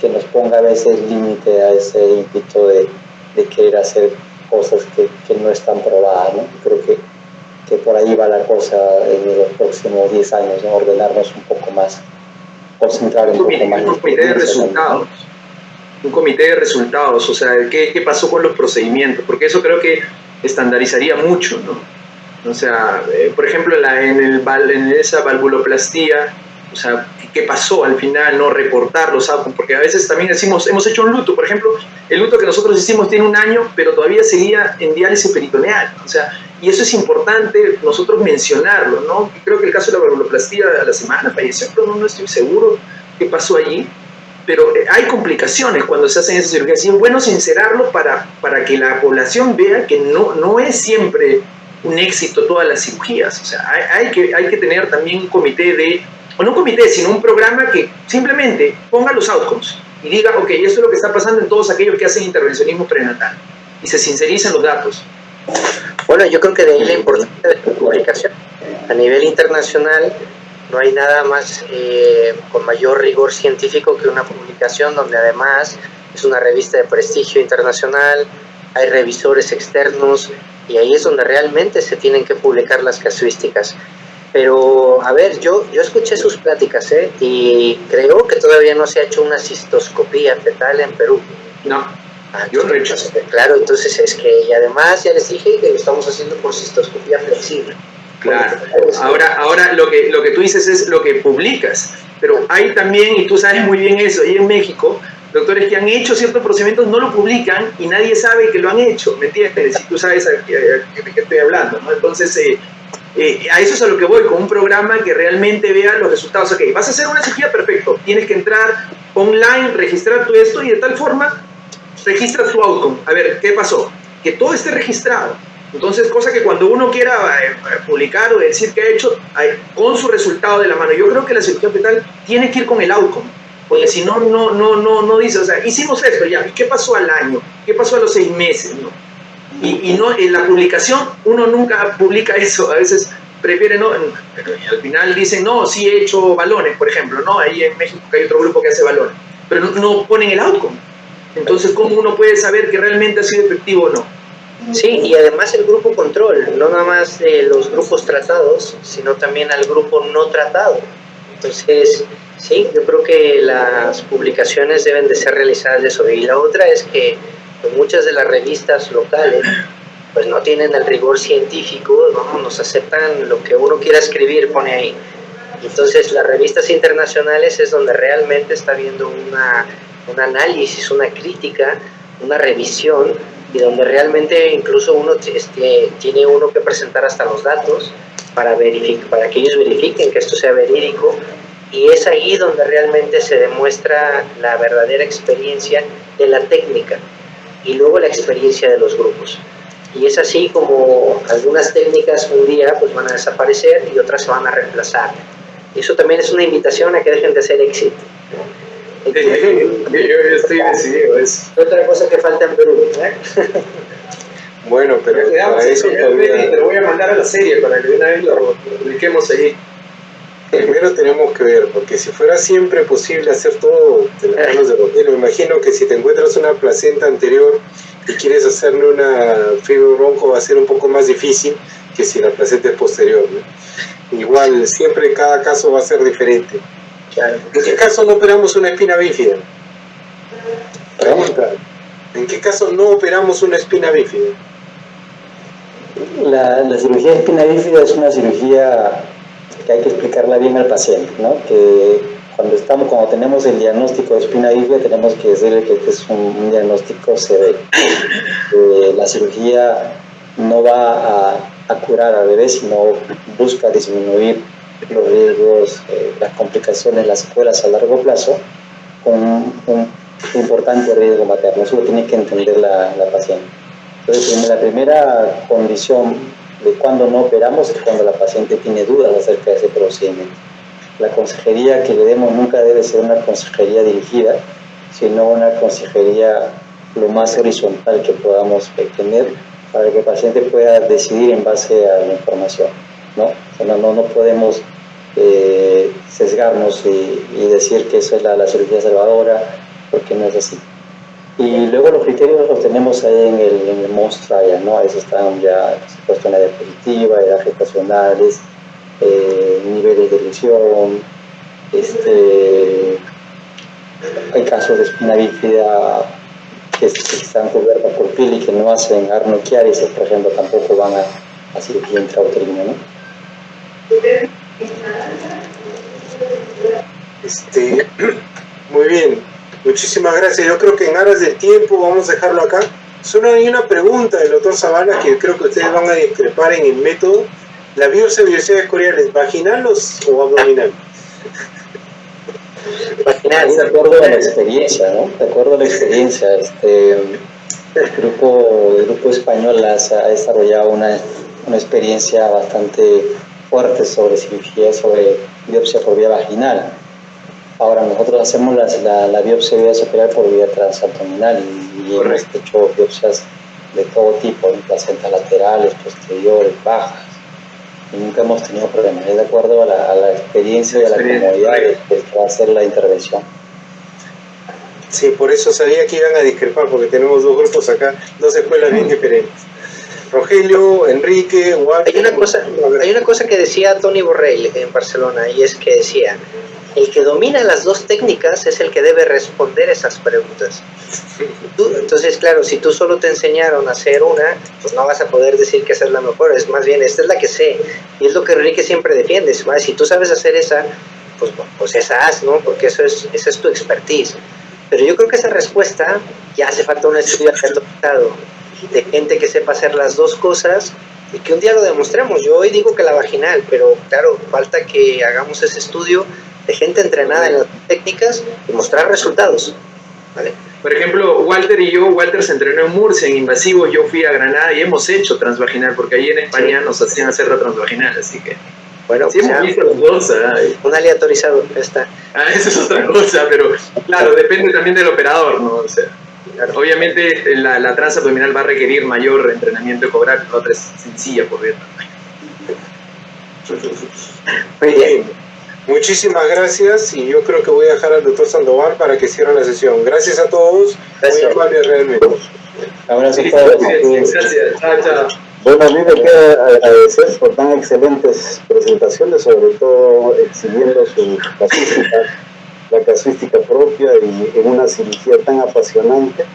que nos ponga a veces límite a ese ímpetu de querer hacer cosas que no están probadas, ¿no? Creo que por ahí va la cosa en los próximos 10 años, ¿no? Ordenarnos un poco más, concentrar un poco más. Un comité de resultados. Un comité de resultados, o sea, ¿qué pasó con los procedimientos? Porque eso creo que estandarizaría mucho, ¿no? O sea, por ejemplo, en esa valvuloplastía, o sea, ¿qué pasó al final? No reportar los outcomes, porque a veces también decimos, hemos hecho un luto, por ejemplo, el luto que nosotros hicimos tiene 1 año, pero todavía seguía en diálisis peritoneal, o sea, y eso es importante nosotros mencionarlo, ¿no? Creo que el caso de la valvuloplastía a la semana falleció, pero no estoy seguro qué pasó allí, pero hay complicaciones cuando se hacen esas cirugías, y es bueno sincerarlo para que la población vea que no es siempre un éxito todas las cirugías, o sea, hay que tener también un comité o no un comité, sino un programa que simplemente ponga los outcomes y diga, ok, esto es lo que está pasando en todos aquellos que hacen intervencionismo prenatal, y se sincericen los datos. Bueno, yo creo que de ahí la importancia de la publicación. A nivel internacional no hay nada más con mayor rigor científico que una publicación donde además es una revista de prestigio internacional, hay revisores externos y ahí es donde realmente se tienen que publicar las casuísticas. Pero, a ver, yo escuché sus pláticas, y creo que todavía no se ha hecho una cistoscopía fetal en Perú. No, yo no he hecho. Claro, entonces es que, y además ya les dije que lo estamos haciendo por cistoscopía flexible. Claro, ahora lo que tú dices es lo que publicas, pero hay también, y tú sabes muy bien eso, ahí en México, doctores que han hecho ciertos procedimientos no lo publican y nadie sabe que lo han hecho, ¿me entiendes? Si tú sabes de qué estoy hablando, ¿no? Entonces, a eso es a lo que voy, con un programa que realmente vea los resultados. Ok, vas a hacer una cirugía, perfecto, tienes que entrar online, registrar todo esto y de tal forma registras tu outcome. A ver, ¿qué pasó? Que todo esté registrado. Entonces, cosa que cuando uno quiera publicar o decir que ha hecho, con su resultado de la mano, yo creo que la cirugía fetal tiene que ir con el outcome, porque si no dice, o sea, hicimos esto ya, ¿y qué pasó al año? ¿Qué pasó a los 6 meses? ¿No? Y no, en la publicación uno nunca publica eso, a veces prefiere no, al final dicen, no, sí he hecho balones, por ejemplo, ¿no? Ahí en México hay otro grupo que hace balones, pero no ponen el outcome. Entonces, ¿cómo uno puede saber que realmente ha sido efectivo o no? Sí, y además el grupo control, no nada más de los grupos tratados, sino también al grupo no tratado. Entonces, sí, yo creo que las publicaciones deben de ser realizadas de eso. Y la otra es que pues, muchas de las revistas locales pues no tienen el rigor científico, ¿no? Nos aceptan lo que uno quiera escribir, pone ahí. Entonces, las revistas internacionales es donde realmente está habiendo un análisis, una crítica, una revisión, y donde realmente incluso uno tiene uno que presentar hasta los datos para que ellos verifiquen que esto sea verídico, y es ahí donde realmente se demuestra la verdadera experiencia de la técnica y luego la experiencia de los grupos. Y es así como algunas técnicas un día pues van a desaparecer y otras se van a reemplazar. Y eso también es una invitación a que dejen de hacer éxito. Yo estoy decidido, es otra cosa que falta en Perú, ¿eh? Bueno, pero para eso todavía... te lo voy a mandar a la serie para que de una vez lo publiquemos ahí. Primero tenemos que ver, porque si fuera siempre posible hacer todo de las manos de Rodrigo, me imagino que si te encuentras una placenta anterior y quieres hacerle una fibrobronco va a ser un poco más difícil que si la placenta es posterior, ¿no? Igual, siempre cada caso va a ser diferente. Claro. ¿En qué caso no operamos una espina bífida? Pregunta. ¿En qué caso no operamos una espina bífida? La cirugía de espina bífida es una cirugía que hay que explicarla bien al paciente, ¿no? Que cuando tenemos el diagnóstico de espina bífida tenemos que decirle que este es un diagnóstico severo. La cirugía no va a curar al bebé, sino busca disminuir los riesgos, las complicaciones, las secuelas a largo plazo, con un importante riesgo materno. Eso lo tiene que entender la paciente. Entonces, la primera condición de cuando no operamos es cuando la paciente tiene dudas acerca de ese procedimiento. La consejería que le demos nunca debe ser una consejería dirigida, sino una consejería lo más horizontal que podamos tener para que el paciente pueda decidir en base a la información, ¿no? O sea, no podemos sesgarnos y decir que eso es la cirugía salvadora, porque no es así. Y luego los criterios los tenemos ahí en el MOST trial, ¿no? Ahí están ya cuestiones de positiva, edad gestacionales, niveles de lesión, hay casos de espina bífida que están cubiertas por piel y que no hacen arnoquiárisis, por ejemplo, tampoco van a cirugía intrauterina, ¿no? Muy bien, muchísimas gracias. Yo creo que en aras del tiempo vamos a dejarlo acá. Solo hay una pregunta del doctor Zavala que creo que ustedes van a discrepar en el método. ¿La biopsia escorial es vaginal o abdominal? Vaginal. De acuerdo a la experiencia, ¿no? De acuerdo a la experiencia, el grupo español ha desarrollado una experiencia bastante fuerte sobre cirugía, sobre biopsia por vía vaginal. Ahora, nosotros hacemos la biopsia escorial por vía transabdominal y hemos hecho biopsias de todo tipo, placentas laterales, posteriores, bajas, y nunca hemos tenido problemas. Es de acuerdo a la experiencia y a la comodidad del que va a hacer la intervención. Sí, por eso sabía que iban a discrepar, porque tenemos dos grupos acá, dos escuelas bien diferentes. Rogelio, Enrique, Walter... Hay una cosa que decía Tony Borrell en Barcelona, y es que decía: el que domina las dos técnicas es el que debe responder esas preguntas. Entonces, claro, si tú solo te enseñaron a hacer una, pues no vas a poder decir que esa es la mejor, es más bien, esta es la que sé, y es lo que Enrique siempre defiende. Si tú sabes hacer esa, pues esa haz, ¿no? Porque esa es tu expertise. Pero yo creo que esa respuesta ya hace falta un estudio acreditado de gente que sepa hacer las dos cosas y que un día lo demostremos. Yo hoy digo que la vaginal, pero claro, falta que hagamos ese estudio de gente entrenada en las técnicas y mostrar resultados, ¿vale? Por ejemplo, Walter se entrenó en Murcia, en invasivo, yo fui a Granada y hemos hecho transvaginal, porque ahí en España nos hacían hacer la transvaginal, así que... Bueno, sí, hemos visto los dos. Un aleatorizado, ya está. Esa es otra cosa, pero claro, depende también del operador, ¿no? O sea, claro, obviamente la transabdominal va a requerir mayor entrenamiento ecográfico, la otra es sencilla por ver. Muy bien. Muchísimas gracias, y yo creo que voy a dejar al doctor Sandoval para que cierre la sesión. Gracias a todos. Gracias. Muy amable realmente. Abrazo a todos. Gracias. Chao. Bueno, a mí me queda agradecer por tan excelentes presentaciones, sobre todo exhibiendo la casuística propia y en una cirugía tan apasionante.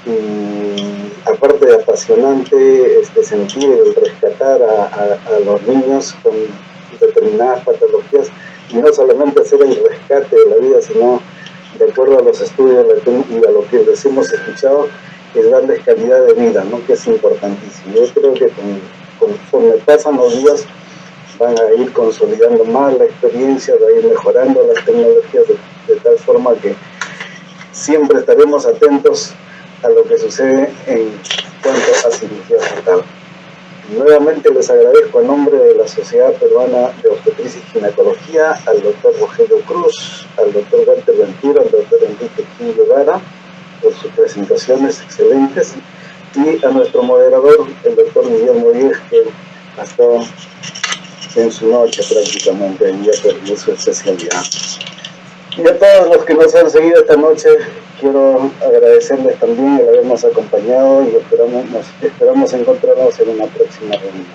Y aparte de apasionante, sentir el rescatar a los niños con determinadas patologías, y no solamente hacer el rescate de la vida, sino de acuerdo a los estudios y a lo que les hemos escuchado, es darles calidad de vida, ¿no? Que es importantísimo. Yo creo que conforme pasan los días van a ir consolidando más la experiencia, va a ir mejorando las tecnologías de tal forma que siempre estaremos atentos a lo que sucede en cuanto a cirugía fetal. Nuevamente les agradezco en nombre de la Sociedad Peruana de Obstetricia y Ginecología al doctor Rogelio Cruz, al doctor Walter Ventura, al doctor Enrique Gil Guevara, por sus presentaciones excelentes, y a nuestro moderador, el doctor Guillermo Díez, que ha estado en su noche prácticamente, en día perdió su especialidad. Y a todos los que nos han seguido esta noche, quiero agradecerles también el habernos acompañado, y esperamos encontrarnos en una próxima reunión.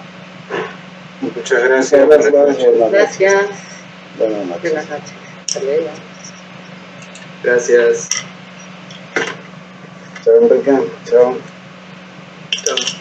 Muchas gracias. Muchas gracias. Gracias. Buenas noches. Buenas noches. Hasta luego. Gracias. Chao, Enrique. Chao. Chao.